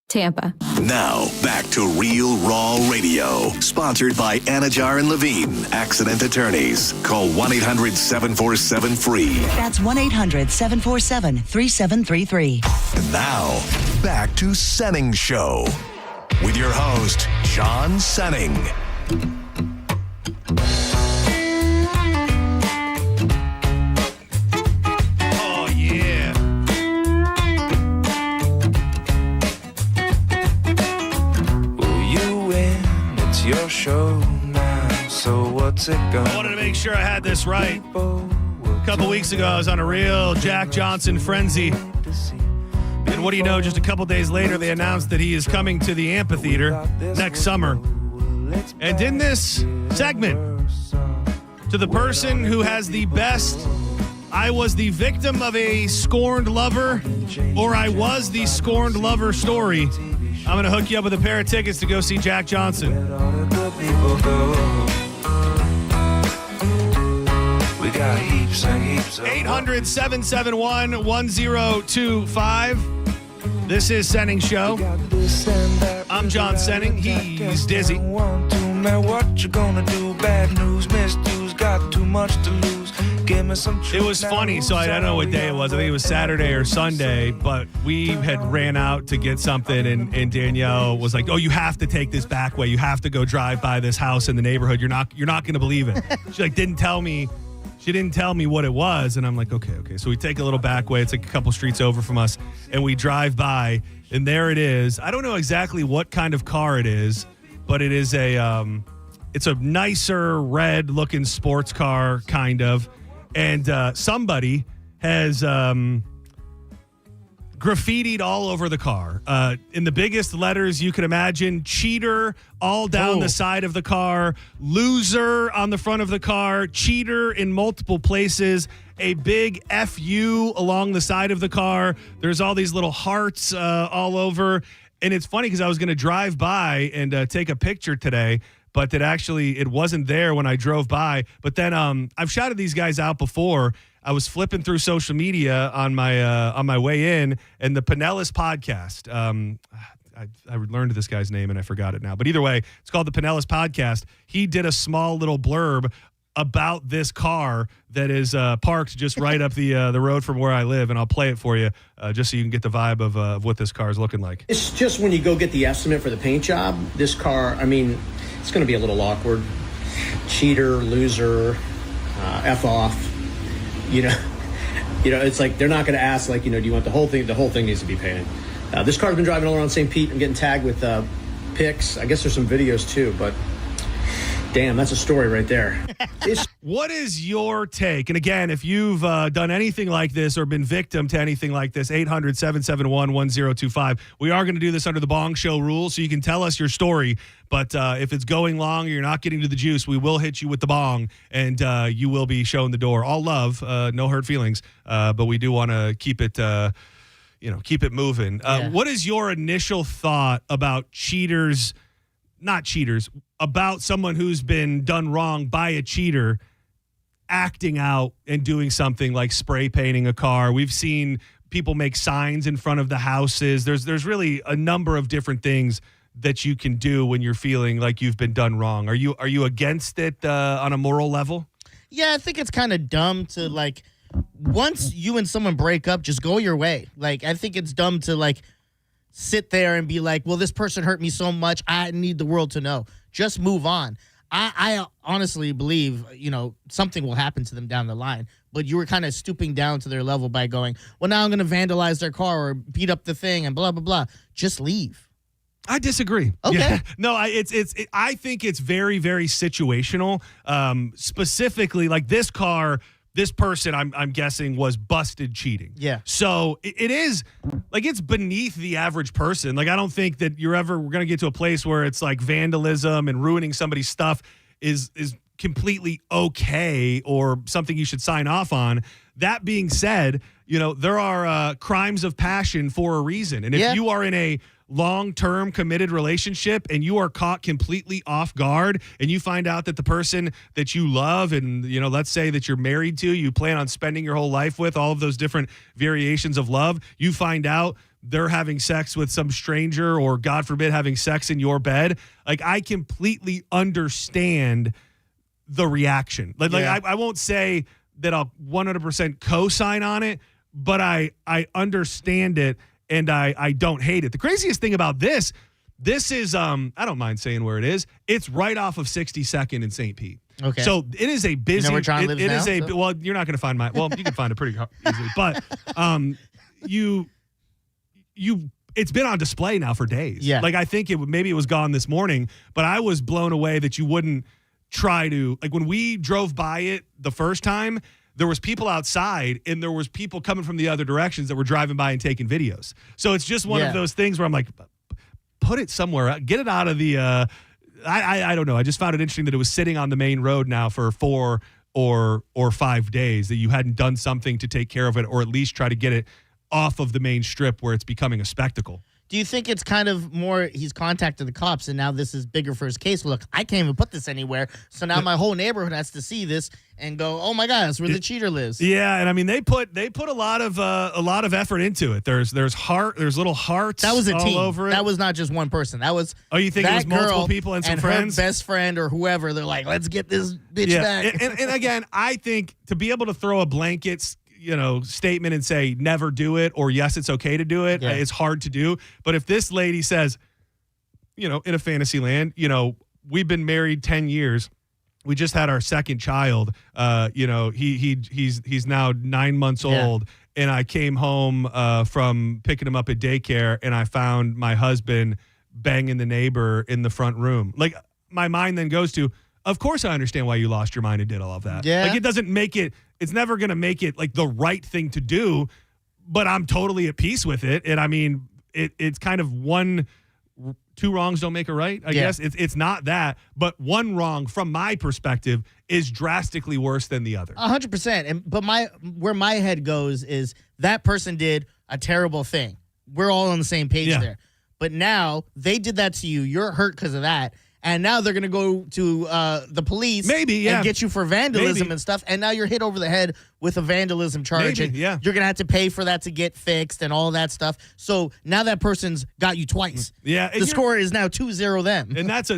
Tampa. Now, back to Real Raw Radio. Sponsored by Anajar and Levine, Accident Attorneys. Call 1-800-747-FREE. That's 1-800-747-3733. And now, back to Senning Show. With your host, John Senning. Oh, yeah. It's your show now, so what's it gonna I wanted to make sure I had this right. A couple weeks ago, I was on a real Jack Johnson frenzy. And what do you know, just a couple days later, they announced that he is coming to the amphitheater next summer. And in this segment, to the person who has the best, I was the victim of a scorned lover, or I was the scorned lover story, I'm going to hook you up with a pair of tickets to go see Jack Johnson. 800-771-1025. This is Senning Show. I'm John Senning. He's Dizzy. What you gonna do? Bad news, misuse, got too much to lose. Give me some. It was funny, so I don't know what day it was. I think it was Saturday or Sunday, but we had ran out to get something, and Danielle was like, "Oh, you have to take this back way. You have to go drive by this house in the neighborhood. You're not going to believe it." She didn't tell me. She didn't tell me what it was, and I'm like, okay. So we take a little back way. It's like a couple streets over from us, and we drive by, and there it is. I don't know exactly what kind of car it is, but it is it's a nicer red-looking sports car, kind of. And somebody has graffitied all over the car. In the biggest letters you could imagine, cheater all down the side of the car, loser on the front of the car, cheater in multiple places, a big FU along the side of the car. There's all these little hearts all over. And it's funny because I was going to drive by and take a picture today, but it wasn't there when I drove by. But then I've shouted these guys out before. I was flipping through social media on my way in, and the Pinellas podcast. I learned this guy's name and I forgot it now. But either way, it's called the Pinellas podcast. He did a small little blurb about this car that is parked just right up the road from where I live, and I'll play it for you just so you can get the vibe of what this car is looking like. It's just when you go get the estimate for the paint job, this car, I mean, it's going to be a little awkward. Cheater, loser, F off. You know, it's like they're not going to ask, like, do you want the whole thing? The whole thing needs to be painted. This car's been driving all around St. Pete. I'm getting tagged with pics. I guess there's some videos too, but damn, that's a story right there. What is your take? And again, if you've done anything like this or been victim to anything like this, 800-771-1025. We are going to do this under the Bong Show rules, so you can tell us your story. But if it's going long or you're not getting to the juice, we will hit you with the bong, and you will be shown the door. All love, no hurt feelings, but we do want to keep it keep it moving. What is your initial thought about cheaters, not cheaters, about someone who's been done wrong by a cheater acting out and doing something like spray painting a car? We've seen people make signs in front of the houses. There's really a number of different things that you can do when you're feeling like you've been done wrong. Are you against it on a moral level? Yeah, I think it's kind of dumb to, like, once you and someone break up, just go your way. Like, I think it's dumb to, like, sit there and be like, well, this person hurt me so much, I need the world to know. Just move on. I honestly believe, something will happen to them down the line. But you were kind of stooping down to their level by going, well, now I'm going to vandalize their car or beat up the thing and blah, blah, blah. Just leave. I disagree. Okay. Yeah. No, I think it's very, very situational. Specifically, like this car, this person, I'm guessing, was busted cheating. Yeah. So it is, like, it's beneath the average person. Like, I don't think that we're going to get to a place where it's like vandalism and ruining somebody's stuff is completely okay or something you should sign off on. That being said, there are crimes of passion for a reason. And if you are in a long-term committed relationship and you are caught completely off guard and you find out that the person that you love and, let's say that you're married to, you plan on spending your whole life with, all of those different variations of love, you find out they're having sex with some stranger or, God forbid, having sex in your bed. Like, I completely understand the reaction. I won't say that I'll 100% co-sign on it, but I understand it, and I don't hate it. The craziest thing about this is, I don't mind saying where it is. It's right off of 62nd in St. Pete. Okay. So it is a busy. You know where John lives it now, is a so? well. You're not going to find my. Well, you can find it pretty easily, but it's been on display now for days. Yeah. Like, I think maybe it was gone this morning, but I was blown away that you wouldn't try to, like, when we drove by it the first time, there was people outside and there was people coming from the other directions that were driving by and taking videos. So it's just one of those things where I'm like, put it somewhere, get it out of the, I don't know. I just found it interesting that it was sitting on the main road now for 4 or 5 days, that you hadn't done something to take care of it, or at least try to get it off of the main strip where it's becoming a spectacle. Do you think it's kind of more he's contacted the cops and now this is bigger for his case? Look, I can't even put this anywhere. So now my whole neighborhood has to see this and go, oh my God, that's where the cheater lives. Yeah, and I mean they put a lot of effort into it. There's little hearts That was a all team. over it. That was not just one person. That was you think it was multiple people and some friends? Her best friend or whoever. They're like, let's get this bitch back. And again, I think to be able to throw a blanket statement and say never do it, or yes, it's okay to do it, it's hard to do. But if this lady says, in a fantasy land, we've been married 10 years, we just had our second child, he's now 9 months old, and I came home from picking him up at daycare and I found my husband banging the neighbor in the front room. Like, my mind then goes to, of course I understand why you lost your mind and did all of that. Yeah. Like, it doesn't make it, it's never going to make it like the right thing to do, but I'm totally at peace with it. And I mean, it's kind of two wrongs don't make a right, I guess. It's not that, but one wrong from my perspective is drastically worse than the other. 100%. But where my head goes is that person did a terrible thing. We're all on the same page there. But now they did that to you. You're hurt because of that. And now they're going to go to the police and get you for vandalism and stuff. And now you're hit over the head with a vandalism charge. And you're going to have to pay for that to get fixed and all that stuff. So now that person's got you twice. Yeah. The score is now 2-0 them. And that's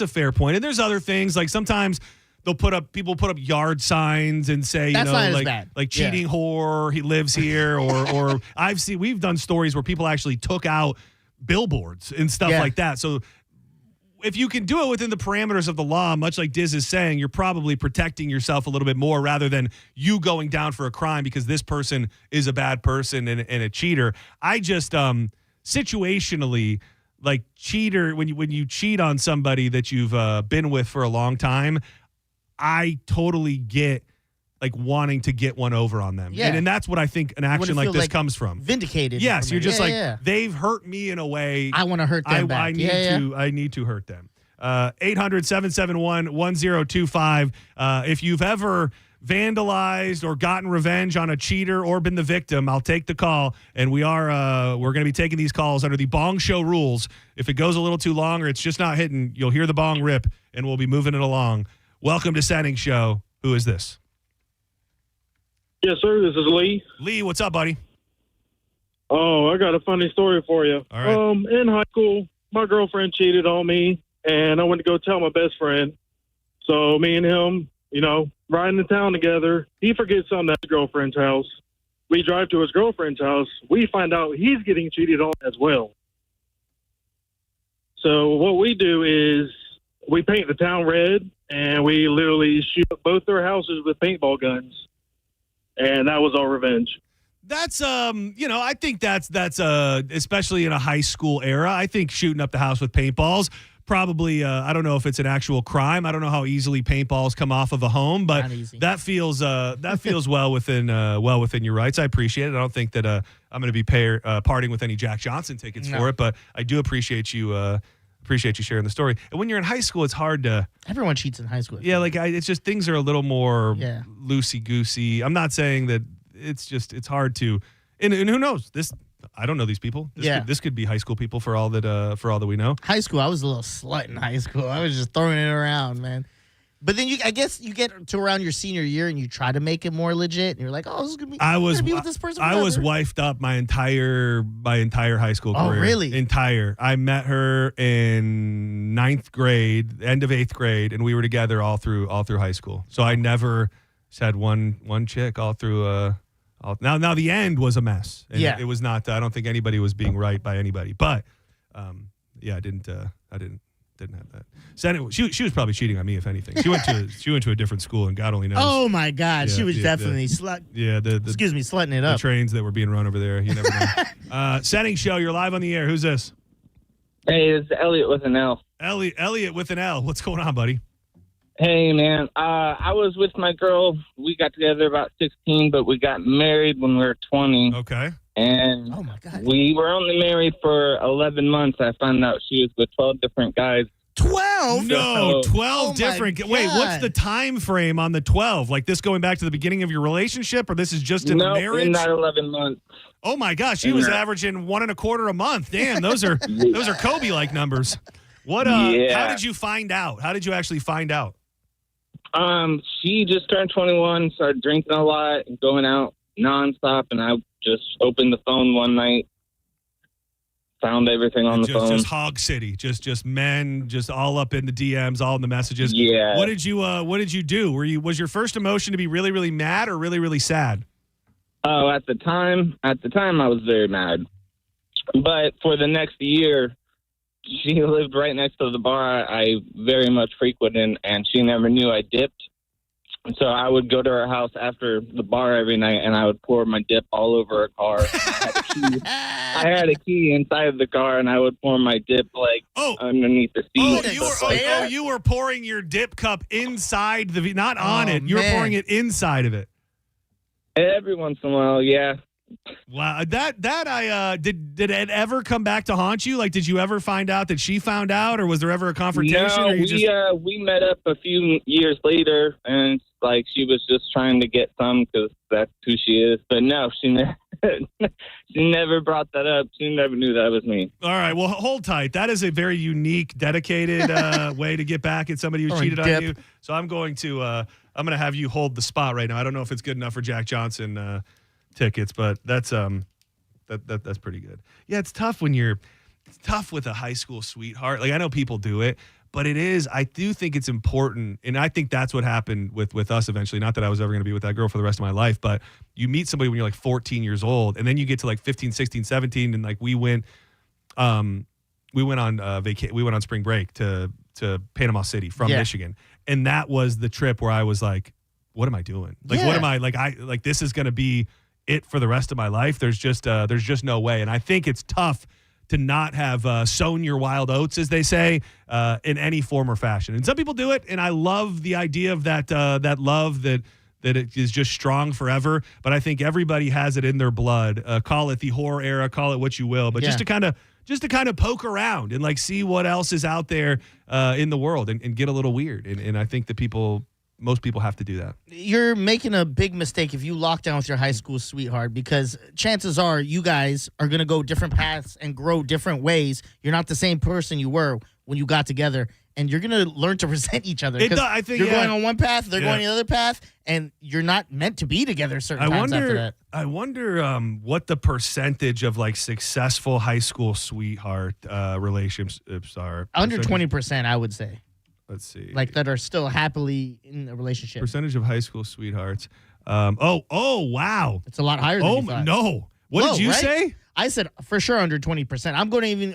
a fair point. And there's other things, like sometimes people put up yard signs and say, that's not as bad. Like cheating whore, he lives here, or we've done stories where people actually took out billboards and stuff like that. So if you can do it within the parameters of the law, much like Diz is saying, you're probably protecting yourself a little bit more rather than you going down for a crime because this person is a bad person and a cheater. I just situationally, like, cheater, when you cheat on somebody that you've been with for a long time, I totally get like wanting to get one over on them. Yeah. And that's what I think an action like this comes from. Vindicated. Yes, you're just they've hurt me in a way. I want to hurt them back. I need to hurt them. 800-771-1025. If you've ever vandalized or gotten revenge on a cheater or been the victim, I'll take the call. And we're going to be taking these calls under the Bong Show rules. If it goes a little too long or it's just not hitting, you'll hear the bong rip and we'll be moving it along. Welcome to Senning Show. Who is this? Yes, sir. This is Lee. Lee, what's up, buddy? Oh, I got a funny story for you. All right. In high school, my girlfriend cheated on me, and I went to go tell my best friend. So me and him, riding to town together. He forgets something at his girlfriend's house. We drive to his girlfriend's house. We find out he's getting cheated on as well. So what we do is we paint the town red, and we literally shoot up both their houses with paintball guns. And that was our revenge. That's I think that's especially in a high school era. I think shooting up the house with paintballs probably I don't know if it's an actual crime. I don't know how easily paintballs come off of a home, but that feels well within your rights. I appreciate it. I don't think that I'm going to be parting with any Jack Johnson tickets for it, but I do appreciate you sharing the story. And when you're in high school, it's hard to. Everyone cheats in high school. Yeah, it's just things are a little more loosey goosey. I'm not saying that it's hard to. And who knows this? I don't know these people. This could be high school people for all that we know. High school, I was a little slut in high school. I was just throwing it around, man. But then I guess you get to around your senior year and you try to make it more legit, and you're like, "Oh, this is gonna be." I'm gonna be with this person. I was forever. wifed up my entire high school career. Oh, really? Entire. I met her in 9th grade, end of 8th grade, and we were together all through high school. So I never just had one chick all through. Now the end was a mess. And Yeah. it was not. I don't think anybody was being right by anybody. But I didn't have that. She was probably cheating on me, if anything. She went to a different school, and God only knows. Oh my God, Yeah, she was definitely slutting it The up. trains that were being run over there. You never know. Senning Show, you're live on the air. Who's this? Hey, it's Elliot with an L. Elliot with an L. What's going on, buddy? Hey, man. I was with my girl. We got together about 16, but we got married when we were 20. Okay. And oh my God, we were only married for 11 months. I found out she was with 12 different guys. 12? No, 12 Oh, different. my Wait, what's God. the time frame on the 12? Like this going back to the beginning of your relationship, or this is just in the marriage? In that 11 months. Oh my gosh, she was averaging 1.25 a month. Damn, those are those are Kobe-like numbers. What? Yeah. How did you find out? How did you actually find out? She just turned 21, started drinking a lot and going out nonstop, and I just opened the phone one night, found everything on the phone. Just Hog City, just men, just all up in the DMs, all in the messages. Yeah. What did you do? Was your first emotion to be really, really mad or really, really sad? Oh, at the time, I was very mad. But for the next year, she lived right next to the bar I very much frequented, and she never knew I dipped. So I would go to her house after the bar every night, and I would pour my dip all over her car. I had a key inside of the car, and I would pour my dip underneath the seat. You were pouring your dip cup inside not on it. You were man. pouring it inside of it. Every once in a while, yeah. Wow, did it ever come back to haunt you? Like, did you ever find out that she found out, or was there ever a confrontation? No, or we met up a few years later, and like she was just trying to get some because that's who she is. But no, she never brought that up. She never knew that was me. All right, well, hold tight. That is a very unique, dedicated way to get back at somebody who cheated on you. So I'm going to have you hold the spot right now. I don't know if it's good enough for Jack Johnson tickets, but that's that's pretty good. Yeah, it's tough it's tough with a high school sweetheart. Like, I know people do it, but I do think it's important, and I think that's what happened with us eventually. Not that I was ever going to be with that girl for the rest of my life, but you meet somebody when you're like 14 years old, and then you get to like 15, 16, 17, and like we went on spring break to Panama City from Michigan, and that was the trip where I was like, what am I doing? Like, what am I like? This is going to be it for the rest of my life. There's just no way. And I think it's tough to not have sown your wild oats, as they say, in any form or fashion. And some people do it, and I love the idea of that love that it is just strong forever. But I think everybody has it in their blood. Call it the horror era, call it what you will, but just to kind of poke around and like see what else is out there in the world and get a little weird. And I think that most people have to do that. You're making a big mistake if you lock down with your high school sweetheart, because chances are you guys are going to go different paths and grow different ways. You're not the same person you were when you got together, and you're going to learn to resent each other. I think you're going on one path, they're going the other path, and you're not meant to be together certain times after that. I wonder what the percentage of like successful high school sweetheart relationships are. Under 20%, I would say. Let's see. Like that are still happily in a relationship. Percentage of high school sweethearts. Wow. It's a lot higher than you thought. No. What did you say? I said for sure under 20%.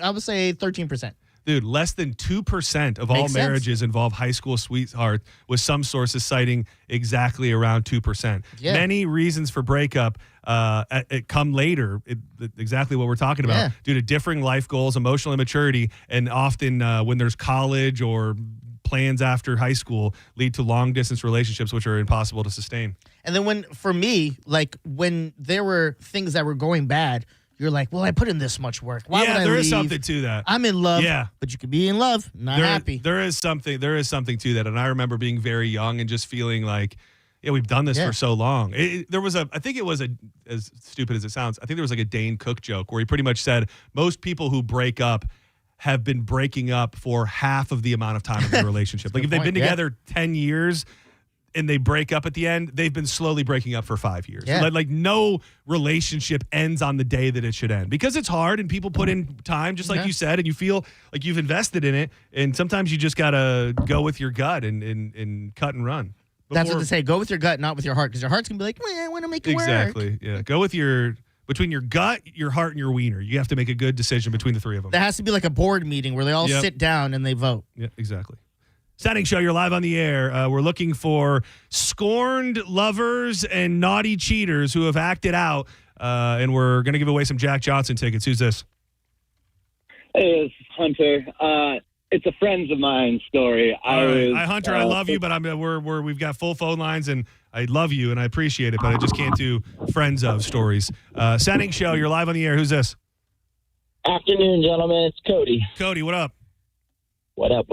I would say 13%. Dude, less than 2% of all marriages involve high school sweetheart, with some sources citing exactly around 2%. Yeah. Many reasons for breakup come later, exactly what we're talking about, due to differing life goals, emotional immaturity, and often when there's college or plans after high school lead to long-distance relationships, which are impossible to sustain. And then when there were things that were going bad, you're like, well, I put in this much work. Why would I there leave? is something to that. I'm in love. Yeah. But you could be in love, not happy. There is something to that. And I remember being very young and just feeling like, we've done this for so long. I think it was as stupid as it sounds, I think there was like a Dane Cook joke where he pretty much said most people who break up have been breaking up for half of the amount of time of their relationship. Like if they've been together 10 years and they break up at the end, they've been slowly breaking up for 5 years. Yeah. Like no relationship ends on the day that it should end because it's hard and people put in time, just like you said, and you feel like you've invested in it. And sometimes you just got to go with your gut and cut and run. That's what they say. Go with your gut, not with your heart, because your heart's going to be like, well, I want to make it work. Exactly. Yeah. Go with between your gut, your heart, and your wiener. You have to make a good decision between the three of them. There has to be like a board meeting where they all sit down and they vote. Yeah, exactly. Senning Show, you're live on the air. We're looking for scorned lovers and naughty cheaters who have acted out, and we're going to give away some Jack Johnson tickets. Who's this? Hey, it's Hunter. It's a friends of mine story. Hi, Hunter. I love you, but we've got full phone lines, and I love you, and I appreciate it, but I just can't do friends of stories. Senning Show, you're live on the air. Who's this? Afternoon, gentlemen. It's Cody. Cody, what up? What up?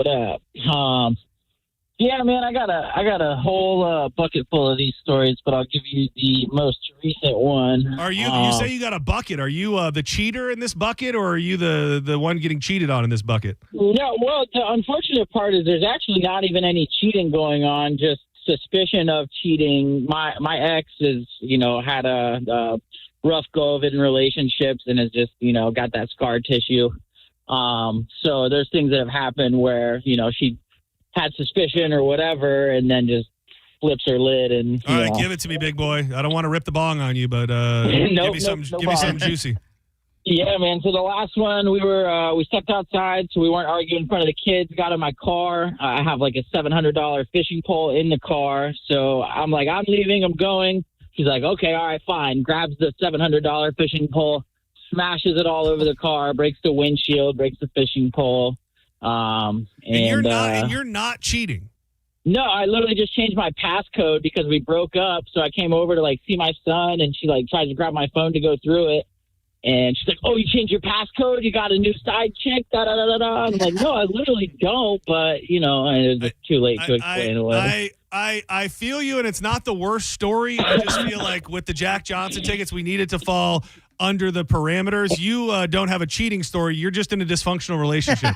Yeah, man, I got a whole bucket full of these stories, but I'll give you the most recent one. Are you? You say you got a bucket? Are you the cheater in this bucket, or are you the one getting cheated on in this bucket? No, well, the unfortunate part is there's actually not even any cheating going on. Just suspicion of cheating. My ex is, had a rough go of it in relationships and has just, got that scar tissue. So there's things that have happened where, she had suspicion or whatever, and then just flips her lid. And all right, give it to me, big boy. I don't want to rip the bong on you, but give me something juicy. Yeah, man. So the last one, we stepped outside, so we weren't arguing in front of the kids. Got in my car. I have like a $700 fishing pole in the car, so I'm like, I'm leaving. I'm going. She's like, okay, all right, fine. Grabs the $700 fishing pole, smashes it all over the car, breaks the windshield, breaks the fishing pole. And you're not cheating. No, I literally just changed my passcode because we broke up. So I came over to see my son, and she tries to grab my phone to go through it. And she's like, "Oh, you changed your passcode? You got a new side chick?" Da da da da da. I'm like, "No, I literally don't." But it's too late to explain away. I feel you, and it's not the worst story. I just feel like with the Jack Johnson tickets, we need it to fall under the parameters. You don't have a cheating story. You're just in a dysfunctional relationship.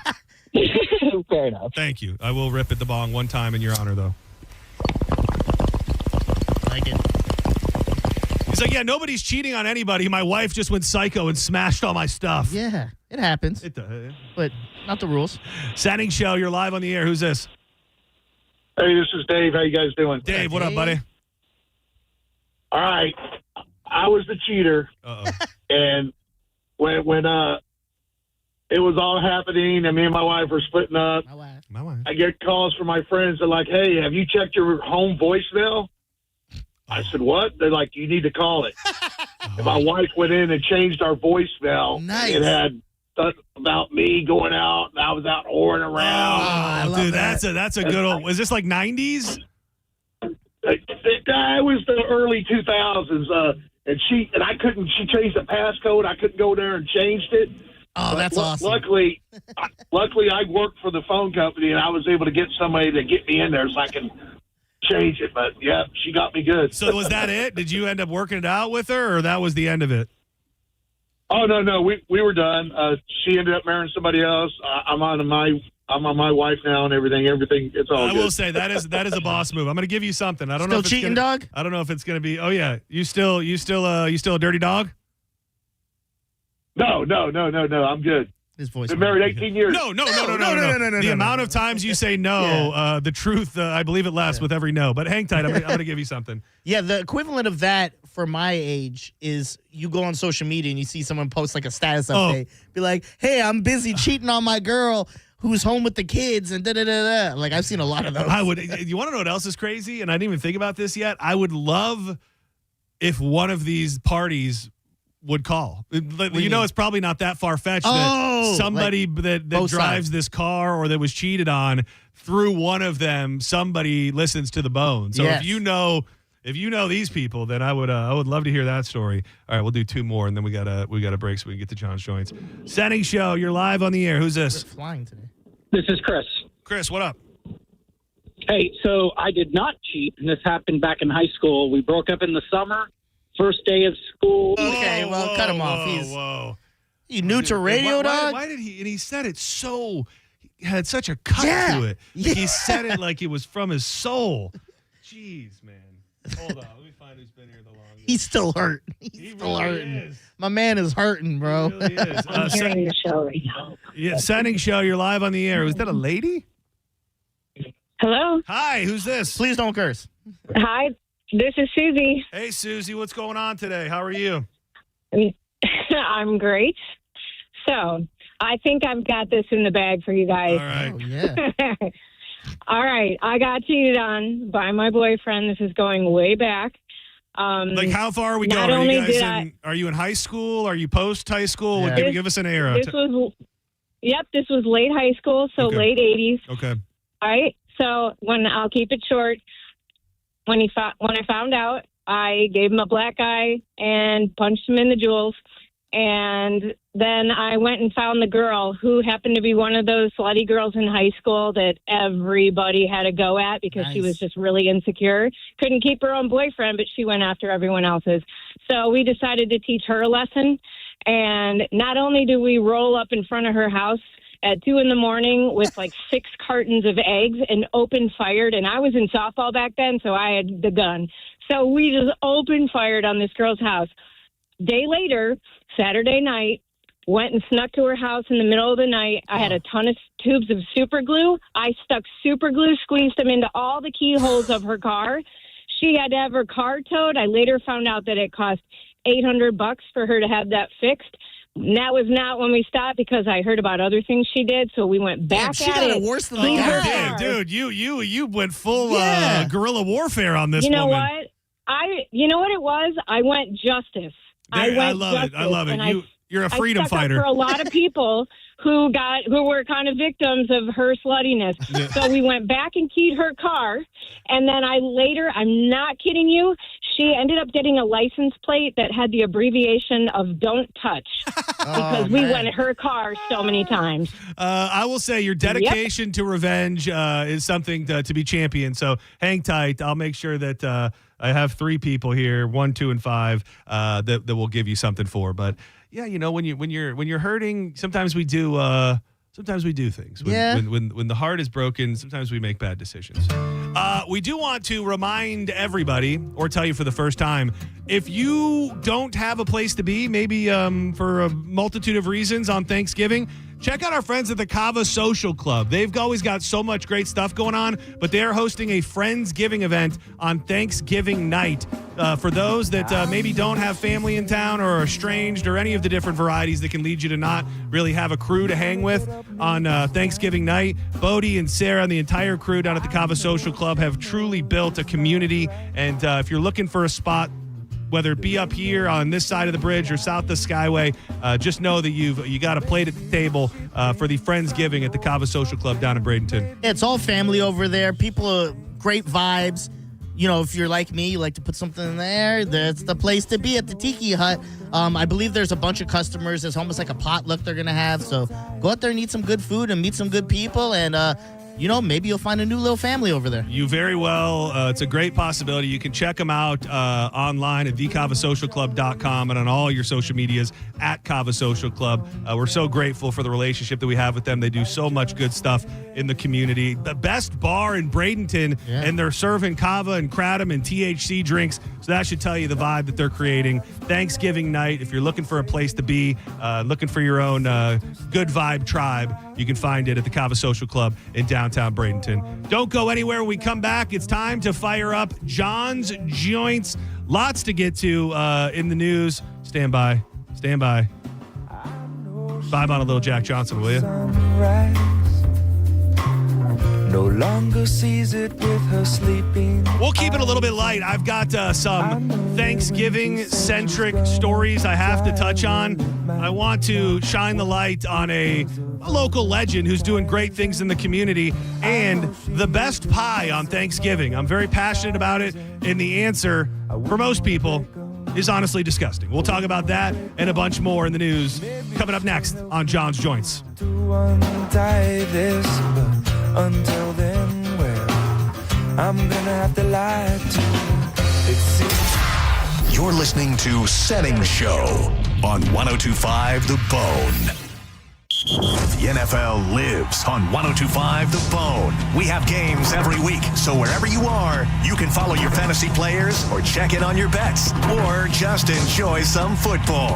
Fair enough. Thank you. I will rip at the bong one time in your honor, though. Like it. He's like, yeah, nobody's cheating on anybody. My wife just went psycho and smashed all my stuff. Yeah, it happens. It does. But not the rules. Senning Show, you're live on the air. Who's this? Hey, this is Dave. How you guys doing? Dave, what up, buddy? All right. I was the cheater. Uh-oh. And when it was all happening and me and my wife were splitting up, my wife. I get calls from my friends. They're like, hey, have you checked your home voicemail? I said, what? They're like, you need to call it. And my wife went in and changed our voicemail. Nice. It had stuff about me going out, and I was out whoring around. Oh, dude, that's a good old. Was this like 90s? It was the early 2000s. And I couldn't. She changed the passcode. I couldn't go there and changed it. Oh, but that's awesome. Luckily, I worked for the phone company, and I was able to get somebody to get me in there so I can change it. But yeah, she got me good. So was that it? Did you end up working it out with her, or that was the end of it? Oh no, we were done. She ended up marrying somebody else. I'm on my wife now and everything. It's all good. I will say that is a boss move. I'm going to give you something. I don't know if it's cheating, dog. I don't know if it's going to be. Oh yeah, you still a dirty dog? No. I'm good. His voice. Been married 18 years. No. The amount of times you say no, the truth, I believe it less with every no. But hang tight. I'm going to give you something. Yeah, the equivalent of that for my age is you go on social media and you see someone post like a status update. Be like, hey, I'm busy cheating on my girl who's home with the kids and da-da-da-da. Like, I've seen a lot of those. You want to know what else is crazy? And I didn't even think about this yet. I would love if one of these parties would call. It's probably not that far-fetched that somebody that drives this car or that was cheated on, through one of them, somebody listens to the bone. So if you know these people, then I would love to hear that story. All right, we'll do two more, and then we got a break so we can get to John's Joints. Senning Show, you're live on the air. Who's this? We're flying today. This is Chris. Chris, what up? Hey, so I did not cheat, and this happened back in high school. We broke up in the summer. First day of school. Okay, well, cut him off. Whoa. You new to radio, dog? Why did he? And he said it so. He had such a cut to it. Like he said it like it was from his soul. Jeez, man. Hold on. Let me find who's been here the longest. He's still hurt. He's still really hurting. is. My man is hurting, bro. He really is. I'm hearing the show right now. Yeah, Senning Show. You're live on the air. Was that a lady? Hello. Hi. Who's this? Please don't curse. Hi, this is Susie. Hey, Susie. What's going on today? How are you? I'm great. So, I think I've got this in the bag for you guys. All right. Oh, yeah. All right. I got cheated on by my boyfriend. This is going way back. Like, how far are we not going? Are only you guys did in, are you in high school? Are you post high school? Yeah. Give us an era. This was late high school, so Okay. late 80s. Okay. All right. So I'll keep it short. When I found out, I gave him a black eye and punched him in the jewels. And then I went and found the girl who happened to be one of those slutty girls in high school that everybody had to go at because she was just really insecure. Couldn't keep her own boyfriend, but she went after everyone else's. So we decided to teach her a lesson. And not only do we roll up in front of her house at 2 a.m. with like 6 cartons of eggs and open fired. And I was in softball back then, so I had the gun. So we just open fired on this girl's house. Day later, Saturday night, went and snuck to her house in the middle of the night. I had a ton of tubes of super glue. I stuck super glue, squeezed them into all the keyholes of her car. She had to have her car towed. I later found out that it cost $800 for her to have that fixed. And that was not when we stopped because I heard about other things she did. So we went back She at got it. it worse than the guy. Dude, you went full Yeah. guerrilla warfare on this You know woman. what? You know what it was? I went justice. I love it. I love it. And You're a freedom I stuck up fighter. for a lot of people who were kind of victims of her sluttiness. Yeah. So we went back and keyed her car, and then I'm not kidding you, she ended up getting a license plate that had the abbreviation of "Don't Touch" because we went at her car so many times. I will say your dedication to revenge is something to be championed. So hang tight. I'll make sure that I have 3 people here, 1, 2, and 5, that will give you something for. But yeah, you know, when you're hurting, sometimes we do things. When the heart is broken, sometimes we make bad decisions. We do want to remind everybody, or tell you for the first time, if you don't have a place to be, maybe for a multitude of reasons on Thanksgiving, check out our friends at the Cava Social Club. They've always got so much great stuff going on, but they are hosting a Friendsgiving event on Thanksgiving night. For those that maybe don't have family in town or are estranged or any of the different varieties that can lead you to not really have a crew to hang with on Thanksgiving night, Bodie and Sarah and the entire crew down at the Cava Social Club have truly built a community. And if you're looking for a spot, whether it be up here on this side of the bridge or south of the Skyway, just know that you got a plate at the table for the Friendsgiving at the Cava Social Club down in Bradenton. It's all family over there. People are great vibes. You know, if you're like me, you like to put something in there, that's the place to be at the Tiki Hut. I believe there's a bunch of customers. It's almost like a potluck they're going to have. So go out there and eat some good food and meet some good people. And, maybe you'll find a new little family over there. You very well. It's a great possibility. You can check them out online at thecavasocialclub.com and on all your social medias at Cava Social Club. We're so grateful for the relationship that we have with them. They do so much good stuff in the community. The best bar in Bradenton, and they're serving Cava and Kratom and THC drinks. So that should tell you the vibe that they're creating. Thanksgiving night, if you're looking for a place to be, looking for your own good vibe tribe, you can find it at the Cava Social Club in downtown Bradenton. Don't go anywhere. When we come back, it's time to fire up John's Joints. Lots to get to in the news. Stand by. Vibe on a little Jack Johnson, will you? No longer sees it with her sleeping. We'll keep it a little bit light. I've got some Thanksgiving-centric stories I have to touch on. I want to shine the light on a local legend who's doing great things in the community and the best pie on Thanksgiving. I'm very passionate about it, and the answer, for most people, is honestly disgusting. We'll talk about that and a bunch more in the news coming up next on John's Joints. To untie this, but until then, well, I'm gonna have to lie to you. You're listening to Senning Show on 102.5 The Bone. The NFL lives on 102.5 The Bone. We have games every week, so wherever you are, you can follow your fantasy players or check in on your bets or just enjoy some football.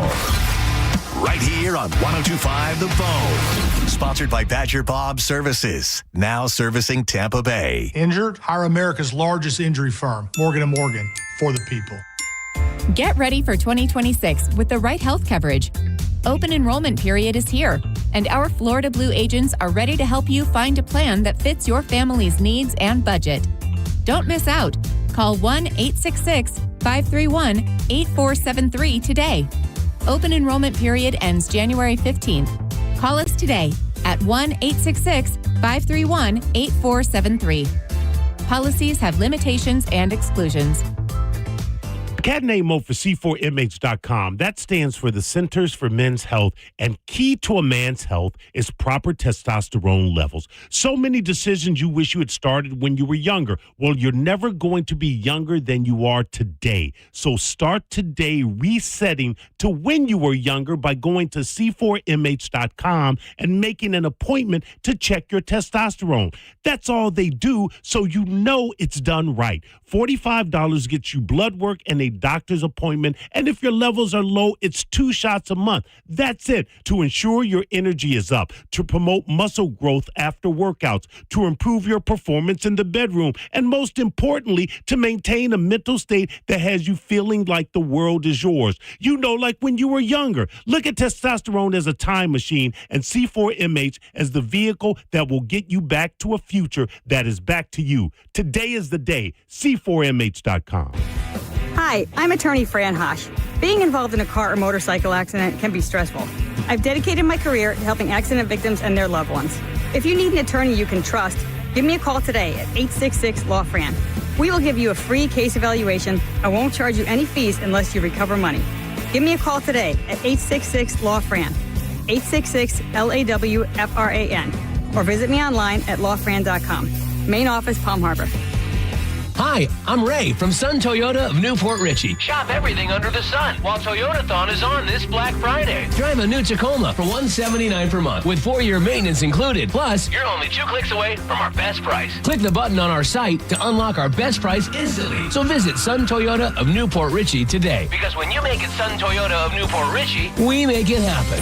Right here on 102.5 The Bone. Sponsored by Badger Bob Services, now servicing Tampa Bay. Injured? Hire America's largest injury firm, Morgan & Morgan, for the people. Get ready for 2026 with the right health coverage. Open enrollment period is here, and our Florida Blue agents are ready to help you find a plan that fits your family's needs and budget. Don't miss out. Call 1-866-531-8473 today. Open enrollment period ends January 15th. Call us today at 1-866-531-8473. Policies have limitations and exclusions. The cat name mode for C4MH.com. That stands for the Centers for Men's Health, and key to a man's health is proper testosterone levels. So many decisions you wish you had started when you were younger. Well, you're never going to be younger than you are today. So start today resetting to when you were younger by going to C4MH.com and making an appointment to check your testosterone. That's all they do, so you know it's done right. $45 gets you blood work and a doctor's appointment, and if your levels are low, it's 2 shots a month. That's it. To ensure your energy is up, to promote muscle growth after workouts, to improve your performance in the bedroom, and most importantly, to maintain a mental state that has you feeling like the world is yours. You know, like when you were younger. Look at testosterone as a time machine and C4MH as the vehicle that will get you back to a future that is back to you. Today is the day. C4MH.com. Hi, I'm attorney Fran Hosh. Being involved in a car or motorcycle accident can be stressful. I've dedicated my career to helping accident victims and their loved ones. If you need an attorney you can trust, give me a call today at 866-LAW-FRAN. We will give you a free case evaluation and won't charge you any fees unless you recover money. Give me a call today at 866-LAW-FRAN, 866-LAW-FRAN, or visit me online at lawfran.com. Main office, Palm Harbor. Hi, I'm Ray from Sun Toyota of Newport Richey. Shop everything under the sun while Toyotathon is on this Black Friday. Drive a new Tacoma for $179 per month with 4-year maintenance included. Plus, you're only 2 clicks away from our best price. Click the button on our site to unlock our best price instantly. So visit Sun Toyota of Newport Richey today. Because when you make it Sun Toyota of Newport Richey, we make it happen.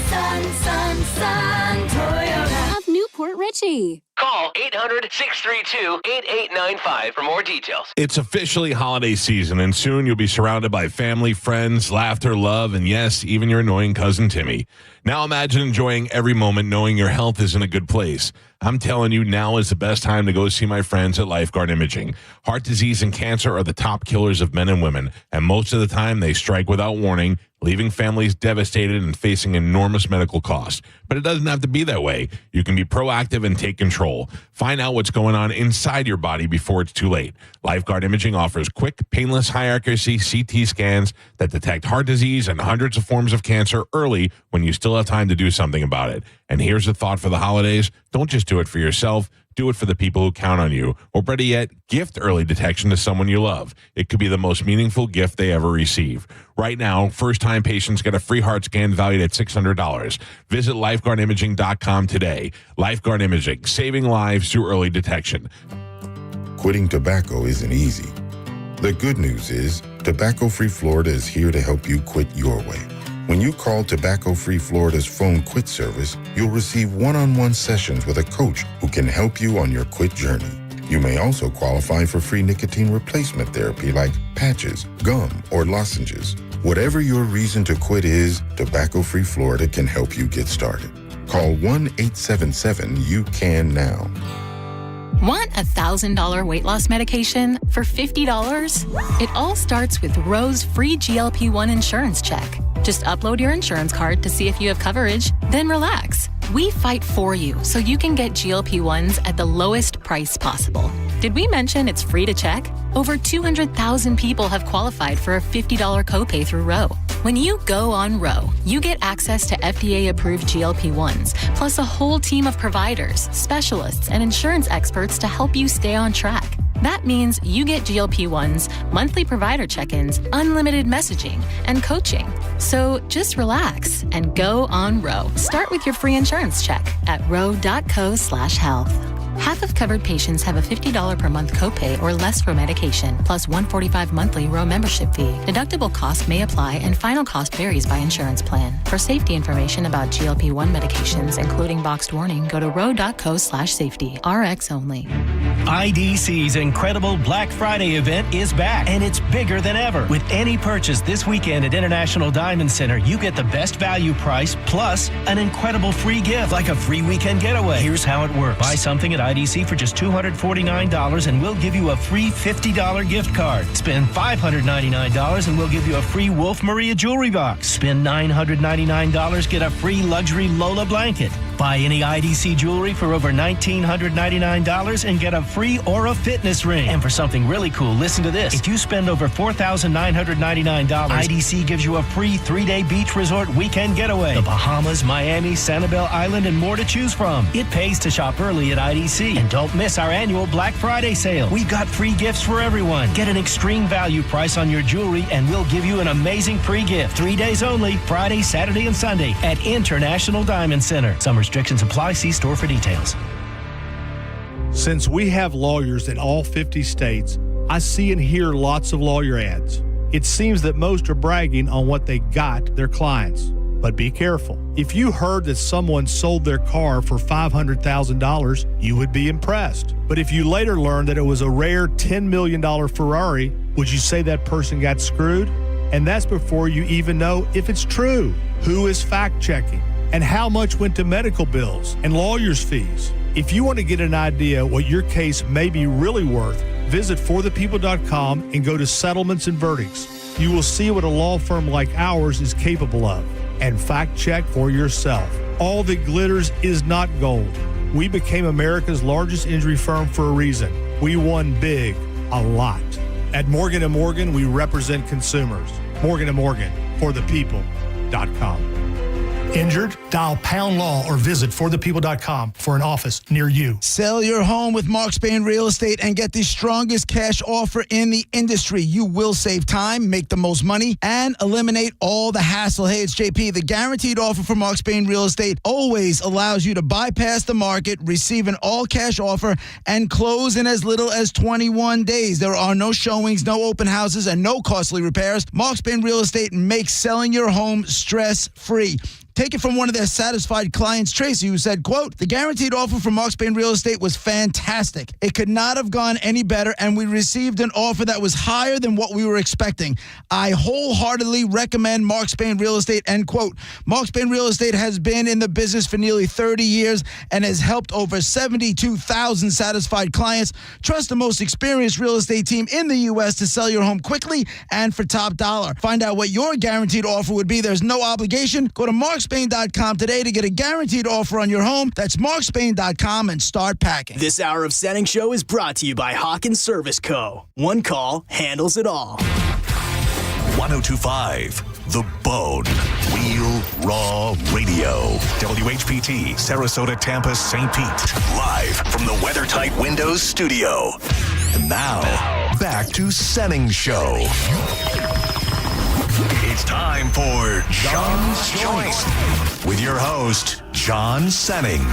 Sun Toyota of Newport Richey. Call 800-632-8895 for more details. It's officially holiday season, and soon you'll be surrounded by family, friends, laughter, love, and yes, even your annoying cousin Timmy. Now imagine enjoying every moment knowing your health is in a good place. I'm telling you, now is the best time to go see my friends at Lifeguard Imaging. Heart disease and cancer are the top killers of men and women, and most of the time they strike without warning, leaving families devastated and facing enormous medical costs. But it doesn't have to be that way. You can be proactive and take control. Find out what's going on inside your body before it's too late. Lifeguard Imaging offers quick, painless, high-accuracy CT scans that detect heart disease and hundreds of forms of cancer early when you still have time to do something about it. And here's a thought for the holidays. Don't just do it for yourself. Do it for the people who count on you. Or better yet, gift early detection to someone you love. It could be the most meaningful gift they ever receive. Right now, first-time patients get a free heart scan valued at $600. Visit lifeguardimaging.com today. Lifeguard Imaging, saving lives through early detection. Quitting tobacco isn't easy. The good news is, Tobacco-Free Florida is here to help you quit your way. When you call Tobacco-Free Florida's phone quit service, you'll receive one-on-one sessions with a coach who can help you on your quit journey. You may also qualify for free nicotine replacement therapy like patches, gum, or lozenges. Whatever your reason to quit is, Tobacco-Free Florida can help you get started. Call 1-877-YOU-CAN-NOW. Want a $1,000 weight loss medication for $50? It all starts with Roe's free GLP-1 insurance check. Just upload your insurance card to see if you have coverage, then relax. We fight for you so you can get GLP-1s at the lowest price possible. Did we mention it's free to check? Over 200,000 people have qualified for a $50 copay through Roe. When you go on Roe, you get access to FDA-approved GLP-1s, plus a whole team of providers, specialists, and insurance experts to help you stay on track. That means you get GLP-1s, monthly provider check-ins, unlimited messaging, and coaching. So just relax and go on Ro. Start with your free insurance check at ro.co/health. Half of covered patients have a $50 per month copay or less for medication, plus $145 monthly Ro membership fee. Deductible cost may apply and final cost varies by insurance plan. For safety information about GLP-1 medications, including boxed warning, go to ro.co/safety. RX only. IDC's incredible Black Friday event is back, and it's bigger than ever. With any purchase this weekend at International Diamond Center, you get the best value price plus an incredible free gift, like a free weekend getaway. Here's how it works. Buy something at IDC for just $249 and we'll give you a free $50 gift card. Spend $599 and we'll give you a free Wolf Maria jewelry box. Spend $999, get a free luxury Lola blanket. Buy any IDC jewelry for over $1,999 and get a free Aura fitness ring. And for something really cool, listen to this. If you spend over $4,999, IDC gives you a free 3-day beach resort weekend getaway. The Bahamas, Miami, Sanibel Island, and more to choose from. It pays to shop early at IDC. And don't miss our annual Black Friday sale. We've got free gifts for everyone. Get an extreme value price on your jewelry and we'll give you an amazing free gift. 3 days only, Friday, Saturday, and Sunday at International Diamond Center. Some restrictions apply. See store for details. Since we have lawyers in all 50 states, I see and hear lots of lawyer ads. It seems that most are bragging on what they got their clients. But be careful. If you heard that someone sold their car for $500,000, you would be impressed. But if you later learned that it was a rare $10 million Ferrari, would you say that person got screwed? And that's before you even know if it's true. Who is fact-checking? And how much went to medical bills and lawyers' fees? If you want to get an idea what your case may be really worth, visit forthepeople.com and go to settlements and verdicts. You will see what a law firm like ours is capable of. And fact check for yourself. All that glitters is not gold. We became America's largest injury firm for a reason. We won big, a lot. At Morgan & Morgan, we represent consumers. Morgan & Morgan, forthepeople.com. Injured? Dial pound law or visit forthepeople.com for an office near you. Sell your home with Mark Spain Real Estate and get the strongest cash offer in the industry. You will save time, make the most money, and eliminate all the hassle. Hey, it's JP. The guaranteed offer from Mark Spain Real Estate always allows you to bypass the market, receive an all-cash offer, and close in as little as 21 days. There are no showings, no open houses, and no costly repairs. Mark Spain Real Estate makes selling your home stress-free. Take it from one of their satisfied clients, Tracy, who said, quote, "The guaranteed offer from Mark Spain Real Estate was fantastic. It could not have gone any better, and we received an offer that was higher than what we were expecting. I wholeheartedly recommend Mark Spain Real Estate," end quote. Mark Spain Real Estate has been in the business for nearly 30 years and has helped over 72,000 satisfied clients. Trust the most experienced real estate team in the U.S. to sell your home quickly and for top dollar. Find out what your guaranteed offer would be. There's no obligation. Go to markspain.com today to get a guaranteed offer on your home. That's markspain.com and start packing. This hour of Senning Show is brought to you by Hawkins Service Co. One call handles it all. 1025 The Bone. Real Raw Radio. WHPT, Sarasota, Tampa, St. Pete. Live from the WeatherTight Windows studio. And now, back to Senning Show. It's time for John's Choice with your host, John Senning.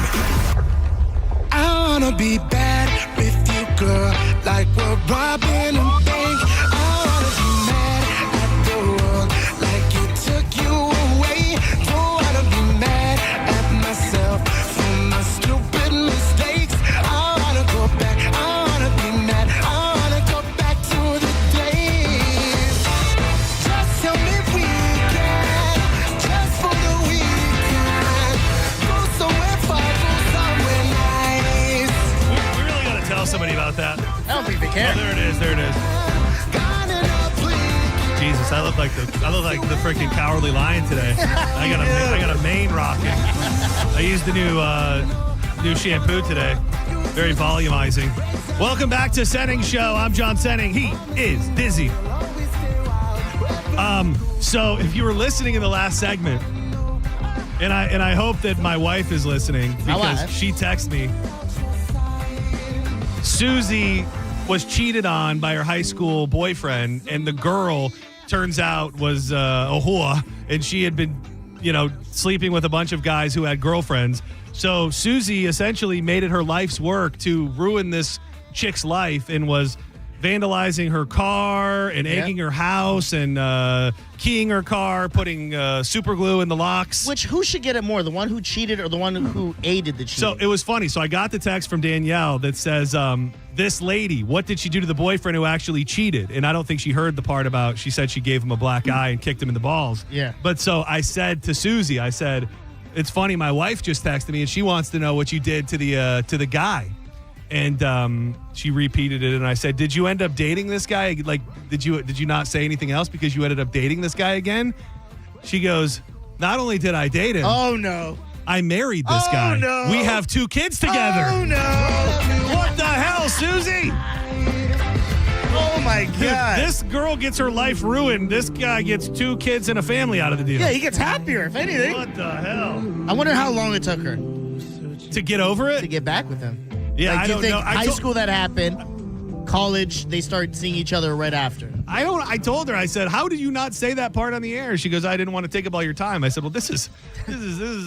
I wanna be bad with you, girl, like we're robbing a bank. I wanna be mad at the world, like it took you away. Don't wanna be mad at myself for my stupid mistakes. I wanna go back, I wanna be mad, I wanna go back to the days. Just tell me we can, just for the weekend. Go somewhere far, go somewhere nice. We really got to tell somebody about that. I don't think they can. Oh, there it is. There it is. Jesus, I look like the freaking Cowardly Lion today. I got a mane rocking. I used the new shampoo today. Very volumizing. Welcome back to Senning Show. I'm John Senning. He is dizzy. So if you were listening in the last segment, and I hope that my wife is listening because she texted me. Susie was cheated on by her high school boyfriend, and the girl turns out was a whore, and she had been, sleeping with a bunch of guys who had girlfriends. So Susie essentially made it her life's work to ruin this chick's life and was vandalizing her car and egging her house and keying her car, putting super glue in the locks. Who should get it more, the one who cheated or the one who aided the cheating? So it was funny. So I got the text from Danielle that says, this lady, what did she do to the boyfriend who actually cheated? And I don't think she heard the part about, she said she gave him a black eye and kicked him in the balls. Yeah. But so I said to Susie, I said, it's funny, my wife just texted me and she wants to know what you did to the guy. And she repeated it, and I said, did you end up dating this guy? Like, did you not say anything else because you ended up dating this guy again? She goes, not only did I date him. Oh, no. I married this guy. No. We have 2 kids together. Oh, no. What the hell, Susie? Oh, my God. This girl gets her life ruined. This guy gets 2 kids and a family out of the deal. Yeah, he gets happier, if anything. What the hell? I wonder how long it took her. To get over it? To get back with him. Yeah, I do you don't think know. High school that happened, college, they start seeing each other right after. I told her, I said, how did you not say that part on the air? She goes, I didn't want to take up all your time. I said, well, this is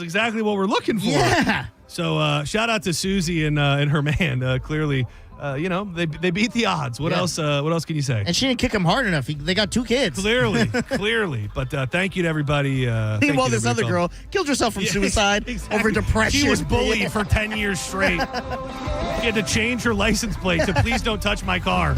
exactly what we're looking for. Yeah. So shout out to Susie and her man. Clearly, they beat the odds. What else? What else can you say? And she didn't kick him hard enough. They got 2 kids. Clearly. But thank you to everybody. Meanwhile, this other girl killed herself from suicide over depression. She was bullied for 10 years straight. She had to change her license plate to please don't touch my car.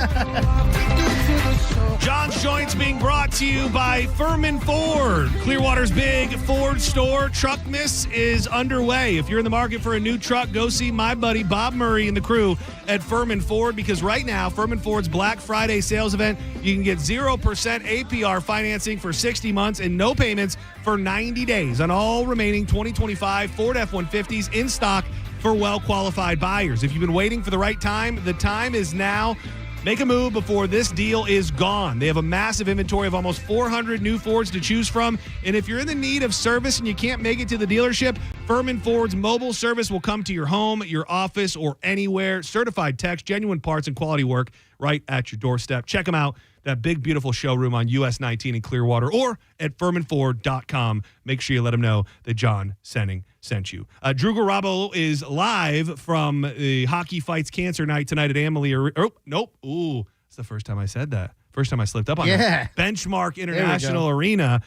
John's Joints being brought to you by Furman Ford. Clearwater's big Ford store. Truck Miss is underway. If you're in the market for a new truck, go see my buddy Bob Murray and the crew at Furman Ford, because right now, Furman Ford's Black Friday sales event, you can get 0% APR financing for 60 months and no payments for 90 days on all remaining 2025 Ford F-150s in stock for well-qualified buyers. If you've been waiting for the right time, the time is now. Make a move before this deal is gone. They have a massive inventory of almost 400 new Fords to choose from. And if you're in the need of service and you can't make it to the dealership, Furman Ford's mobile service will come to your home, your office, or anywhere. Certified techs, genuine parts, and quality work right at your doorstep. Check them out. That big, beautiful showroom on US 19 in Clearwater, or at FurmanFord.com. Make sure you let them know that John Senning sent you. Drew Garabo is live from the Hockey Fights Cancer Night tonight at Amalie. Oh, nope. Ooh, it's the first time I said that. First time I slipped up on that. Benchmark International Arena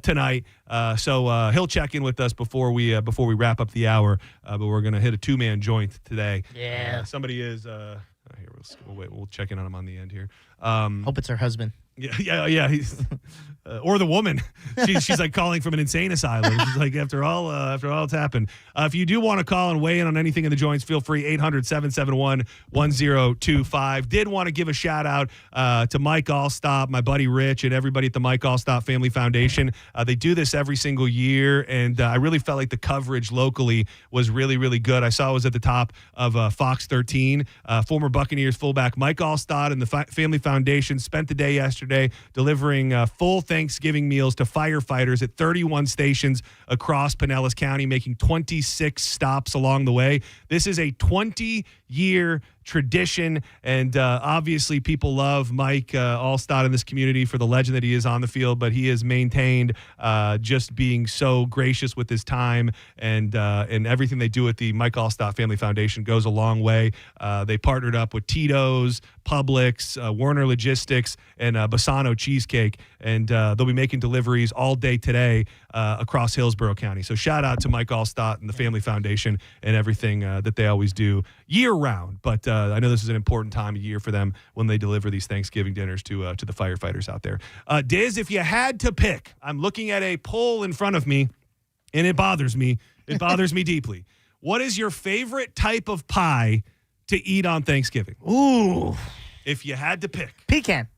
tonight. So he'll check in with us before we wrap up the hour. But we're going to hit a 2-man joint today. Yeah. Somebody is... here, we'll check in on him on the end here. Hope it's her husband. Yeah. He's, or the woman. She's like calling from an insane asylum. She's like, after all it's happened. If you do want to call and weigh in on anything in the joints, feel free. 800-771-1025. Did want to give a shout out to Mike Allstop, my buddy Rich, and everybody at the Mike Allstop Family Foundation. They do this every single year, and I really felt like the coverage locally was really, really good. I saw it was at the top of Fox 13. Former Buccaneers fullback Mike Allstop and the Family Foundation spent the day yesterday delivering full Thanksgiving meals to firefighters at 31 stations across Pinellas County, making 26 stops along the way. This is a 20-year tradition, and obviously people love Mike Allstad in this community for the legend that he is on the field, but he has maintained just being so gracious with his time, and everything they do at the Mike Allstad Family Foundation goes a long way. They partnered up with Tito's, Publix, Werner Logistics, and Bassano Cheesecake, and they'll be making deliveries all day today across Hillsborough County. So shout out to Mike Allstott and the Family Foundation and everything that they always do year round. But I know this is an important time of year for them when they deliver these Thanksgiving dinners to the firefighters out there. Diz, if you had to pick, I'm looking at a poll in front of me, and it bothers me. It bothers me deeply. What is your favorite type of pie to eat on Thanksgiving? Ooh. If you had to pick. Pecan.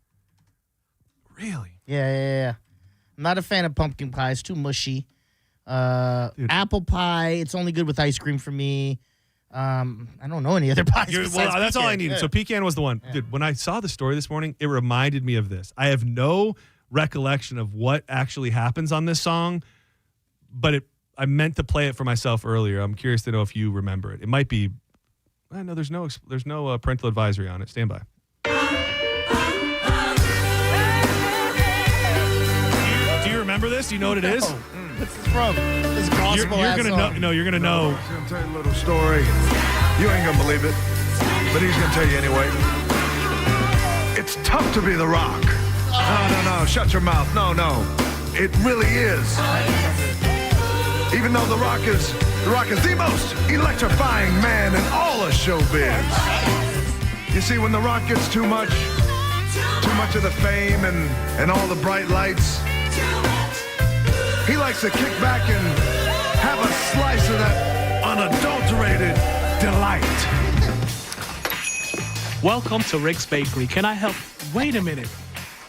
Really? Yeah. I'm not a fan of pumpkin pie. It's too mushy. Apple pie, it's only good with ice cream for me. I don't know any other pies. Well, that's all I needed. Yeah. So pecan was the one. Yeah. Dude, when I saw the story this morning, it reminded me of this. I have no recollection of what actually happens on this song, but I meant to play it for myself earlier. I'm curious to know if you remember it. It might be. I know there's no parental advisory on it. Stand by. remember this? Do you know what it is? What's this from? This gospel You're gonna know. No, you're gonna know. He's gonna tell you a little story. You ain't gonna believe it, but he's gonna tell you anyway. It's tough to be The Rock. No. Shut your mouth. No. It really is. Even though The Rock is the most electrifying man in all of showbiz. You see, when The Rock gets too much of the fame and all the bright lights, he likes to kick back and have a slice of that unadulterated delight. Welcome to Rick's Bakery. Can I help? Wait a minute.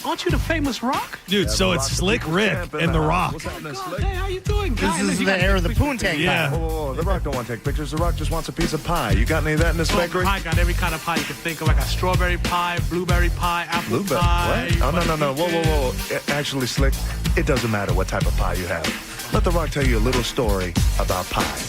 Aren't you the famous Rock? Dude, so it's Slick Rick and The Rock. Hey, how you doing, guys? This is the era of the Poontang. Yeah. Whoa. The Rock don't want to take pictures. The Rock just wants a piece of pie. You got any of that in this bakery? I got every kind of pie you can think of. I got strawberry pie, blueberry pie, apple Blueberry? pie. What? Oh, no. Whoa. Actually, Slick, it doesn't matter what type of pie you have. Let The Rock tell you a little story about pie.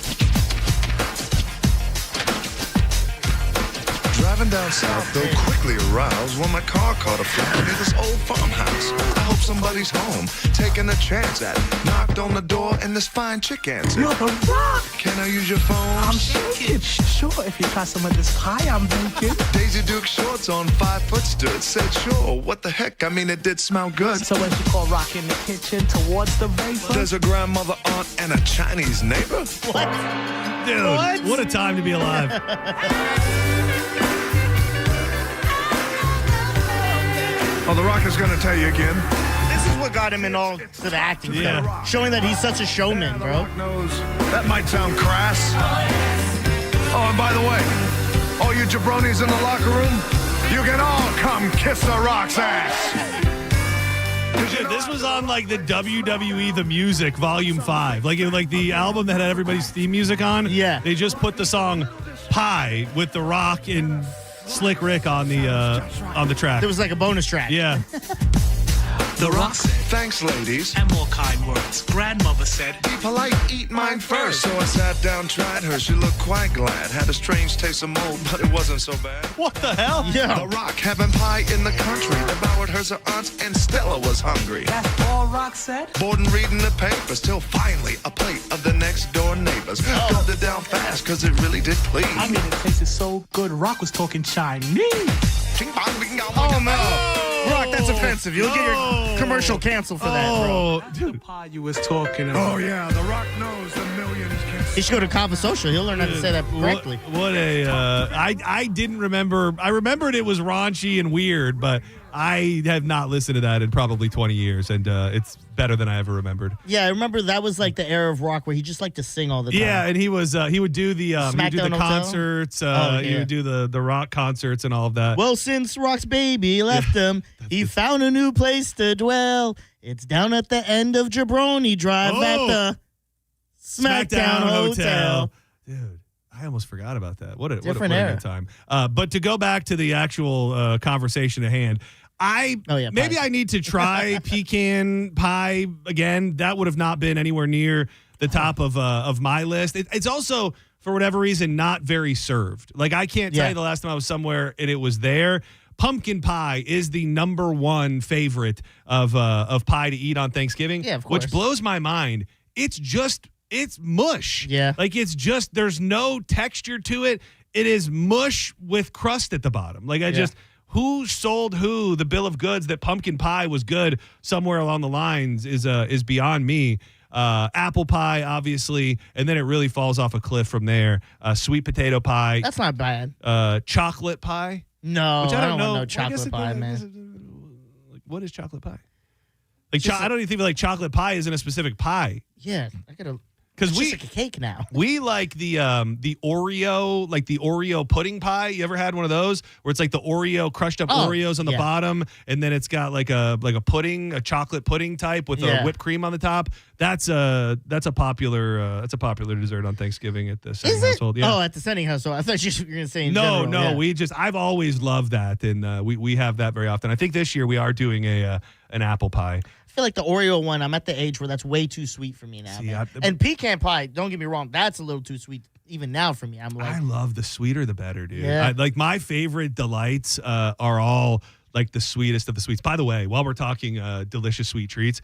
Driving down south, though quickly aroused when my car caught a flat near this old farmhouse. I hope somebody's home, taking a chance at it. Knocked on the door and this fine chick answered. You're The Rock. Can I use your phone? I'm shaking. Sure, if you try some of this pie I'm baking. Daisy Duke shorts on 5 foot stood. Said sure, what the heck? I mean, it did smell good. So as you call Rock in the kitchen towards the vapor. There's a grandmother, aunt, and a Chinese neighbor. What? Dude, what a time to be alive. Oh, The Rock is going to tell you again. This is what got him in all to the acting. Yeah. Showing that he's such a showman, bro. Rock knows. That might sound crass. Oh, and by the way, all you jabronis in the locker room, you can all come kiss The Rock's ass. Dude, this was on like the WWE The Music Volume 5. Like the album that had everybody's theme music on. Yeah. They just put the song Pie with The Rock and Slick Rick on the track. There was like a bonus track. Yeah. The Rock said, Thanks, ladies. and more kind words. Grandmother said, Be polite, eat mine first. So I sat down, tried her. She looked quite glad. Had a strange taste of mold, but it wasn't so bad. What the hell? Yeah. The Rock having pie in the country. Devoured hers her aunts, and Stella was hungry. that's all Rock said? Bored and reading the papers, till finally a plate of the next door neighbors. Gulped it down fast, cause it really did please. I mean, it tasted so good, Rock was talking Chinese. Oh, no. Rock, that's offensive. You'll get your commercial canceled for that, bro. The pie you was talking about. Oh, yeah, The Rock knows the millions can He should go to Kava Social. He'll learn how to say that correctly. What a I didn't remember. I remembered it was raunchy and weird, but I have not listened to that in probably 20 years, and it's better than I ever remembered. Yeah, I remember that was like the era of Rock where he just liked to sing all the time. Yeah, and he would do the Smackdown Hotel? concerts. He would do the rock concerts and all of that. Well, since Rock's baby left him, he found a new place to dwell. It's down at the end of Jabroni Drive at the Smackdown Hotel. Dude, I almost forgot about that. What a Different what a era. good time. But to go back to the actual conversation at hand, maybe I need to try pecan pie again. That would have not been anywhere near the top of my list. It's also, for whatever reason, not very served. Like, I can't tell you the last time I was somewhere and it was there. Pumpkin pie is the number one favorite of pie to eat on Thanksgiving. Yeah, of course. Which blows my mind. It's mush. Yeah. Like, there's no texture to it. It is mush with crust at the bottom. Like, who sold who the bill of goods that pumpkin pie was good somewhere along the lines is beyond me. Apple pie, obviously, and then it really falls off a cliff from there. Sweet potato pie. That's not bad. Chocolate pie. No, which I don't know. Want no chocolate pie, man. Like, what is chocolate pie? Like, I don't even think like chocolate pie isn't a specific pie. Yeah, I gotta. Because it's just like a cake now. We like the Oreo, like the Oreo pudding pie. You ever had one of those where it's like the Oreo crushed up Oreos on the bottom, and then it's got like a pudding, a chocolate pudding type with a whipped cream on the top. That's a popular dessert on Thanksgiving at the Senning household. Yeah. Oh, at the Senning household. I thought you were gonna say no. Yeah. I've always loved that, and we have that very often. I think this year we are doing an apple pie. I feel like the Oreo one, I'm at the age where that's way too sweet for me now. And pecan pie, don't get me wrong, that's a little too sweet even now for me. I'm like, I love the sweeter the better, dude. Yeah. Like, my favorite delights are all like the sweetest of the sweets. By the way, while we're talking delicious sweet treats,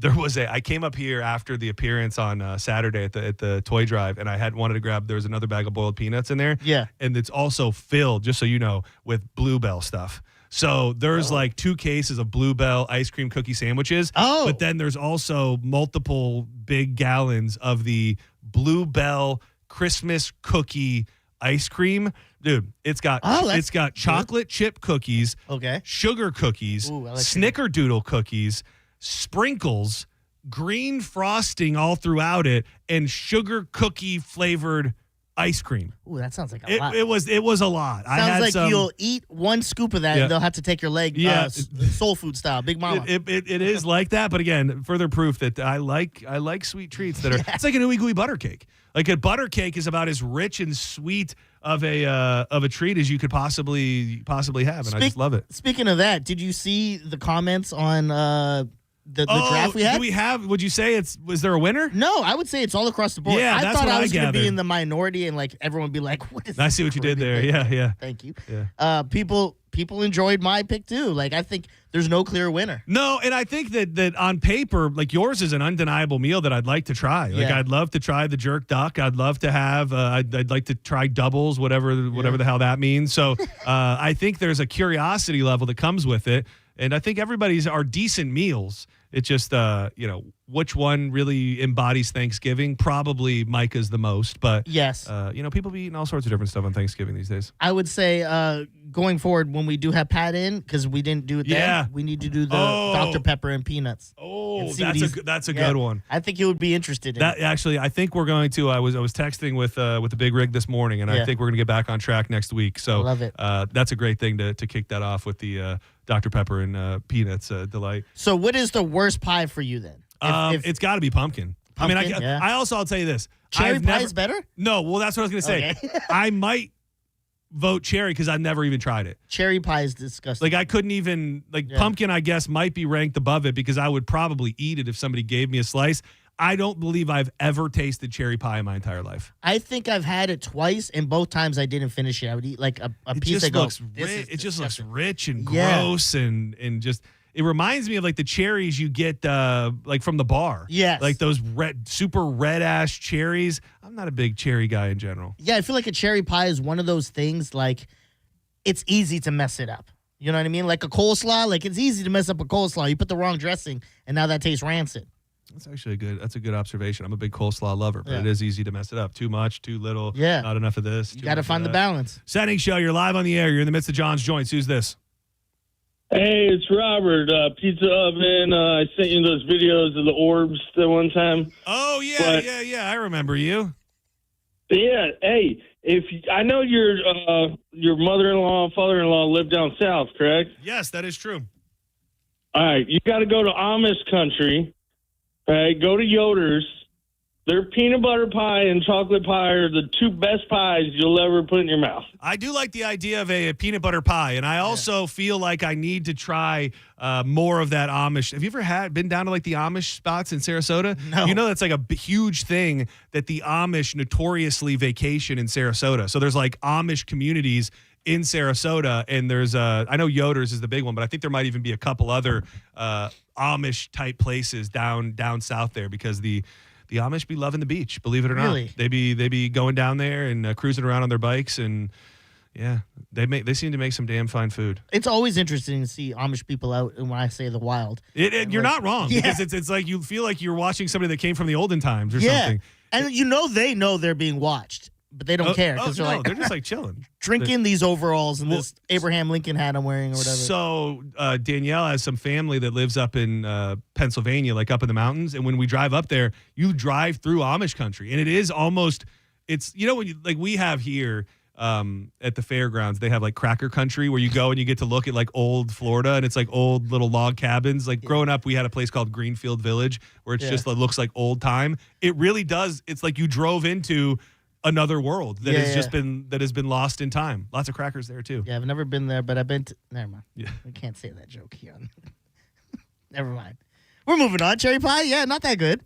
I came up here after the appearance on Saturday at the toy drive, and I wanted to grab, there was another bag of boiled peanuts in there. Yeah. And it's also filled, just so you know, with Bluebell stuff. So there's like 2 cases of Bluebell ice cream cookie sandwiches. Oh. But then there's also multiple big gallons of the Bluebell Christmas cookie ice cream. Dude, it's got chocolate chip cookies, sugar cookies, snickerdoodle cookies, sprinkles, green frosting all throughout it, and sugar cookie flavored ice cream. Ooh, that sounds like a lot. It was a lot. Sounds like you'll eat 1 scoop of that and they'll have to take your leg soul food style, Big Mama. It is like that, but again, further proof that I like sweet treats that are it's like an ooey gooey butter cake. Like a butter cake is about as rich and sweet of a treat as you could possibly have, and I just love it. Speaking of that, did you see the comments on the draft we had? Would you say was there a winner? No, I would say it's all across the board. Yeah, I that's thought what I I was going to be gathered. in the minority and like everyone would be like, what is I see what you did there. Yeah. Thank you. Yeah. People enjoyed my pick too. Like, I think there's no clear winner. No, and I think that on paper, like yours is an undeniable meal that I'd like to try. Like I'd love to try the jerk duck. I'd love to have. I'd like to try doubles, whatever the hell that means. So I think there's a curiosity level that comes with it, and I think everybody's are decent meals. It's just which one really embodies Thanksgiving. Probably Micah's the most, but yes, people be eating all sorts of different stuff on Thanksgiving these days. I would say going forward, when we do have Pat in, because we didn't do it then, we need to do the Dr. Pepper and peanuts. Oh, that's a good one. I think you would be interested in that. Actually, I think we're going to. I was texting with the big rig this morning, and I think we're going to get back on track next week. So I love it. That's a great thing to kick that off with the Dr. Pepper and peanuts delight. So what is the worst pie for you then? It's got to be pumpkin. I mean, I'll tell you this. Cherry pie is better? No, well, that's what I was going to say. Okay. I might vote cherry because I've never even tried it. Cherry pie is disgusting. Like I couldn't even pumpkin. I guess might be ranked above it because I would probably eat it if somebody gave me a slice. I don't believe I've ever tasted cherry pie in my entire life. I think I've had it twice, and both times I didn't finish it. I would eat like a piece. It just looks rich and gross and just. It reminds me of like the cherries you get like from the bar. Yes. Like those super red ass cherries. I'm not a big cherry guy in general. Yeah, I feel like a cherry pie is one of those things like it's easy to mess it up. You know what I mean? Like a coleslaw, like it's easy to mess up a coleslaw. You put the wrong dressing and now that tastes rancid. That's actually a good observation. I'm a big coleslaw lover, but it is easy to mess it up. Too much, too little, not enough of this. You got to find the balance. Senning Show, you're live on the air. You're in the midst of John's Joints. Who's this? Hey, it's Robert, Pizza Oven. I sent you those videos of the orbs the one time. Oh, yeah. I remember you. Yeah. Hey, I know your mother-in-law, father-in-law live down south, correct? Yes, that is true. All right. You got to go to Amish country. All right. Go to Yoder's. Their peanut butter pie and chocolate pie are the 2 best pies you'll ever put in your mouth. I do like the idea of a peanut butter pie, and I also feel like I need to try more of that Amish. Have you ever been down to like the Amish spots in Sarasota? No. You know that's like a huge thing that the Amish notoriously vacation in Sarasota. So there's like Amish communities in Sarasota, and there's I know Yoder's is the big one, but I think there might even be a couple other Amish type places down south there because the Amish be loving the beach, believe it or Really? not. They be going down there and cruising around on their bikes, and they seem to make some damn fine food. It's always interesting to see Amish people out, and when I say the wild. You're not wrong because it's like you feel like you're watching somebody that came from the olden times or something. And they know they're being watched, but they don't care because they're just like chilling. Drinking these overalls and this Abraham Lincoln hat I'm wearing or whatever. So Danielle has some family that lives up in Pennsylvania, like up in the mountains. And when we drive up there, you drive through Amish country. And it is almost, when we have here at the fairgrounds, they have like cracker country where you go and you get to look at like old Florida and it's like old little log cabins. Like growing up, we had a place called Greenfield Village where it's just looks like old time. It really does. It's like you drove into another world that has been lost in time. Lots of crackers there too. Yeah, I've never been there, but I've been to. Never mind. Yeah, we can't say that joke here. Never mind. We're moving on. Cherry pie, not that good.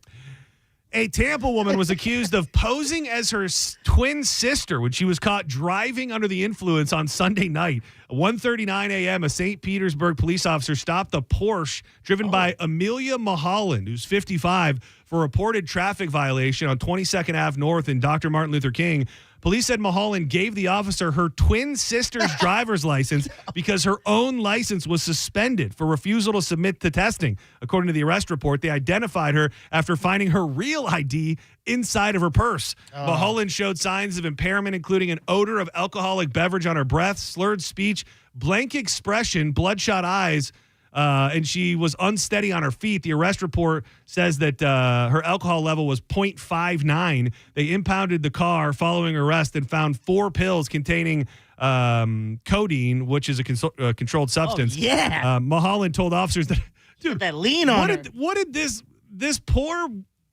A Tampa woman was accused of posing as her twin sister when she was caught driving under the influence on Sunday night. At 1:39 a.m., a St. Petersburg police officer stopped a Porsche driven by Amelia Mulholland, who's 55, for a reported traffic violation on 22nd Ave North in Dr. Martin Luther King. Police said Mulholland gave the officer her twin sister's driver's license because her own license was suspended for refusal to submit to testing. According to the arrest report, they identified her after finding her real ID inside of her purse. Mulholland showed signs of impairment, including an odor of alcoholic beverage on her breath, slurred speech, blank expression, bloodshot eyes, and she was unsteady on her feet. The arrest report says that her alcohol level was 0.59. They impounded the car following her arrest and found 4 pills containing codeine, which is a controlled substance. Mulholland told officers that, dude, that lean on her. What did this poor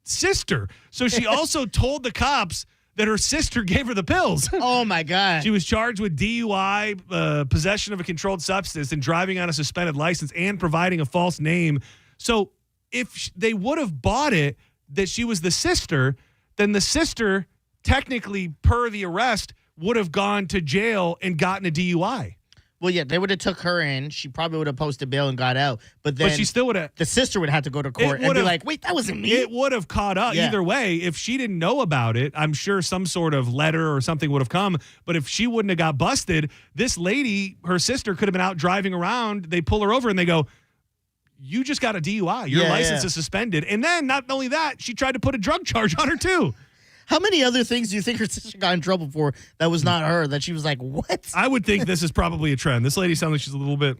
sister? So she also told the cops that her sister gave her the pills. Oh, my God. She was charged with DUI, possession of a controlled substance, and driving on a suspended license and providing a false name. So if they would have bought it that she was the sister, then the sister, technically, per the arrest, would have gone to jail and gotten a DUI. Well, yeah, they would have took her in. She probably would have posted bail and got out. But then she still would have. The sister would have to go to court and be like, wait, that wasn't me. It would have caught up. Either way, if she didn't know about it, I'm sure some sort of letter or something would have come. But if she wouldn't have got busted, this lady, her sister, could have been out driving around. They pull her over and they go, you just got a DUI. Your license is suspended. And then not only that, she tried to put a drug charge on her too. How many other things do you think her sister got in trouble for that was not her, that she was like, what? I would think this is probably a trend. This lady sounds like she's a little bit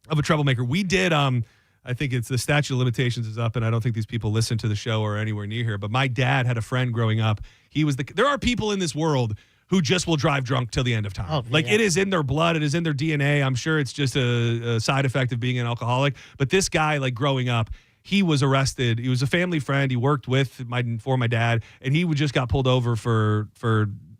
of a troublemaker. We did, I think it's the statute of limitations is up, and I don't think these people listen to the show or anywhere near here, but my dad had a friend growing up. There are people in this world who just will drive drunk till the end of time. It is in their blood. It is in their DNA. I'm sure it's just a side effect of being an alcoholic. But this guy, growing up, he was arrested. He was a family friend. He worked for my dad, and he just got pulled over for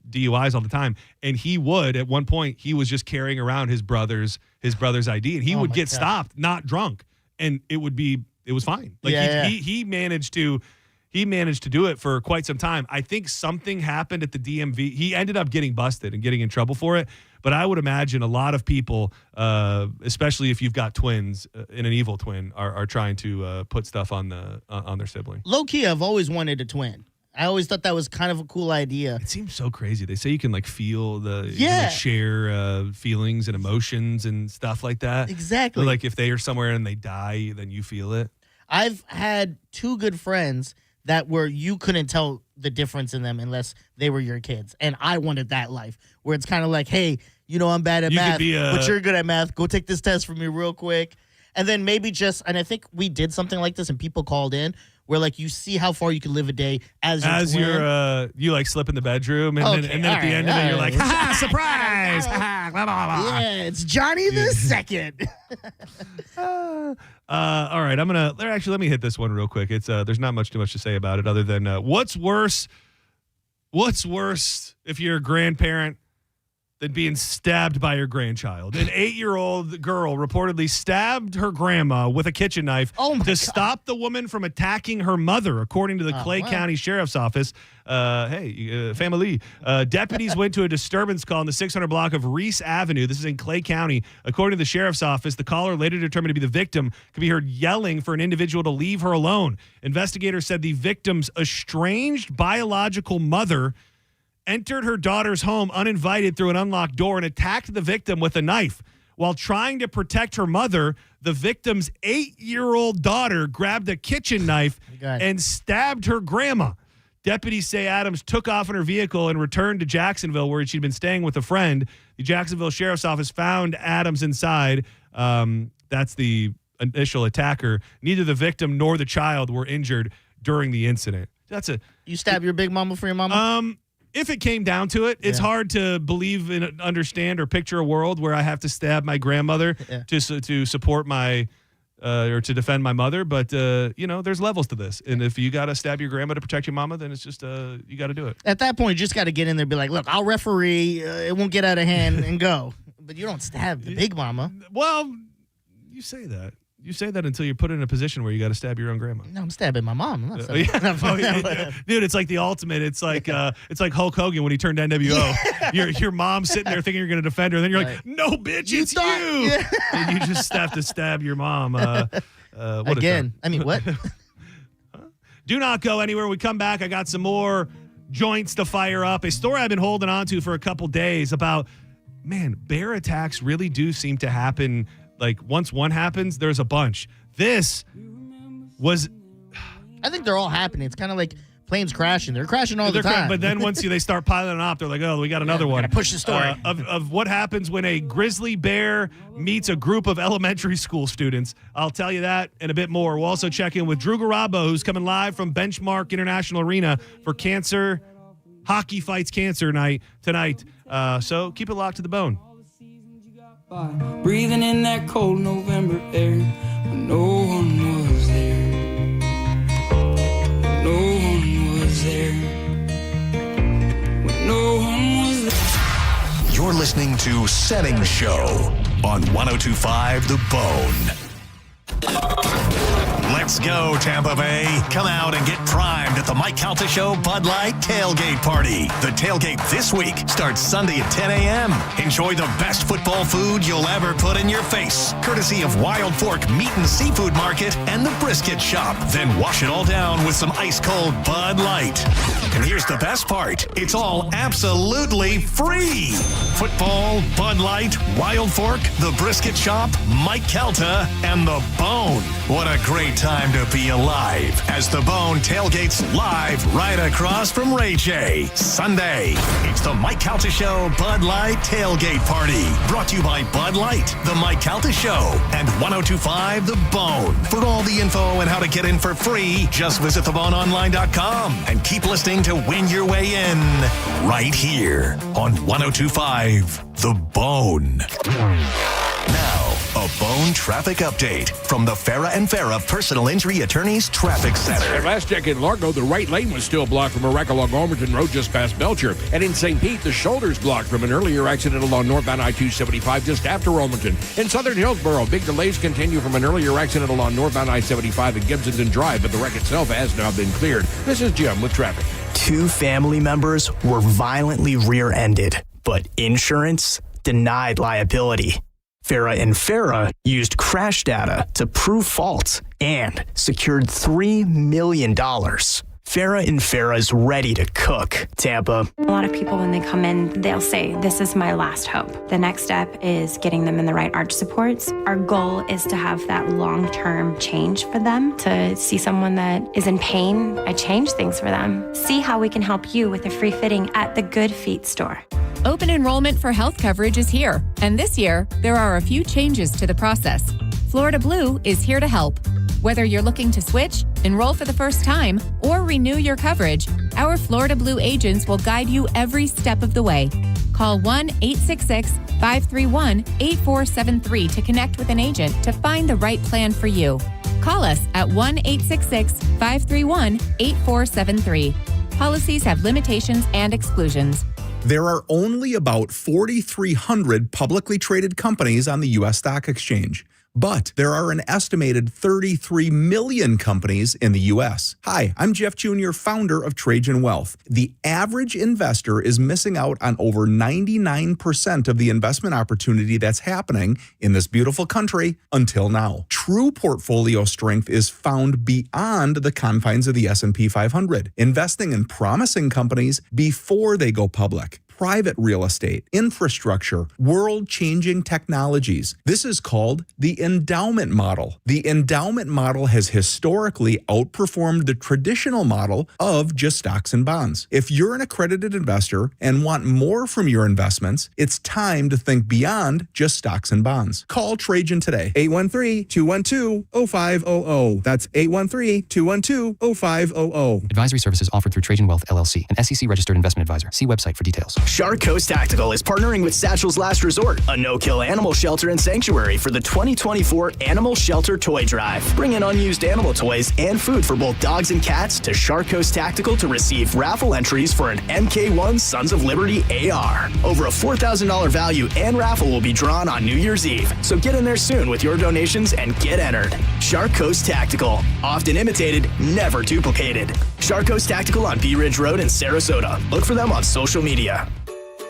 DUIs all the time. And he would, at one point, he was just carrying around his brother's ID, and he would get stopped, not drunk, and it was fine. He managed to do it for quite some time. I think something happened at the DMV. He ended up getting busted and getting in trouble for it. But I would imagine a lot of people, especially if you've got twins in an evil twin, are trying to put stuff on their sibling. Low key, I've always wanted a twin. I always thought that was kind of a cool idea. It seems so crazy. They say you can feel you can, share feelings and emotions and stuff like that. Exactly. Or, if they are somewhere and they die, then you feel it. I've had 2 good friends that you couldn't tell the difference in them unless they were your kids. And I wanted that life where it's kind of like, hey, I'm bad at math, but you're good at math. Go take this test for me real quick. And then maybe and I think we did something like this and people called in where you see how far you can live a day as you slip in the bedroom and then at the end of it you're like, ha, surprise. Yeah, it's Johnny the Second. All right, let me hit this one real quick. It's there's not too much to say about it other than what's worse if you're a grandparent than being stabbed by your grandchild. An 8-year-old girl reportedly stabbed her grandma with a kitchen knife to stop the woman from attacking her mother, according to the Clay County Sheriff's Office. Family. Deputies went to a disturbance call in the 600 block of Reese Avenue. This is in Clay County. According to the Sheriff's Office, the caller, later determined to be the victim, could be heard yelling for an individual to leave her alone. Investigators said the victim's estranged biological mother entered her daughter's home uninvited through an unlocked door and attacked the victim with a knife. While trying to protect her mother, the victim's 8-year-old daughter grabbed a kitchen knife and stabbed her grandma. Deputies say Adams took off in her vehicle and returned to Jacksonville, where she'd been staying with a friend. The Jacksonville Sheriff's Office found Adams inside. That's the initial attacker. Neither the victim nor the child were injured during the incident. You stab your big mama for your mama? If it came down to it, it's hard to believe and understand or picture a world where I have to stab my grandmother to support my or to defend my mother. But, there's levels to this. And if you got to stab your grandma to protect your mama, then it's just you got to do it. At that point, you just got to get in there and be like, look, I'll referee. It won't get out of hand and go. But you don't stab the big mama. Well, you say that. You say that until you're put in a position where you got to stab your own grandma. No, I'm stabbing my mom. I'm not Yeah. Dude, it's like the ultimate. It's like Hulk Hogan when he turned NWO. Your mom's sitting there thinking you're going to defend her, and then you're like, "No, bitch, it's you." Yeah. And you just have to stab your mom. What Again, I mean, what? Do not go anywhere. We come back. I got some more joints to fire up. A story I've been holding on to for a couple days about, man, bear attacks really do seem to happen. Like, once one happens, there's a bunch. This was... I think they're all happening. It's kind of like planes crashing. They're crashing all the time. But then once they start piling up, they're like, oh, we got another one. Gotta push the story. Of what happens when a grizzly bear meets a group of elementary school students. I'll tell you that and a bit more. We'll also check in with Drew Garabo, who's coming live from Benchmark International Arena for Cancer Hockey Fights Cancer Night tonight. So keep it locked to the bone. Breathing in that cold November air when no one was there. No one was there. When no one was there. You're listening to Senning Show on 102.5 The Bone. Let's go, Tampa Bay. Come out and get primed at the Mike Calta Show Bud Light Tailgate Party. The tailgate this week starts Sunday at 10 a.m. Enjoy the best football food you'll ever put in your face, courtesy of Wild Fork Meat and Seafood Market and the Brisket Shop. Then wash it all down with some ice-cold Bud Light. And here's the best part. It's all absolutely free. Football, Bud Light, Wild Fork, the Brisket Shop, Mike Calta, and The Bone. What a great time to be alive as The Bone tailgates live right across from Ray J. Sunday, it's the Mike Calta Show Bud Light Tailgate Party. Brought to you by Bud Light, the Mike Calta Show, and 102.5 The Bone. For all the info and how to get in for free, just visit theboneonline.com and keep listening to win your way in right here on 102.5 The Bone. Now, a Bone traffic update from the Farah and Farah Personal Injury Attorneys Traffic Center. At last check in Largo, the right lane was still blocked from Iraq along Almerton Road just past Belcher. And in St. Pete, the shoulder's blocked from an earlier accident along northbound I-275 just after Almerton. In Southern Hillsborough, big delays continue from an earlier accident along northbound I-75 at Gibsonton Drive, but the wreck itself has now been cleared. This is Jim with traffic. 2 family members were violently rear-ended, but insurance denied liability. Farah and Farah used crash data to prove fault and secured $3 million. Farah and Farah is ready to cook. Tampa. A lot of people, when they come in, they'll say, this is my last hope. The next step is getting them in the right arch supports. Our goal is to have that long-term change for them, to see someone that is in pain. I change things for them. See how we can help you with a free fitting at the Good Feet store. Open enrollment for health coverage is here, and this year, there are a few changes to the process. Florida Blue is here to help. Whether you're looking to switch, enroll for the first time, or renew your coverage, our Florida Blue agents will guide you every step of the way. Call 1-866-531-8473 to connect with an agent to find the right plan for you. Call us at 1-866-531-8473. Policies have limitations and exclusions. There are only about 4,300 publicly traded companies on the U.S. Stock Exchange, but there are an estimated 33 million companies in the U.S. Hi, I'm Jeff Jr., founder of Trajan Wealth. The average investor is missing out on over 99% of the investment opportunity that's happening in this beautiful country until now. True portfolio strength is found beyond the confines of the S&P 500, investing in promising companies before they go public. Private real estate, infrastructure, world-changing technologies. This is called the endowment model. The endowment model has historically outperformed the traditional model of just stocks and bonds. If you're an accredited investor and want more from your investments, it's time to think beyond just stocks and bonds. Call Trajan today, 813-212-0500. That's 813-212-0500. Advisory services offered through Trajan Wealth, LLC, an SEC-registered investment advisor. See website for details. Shark Coast Tactical is partnering with Satchel's Last Resort, a no-kill animal shelter and sanctuary for the 2024 Animal Shelter Toy Drive. Bring in unused animal toys and food for both dogs and cats to Shark Coast Tactical to receive raffle entries for an MK1 Sons of Liberty AR. Over a $4,000 value and raffle will be drawn on New Year's Eve, so get in there soon with your donations and get entered. Shark Coast Tactical, often imitated, never duplicated. Shark Coast Tactical on Bee Ridge Road in Sarasota. Look for them on social media.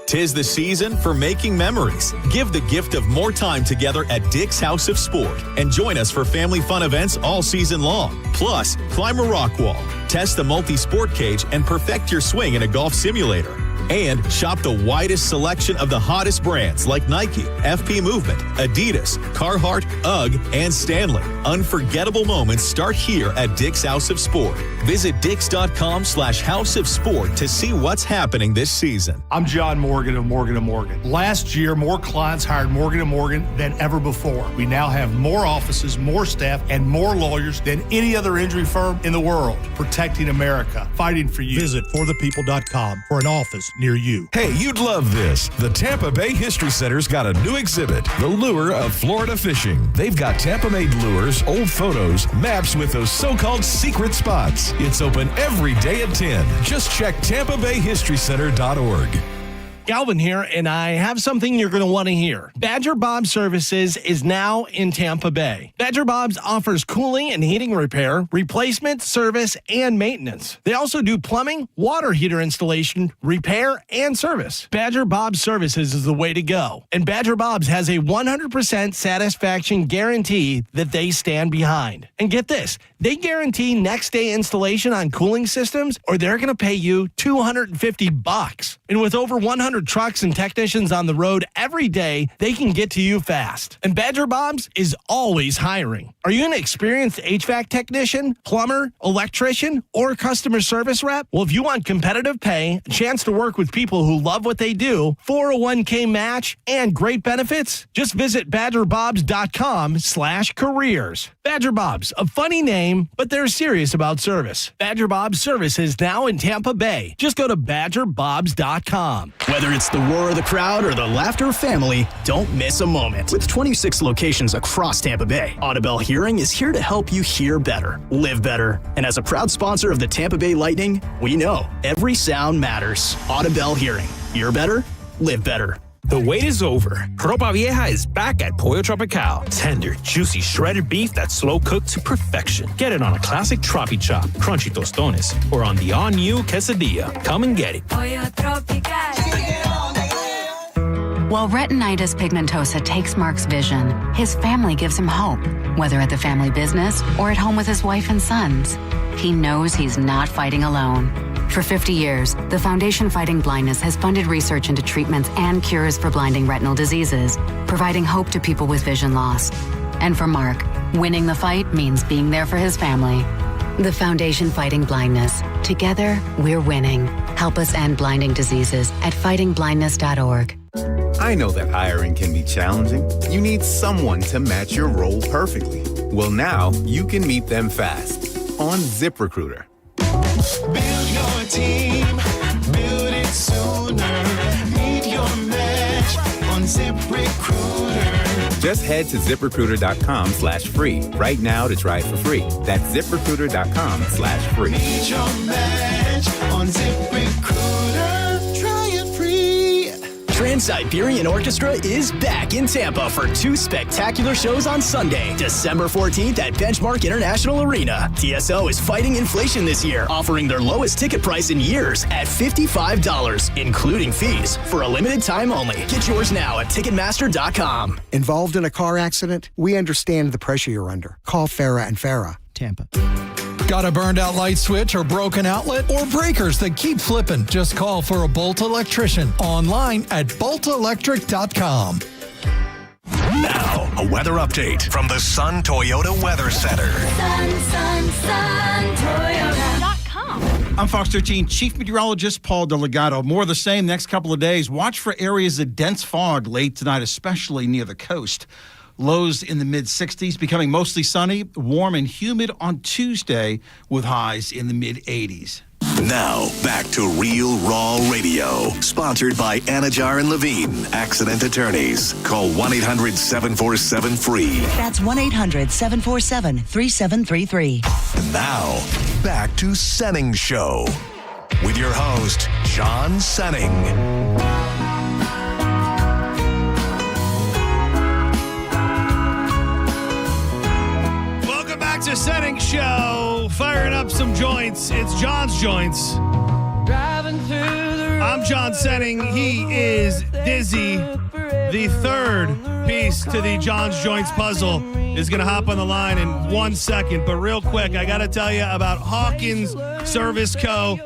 'Tis the season for making memories. Give the gift of more time together at Dick's House of Sport and join us for family fun events all season long. Plus, climb a rock wall, test the multi-sport cage, and perfect your swing in a golf simulator. And shop the widest selection of the hottest brands like Nike, FP Movement, Adidas, Carhartt, UGG, and Stanley. Unforgettable moments start here at Dick's House of Sport. Visit dicks.com/House of Sport to see what's happening this season. I'm John Morgan of Morgan & Morgan. Last year, more clients hired Morgan & Morgan than ever before. We now have more offices, more staff, and more lawyers than any other injury firm in the world. Protecting America, fighting for you. Visit forthepeople.com for an office near you. Hey, you'd love this. The Tampa Bay History Center's got a new exhibit, The Lure of Florida Fishing. They've got Tampa-made lures, old photos, maps with those so-called secret spots. It's open every day at 10. Just check TampaBayHistoryCenter.org. Galvin here, and I have something you're going to want to hear. Badger Bob Services is now in Tampa Bay. Badger Bob's offers cooling and heating repair, replacement, service, and maintenance. They also do plumbing, water heater installation, repair, and service. Badger Bob Services is the way to go. And Badger Bob's has a 100% satisfaction guarantee that they stand behind. And get this, they guarantee next day installation on cooling systems, or they're going to pay you $250. And with over 100 trucks and technicians on the road every day, they can get to you fast. And Badger Bob's is always hiring. Are you an experienced HVAC technician, plumber, electrician, or customer service rep? Well, if you want competitive pay, a chance to work with people who love what they do, 401k match, and great benefits, just visit badgerbobs.com/careers. Badger Bob's, a funny name, but they're serious about service. Badger Bob's Service is now in Tampa Bay. Just go to badgerbobs.com. Whether it's the roar of the crowd or the laughter of family, don't miss a moment. With 26 locations across Tampa Bay, Audibel Hearing is here to help you hear better, live better. And as a proud sponsor of the Tampa Bay Lightning, we know every sound matters. Audibel Hearing. Hear better, live better. The wait is over. Ropa Vieja is back at Pollo Tropical. Tender, juicy, shredded beef that's slow cooked to perfection. Get it on a classic Tropi Chop, crunchy tostones, or on the all-new quesadilla. Come and get it. Pollo Tropical. While retinitis pigmentosa takes Mark's vision, his family gives him hope. Whether at the family business or at home with his wife and sons, he knows he's not fighting alone. For 50 years, the Foundation Fighting Blindness has funded research into treatments and cures for blinding retinal diseases, providing hope to people with vision loss. And for Mark, winning the fight means being there for his family. The Foundation Fighting Blindness. Together, we're winning. Help us end blinding diseases at fightingblindness.org. I know that hiring can be challenging. You need someone to match your role perfectly. Well, now you can meet them fast on ZipRecruiter. Build your team, build it sooner. Meet your match on ZipRecruiter. Just head to ZipRecruiter.com/free right now to try it for free. That's ZipRecruiter.com/free. Meet your match on ZipRecruiter. Try it free. Trans-Siberian Orchestra is back in Tampa for 2 spectacular shows on Sunday, December 14th at Benchmark International Arena. TSO is fighting inflation this year, offering their lowest ticket price in years at $55, including fees, for a limited time only. Get yours now at Ticketmaster.com. Involved in a car accident? We understand the pressure you're under. Call Farah and Farah, Tampa. Got a burned out light switch or broken outlet or breakers that keep flipping? Just call for a Bolt electrician online at boltelectric.com. Now, a weather update from the Sun Toyota Weather Center. Sun, Toyota.com. I'm Fox 13 Chief Meteorologist Paul Delgado. More of the same next couple of days. Watch for areas of dense fog late tonight, especially near the coast. Lows in the mid-60s, becoming mostly sunny, warm and humid on Tuesday with highs in the mid-80s. Now, back to Real Raw Radio, sponsored by Anajar and Levine, Accident Attorneys. Call 1-800-747-FREE. That's 1-800-747-3733. Now, back to Senning Show with your host, John Senning. Welcome back to Senning Show. Firing up some joints. It's John's Joints. I'm John Senning. He is Dizzy. The third piece to the John's Joints puzzle is going to hop on the line in 1 second. But real quick, I got to tell you about Hawkins Service Co.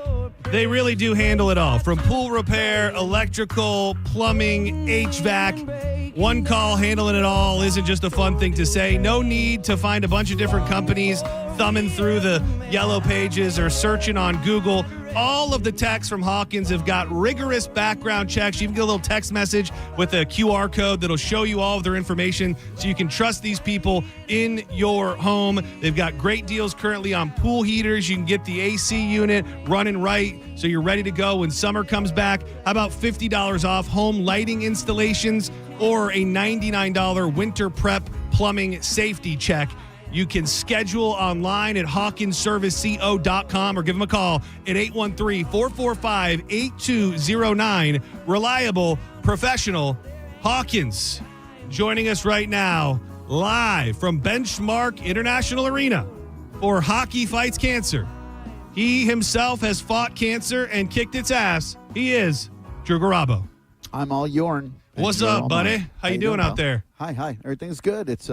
They really do handle it all. From pool repair, electrical, plumbing, HVAC. One call handling it all isn't just a fun thing to say. No need to find a bunch of different companies thumbing through the yellow pages or searching on Google. All of the techs from Hawkins have got rigorous background checks. You can get a little text message with a QR code that'll show you all of their information so you can trust these people in your home. They've got great deals currently on pool heaters. You can get the AC unit running right so you're ready to go when summer comes back. How about $50 off home lighting installations or a $99 winter prep plumbing safety check? You can schedule online at hawkinsserviceco.com or give them a call at 813-445-8209. Reliable, professional Hawkins. Joining us right now, live from Benchmark International Arena for Hockey Fights Cancer. He himself has fought cancer and kicked its ass. He is Drew Garabo. I'm all yourn. What's up, buddy? How you doing out there? Hi. Everything's good. It's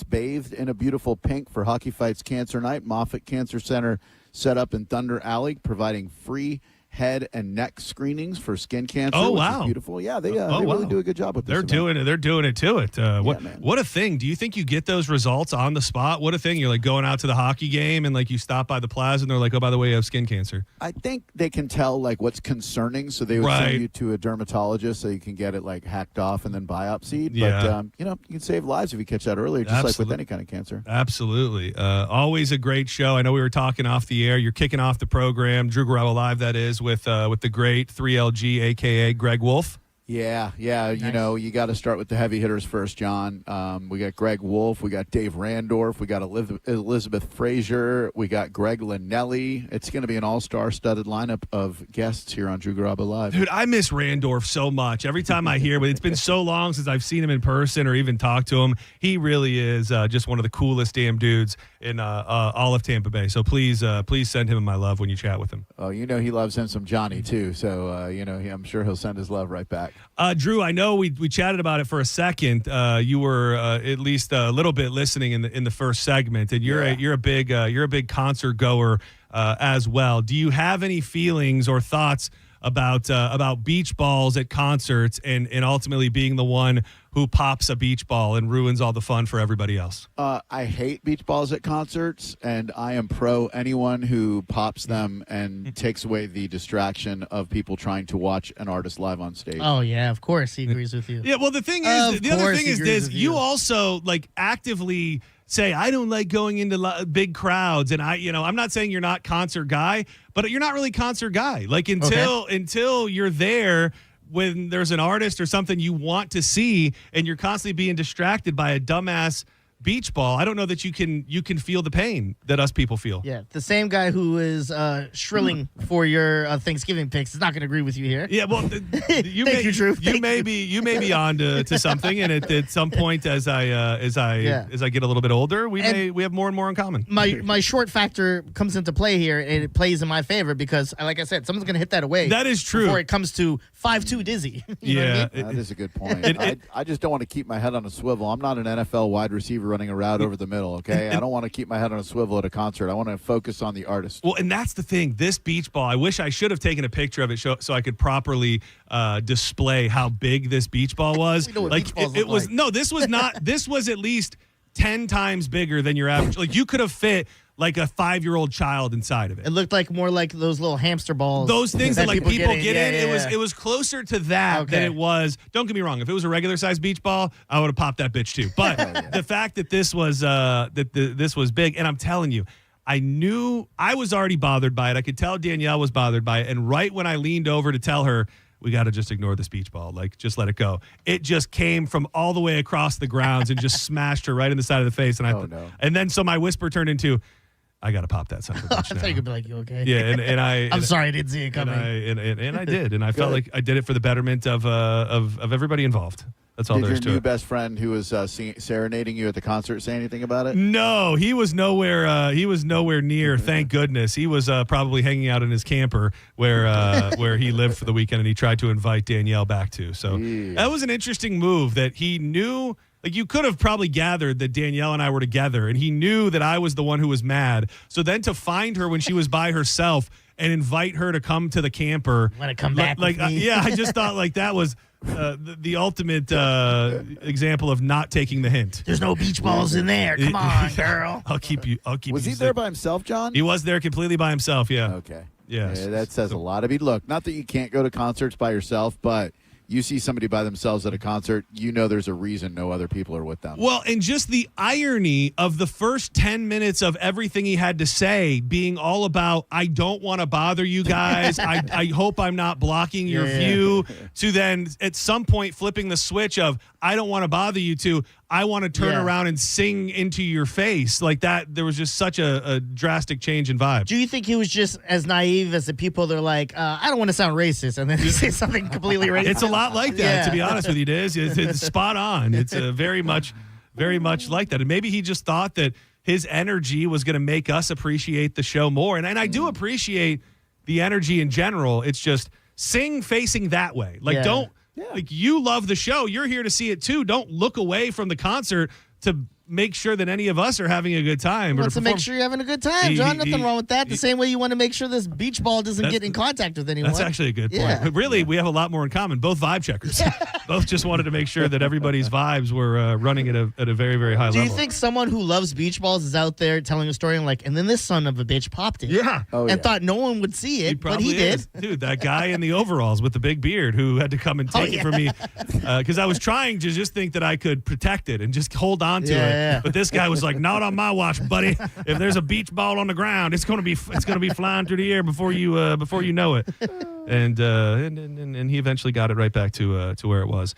bathed in a beautiful pink for Hockey Fights Cancer Night. Moffitt Cancer Center set up in Thunder Alley, providing free head and neck screenings for skin cancer. Oh, which wow. Is beautiful. Yeah, they really do a good job with this. They're doing it to it. Man. What a thing. Do you think you get those results on the spot? What a thing. You're like going out to the hockey game and like you stop by the plaza and they're like, oh, by the way, you have skin cancer. I think they can tell like what's concerning, so they would send you to a dermatologist so you can get it like hacked off and then biopsied. Yeah. But you can save lives if you catch that earlier, just like with any kind of cancer. Absolutely. Always a great show. I know we were talking off the air. You're kicking off the program, Drew Garabo Live, that is, with the great 3LG, a.k.a. Greg Wolf. Yeah. Nice. You got to start with the heavy hitters first, John. We got Greg Wolf. We got Dave Randorf. We got Elizabeth Frazier. We got Greg Linnelli. It's going to be an all-star studded lineup of guests here on Drew Garabo Live. Dude, I miss Randorf so much. Every time I hear, but it's been so long since I've seen him in person or even talked to him. He really is just one of the coolest damn dudes in all of Tampa Bay. So please send him my love when you chat with him. Oh, he loves him some Johnny too. So I'm sure he'll send his love right back. Drew, I know we chatted about it for a second. You were at least a little bit listening in the first segment, and you're a big concert goer as well. Do you have any feelings or thoughts about beach balls at concerts and ultimately being the one who pops a beach ball and ruins all the fun for everybody else? I hate beach balls at concerts, and I am pro anyone who pops them and takes away the distraction of people trying to watch an artist live on stage. Oh, yeah, of course he agrees with you. Yeah, well, the other thing is this. You also, like, actively say, I don't like going into big crowds, and I'm not saying you're not concert guy, but you're not really concert guy. Like, until you're there when there's an artist or something you want to see and you're constantly being distracted by a dumbass beach ball, I don't know that you can feel the pain that us people feel. Yeah, the same guy who is shrilling for your Thanksgiving picks is not going to agree with you here. Yeah, well, you may be on to something, and at some point as I get a little bit older, we have more and more in common. My short factor comes into play here, and it plays in my favor because, like I said, someone's going to hit that away. That is true. Before it comes to 5'2" Dizzy. You know what I mean? That is a good point. I just don't want to keep my head on a swivel. I'm not an NFL wide receiver running a route over the middle, okay? I don't want to keep my head on a swivel at a concert. I want to focus on the artist. Well, and that's the thing. This beach ball, I wish I should have taken a picture of it so I could properly display how big this beach ball was. This was not. This was at least 10 times bigger than your average. Like, you could have fit like a 5-year-old child inside of it. It looked like more like those little hamster balls. Those things that like people get in. Yeah. It was closer to that than it was. Don't get me wrong. If it was a regular sized beach ball, I would have popped that bitch too. But the fact that this was this was big, and I'm telling you, I knew I was already bothered by it. I could tell Danielle was bothered by it. And right when I leaned over to tell her, we got to just ignore this beach ball. Like, just let it go. It just came from all the way across the grounds and just smashed her right in the side of the face. And and then so my whisper turned into, I got to pop that son of a bitch I thought you could be like, you okay? Yeah, and I'm sorry I didn't see it coming. And I did. And I felt like I did it for the betterment of everybody involved. That's all Did there is your to new it. best friend who was serenading you at the concert say anything about it? No, he was nowhere. He was nowhere near. Thank goodness. He was probably hanging out in his camper where he lived for the weekend, and he tried to invite Danielle back to. So that was an interesting move. That he knew. Like, you could have probably gathered that Danielle and I were together, and he knew that I was the one who was mad. So then to find her when she was by herself and invite her to come to the camper, Want to come back? like with me? yeah, I just thought like that was. The ultimate example of not taking the hint. There's no beach balls in there. Come on, girl. I'll keep you. Was you he there safe. by himself, John? He was there completely by himself. Yeah. Okay. Yes. Yeah, that says a lot of you. Look, not that you can't go to concerts by yourself, but you see somebody by themselves at a concert, you know there's a reason no other people are with them. Well, and just the irony of the first 10 minutes of everything he had to say being all about, I don't want to bother you guys. I hope I'm not blocking your view, to then at some point flipping the switch of, I don't want to bother you, to, I want to turn around and sing into your face. Like that, there was just such a drastic change in vibe. Do you think he was just as naive as the people that are like, I don't want to sound racist, and then they say something completely racist? It's a lot like that, to be honest with you, Diz. It's spot on. It's very much like that. And maybe he just thought that his energy was going to make us appreciate the show more. And I do appreciate the energy in general. It's just sing facing that way. Like, don't. Like, you love the show. You're here to see it too. Don't look away from the concert to make sure that any of us are having a good time. He wants to make sure you're having a good time, John. Nothing wrong with that. The same way you want to make sure this beach ball doesn't get in contact with anyone. That's actually a good point. But really, we have a lot more in common. Both vibe checkers. Both just wanted to make sure that everybody's vibes were running at a very, very high level. Do you think someone who loves beach balls is out there telling a story and like, and then this son of a bitch popped it? Yeah. And thought no one would see it, but he did. Dude, that guy in the overalls with the big beard who had to come and take it from me because I was trying to just think that I could protect it and just hold on to it. But this guy was like, not on my watch, buddy. If there's a beach ball on the ground, it's gonna be flying through the air before you know it. And he eventually got it right back to where it was.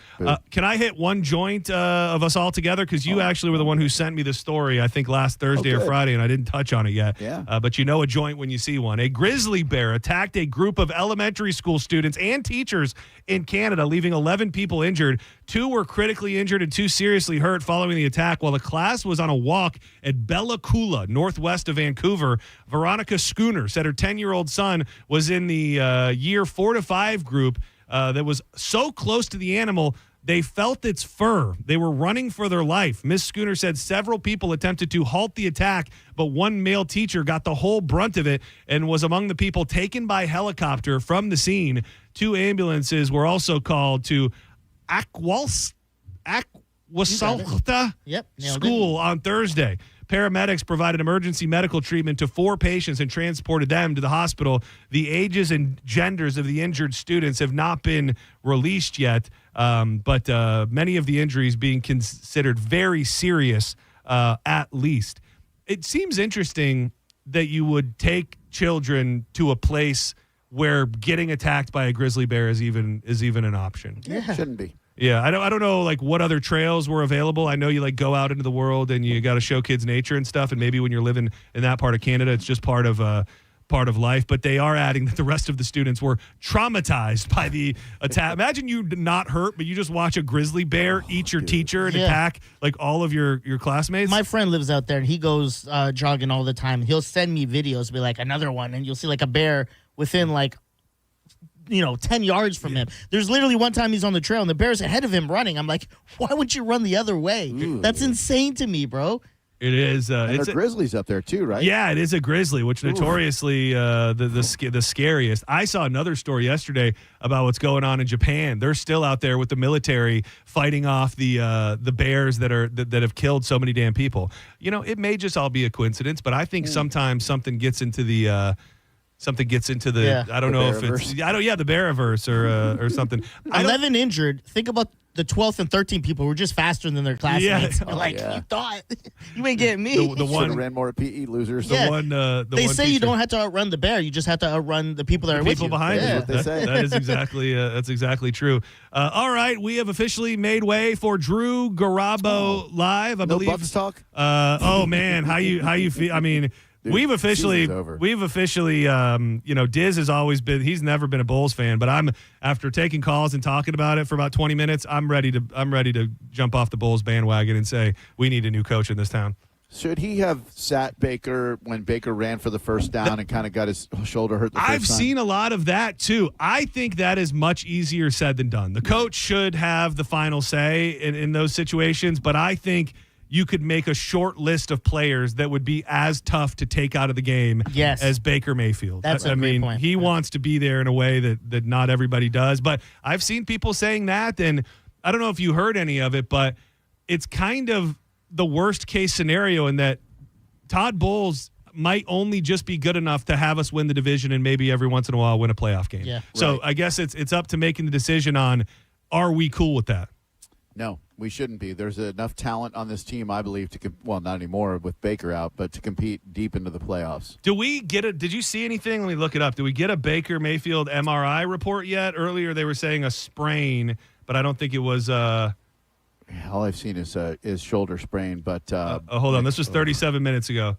Can I hit one joint of us all together? Because you actually were the one who sent me the story, I think last Thursday or Friday, and I didn't touch on it yet. Yeah. But you know a joint when you see one. A grizzly bear attacked a group of elementary school students and teachers in Canada, leaving 11 people injured. 2 were critically injured and 2 seriously hurt following the attack while the class was on a walk at Bella Coola, northwest of Vancouver. Veronica Schooner said her 10-year-old son was in the year 4 to 5 group that was so close to the animal they felt its fur. They were running for their life. Ms. Schooner said several people attempted to halt the attack, but one male teacher got the whole brunt of it and was among the people taken by helicopter from the scene. 2 ambulances were also called to Aquasalta School on Thursday. Paramedics provided emergency medical treatment to 4 patients and transported them to the hospital. The ages and genders of the injured students have not been released yet, but many of the injuries being considered very serious, at least. It seems interesting that you would take children to a place where getting attacked by a grizzly bear is even an option. Yeah. Shouldn't be. Yeah, I don't know like what other trails were available. I know you like go out into the world and you got to show kids nature and stuff. And maybe when you're living in that part of Canada, it's just part of life. But they are adding that the rest of the students were traumatized by the attack. Imagine you not hurt, but you just watch a grizzly bear eat your teacher and attack like all of your classmates. My friend lives out there and he goes jogging all the time. He'll send me videos, be like another one, and you'll see like a bear within like 10 yards from him. There's literally one time he's on the trail and the bear's ahead of him running. I'm like, why would you run the other way? Ooh. That's insane to me, bro. It is. And there are grizzlies up there too, right? Yeah, it is a grizzly, which notoriously the scariest. I saw another story yesterday about what's going on in Japan. They're still out there with the military fighting off the bears that have killed so many damn people. It may just all be a coincidence, but I think sometimes something gets into the something gets into the. Yeah. I don't know if it's. I don't. Yeah, the Beariverse or something. 11 injured. Think about the 12th and 13th people who were just faster than their classmates. Yeah. You thought you ain't getting me. The one ran more at PE losers. They say you don't have to outrun the bear. You just have to outrun the people that are with you. People behind you. That's what they say. That is exactly that's exactly true. All right, we have officially made way for Drew Garabo live. I believe. No Bucks talk. Oh man, how you feel? I mean. Dude, we've officially, Diz has always been, he's never been a Bulls fan, but after taking calls and talking about it for about 20 minutes, I'm ready to jump off the Bulls bandwagon and say, we need a new coach in this town. Should he have sat Baker when Baker ran for the first down and kind of got his shoulder hurt the first I've time? seen a lot of that, too. I think that is much easier said than done. The coach should have the final say in those situations, but I think you could make a short list of players that would be as tough to take out of the game as Baker Mayfield. That's a great point. He wants to be there in a way that not everybody does. But I've seen people saying that, and I don't know if you heard any of it, but it's kind of the worst case scenario in that Todd Bowles might only just be good enough to have us win the division and maybe every once in a while win a playoff game. Yeah. So Right. I guess it's up to making the decision on, are we cool with that? No, we shouldn't be. There's enough talent on this team, I believe, not anymore with Baker out, but to compete deep into the playoffs. Did you see anything? Let me look it up. Did we get a Baker Mayfield MRI report yet? Earlier they were saying a sprain, but I don't think it was. All I've seen is shoulder sprain, but hold on. This was 37 minutes ago.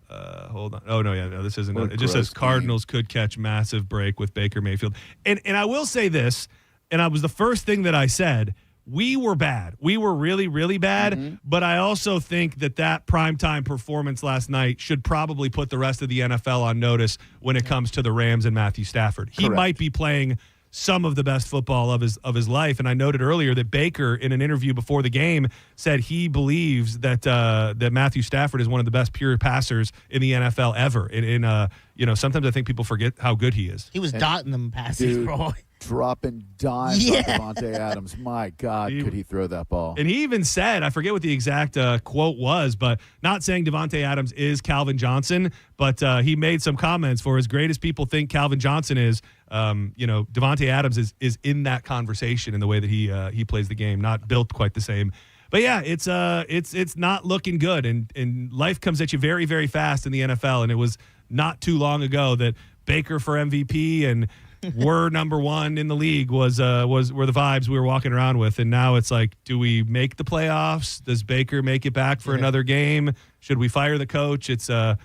Hold on. Oh, no, this isn't. It just says Cardinals could catch massive break with Baker Mayfield. And I will say this, and I was the first thing that I said. We were bad. We were really, really bad. But I also think that primetime performance last night should probably put the rest of the NFL on notice when it comes to the Rams and Matthew Stafford. He might be playing some of the best football of his life. And I noted earlier that Baker, in an interview before the game, said he believes that that Matthew Stafford is one of the best pure passers in the NFL ever. Sometimes I think people forget how good he is. He was dotting them passes, bro. Dropping dimes on Devontae Adams. My God, could he throw that ball? And he even said, I forget what the exact quote was, but not saying Devontae Adams is Calvin Johnson, but he made some comments for as great as people think Calvin Johnson is. Devontae Adams is in that conversation in the way that he plays the game, not built quite the same. But yeah, it's not looking good, and life comes at you very, very fast in the NFL. And it was not too long ago that Baker for MVP and we're number one in the league were the vibes we were walking around with. And now it's like, do we make the playoffs? Does Baker make it back for another game? Should we fire the coach? It's a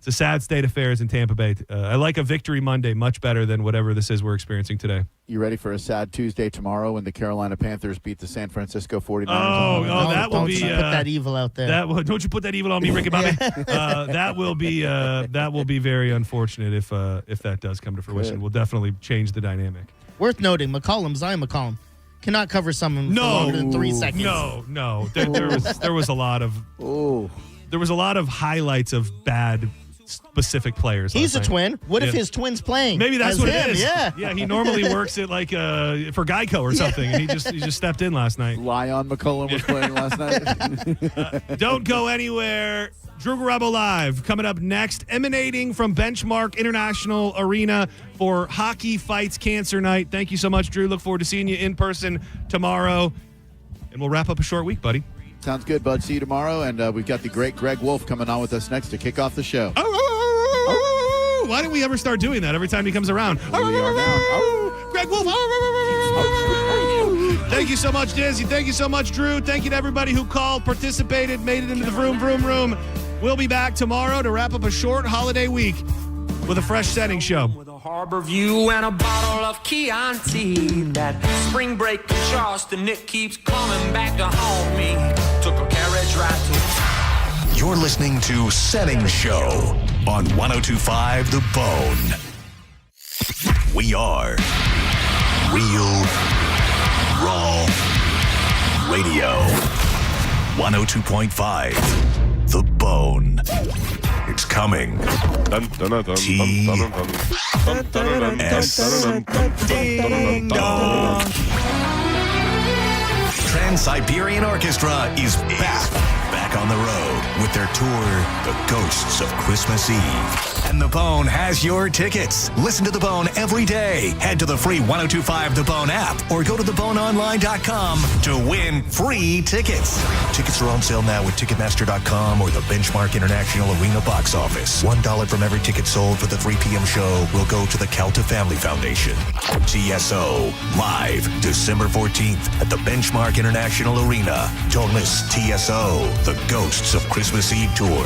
sad state of affairs in Tampa Bay. I like a victory Monday much better than whatever this is we're experiencing today. You ready for a sad Tuesday tomorrow when the Carolina Panthers beat the San Francisco 49ers? That will be. Put that evil out there. Don't you put that evil on me, Ricky Bobby. That will be very unfortunate if that does come to fruition. We'll definitely change the dynamic. Worth noting, Zion McCollum cannot cover someone for longer than 3 seconds. No. There was a lot of. There was a lot of highlights of bad specific players. He's a twin. What if his twin's playing? Maybe that's what it is. Yeah. He normally works at for Geico or something, and he just stepped in last night. Lyon McCollum was playing last night. Don't go anywhere. Drew Garabo Live coming up next, emanating from Benchmark International Arena for Hockey Fights Cancer Night. Thank you so much, Drew. Look forward to seeing you in person tomorrow, and we'll wrap up a short week, buddy. Sounds good, bud. See you tomorrow. And we've got the great Greg Wolf coming on with us next to kick off the show. Why don't we ever start doing that every time he comes around? We are now. Greg Wolf. Thank you so much, Dizzy. Thank you so much, Drew. Thank you to everybody who called, participated, made it into the vroom, vroom, room. We'll be back tomorrow to wrap up a short holiday week with a fresh Senning Show. Harbor View and a bottle of Chianti. That spring break in Charleston, it keeps coming back to haunt me. Took a carriage ride to... You're listening to Senning Show on 102.5 The Bone. We are Real Raw Radio. 102.5 The Bone. It's coming. Ding dong. Trans-Siberian Orchestra is back back on the road with their tour, The Ghosts of Christmas Eve. And The Bone has your tickets. Listen to The Bone every day. Head to the free 1025 The Bone app or go to theboneonline.com to win free tickets. Tickets are on sale now at Ticketmaster.com or the Benchmark International Arena box office. $1 from every ticket sold for the 3 p.m. show will go to the Calta Family Foundation. TSO, live December 14th at the Benchmark International Arena. Don't miss TSO, The Ghosts of Christmas Eve Tour.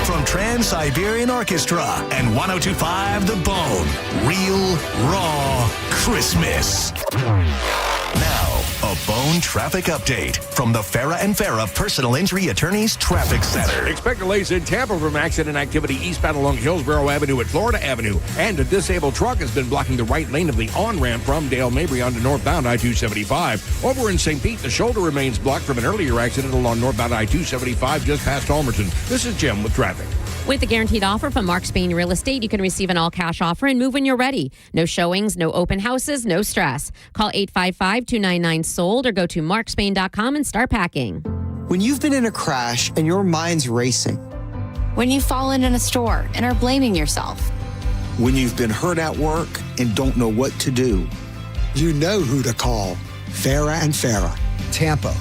From Trans-Siberian Orchestra and 1025 The Bone. Real, raw Christmas. Now, a Bone traffic update from the Farah and Farah Personal Injury Attorneys Traffic Center. Expect delays in Tampa from accident activity eastbound along Hillsborough Avenue at Florida Avenue. And a disabled truck has been blocking the right lane of the on-ramp from Dale Mabry onto northbound I-275. Over in St. Pete, the shoulder remains blocked from an earlier accident along northbound I-275 just past Almerton. This is Jim with traffic. With the guaranteed offer from Mark Spain Real Estate, you can receive an all-cash offer and move when you're ready. No showings, no open houses, no stress. Call 855-299-SOLD or go to markspain.com and start packing. When you've been in a crash and your mind's racing. When you've fallen in a store and are blaming yourself. When you've been hurt at work and don't know what to do. You know who to call. Farah and Farah, Tampa.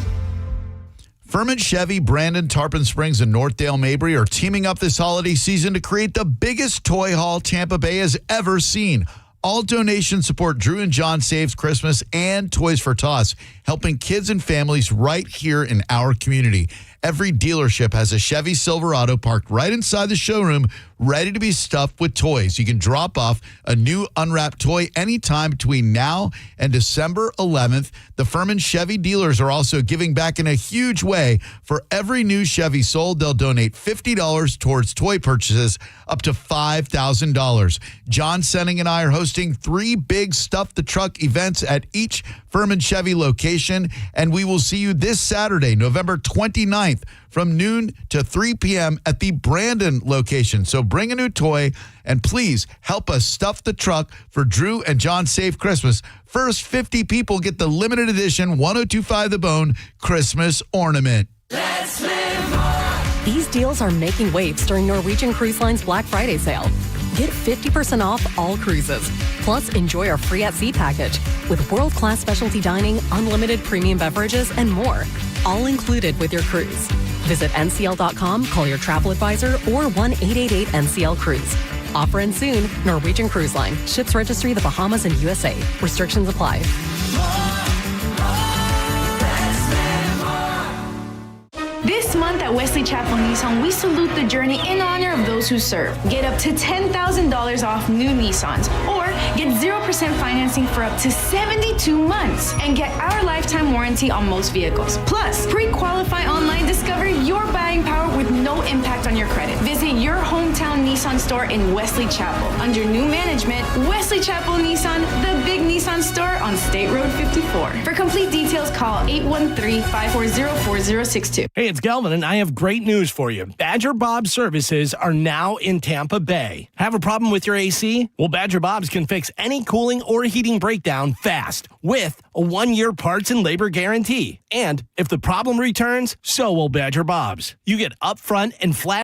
Furman Chevy, Brandon, Tarpon Springs, and Northdale Mabry are teaming up this holiday season to create the biggest toy haul Tampa Bay has ever seen. All donations support Drew and John Saves Christmas and Toys for Tots, helping kids and families right here in our community. Every dealership has a Chevy Silverado parked right inside the showroom, ready to be stuffed with toys. You can drop off a new unwrapped toy anytime between now and December 11th. The Furman Chevy dealers are also giving back in a huge way. For every new Chevy sold, they'll donate $50 towards toy purchases up to $5,000. John Senning and I are hosting 3 big Stuff the Truck events at each Furman Chevy location, and we will see you this Saturday, November 29th, from noon to 3 p.m. at the Brandon location. So bring a new toy and please help us stuff the truck for Drew and John Save Christmas. First 50 people get the limited edition 1025 The Bone Christmas ornament. Let's live more. These deals are making waves during Norwegian Cruise Line's Black Friday sale. Get 50% off all cruises. Plus, enjoy our free at sea package with world-class specialty dining, unlimited premium beverages, and more. All included with your cruise. Visit ncl.com, call your travel advisor, or 1-888-NCL-CRUISE. Offer ends soon. Norwegian Cruise Line. Ships registry the Bahamas and USA. Restrictions apply. This month at Wesley Chapel Nissan, we salute the journey in honor of those who serve. Get up to $10,000 off new Nissans, or get 0% financing for up to 72 months, and get our lifetime warranty on most vehicles. Plus, pre-qualify online, discover your buying power with no impact on your credit. Visit your hometown Nissan store in Wesley Chapel. Under new management, Wesley Chapel Nissan, the big Nissan store on State Road 54. For complete details, call 813-540-4062. Hey, it's Gelvin, and I have great news for you. Badger Bob services are now in Tampa Bay. Have a problem with your AC? Well, Badger Bob's can fix any cooling or heating breakdown fast with a 1-year parts and labor guarantee. And if the problem returns, so will Badger Bob's. You get upfront and flat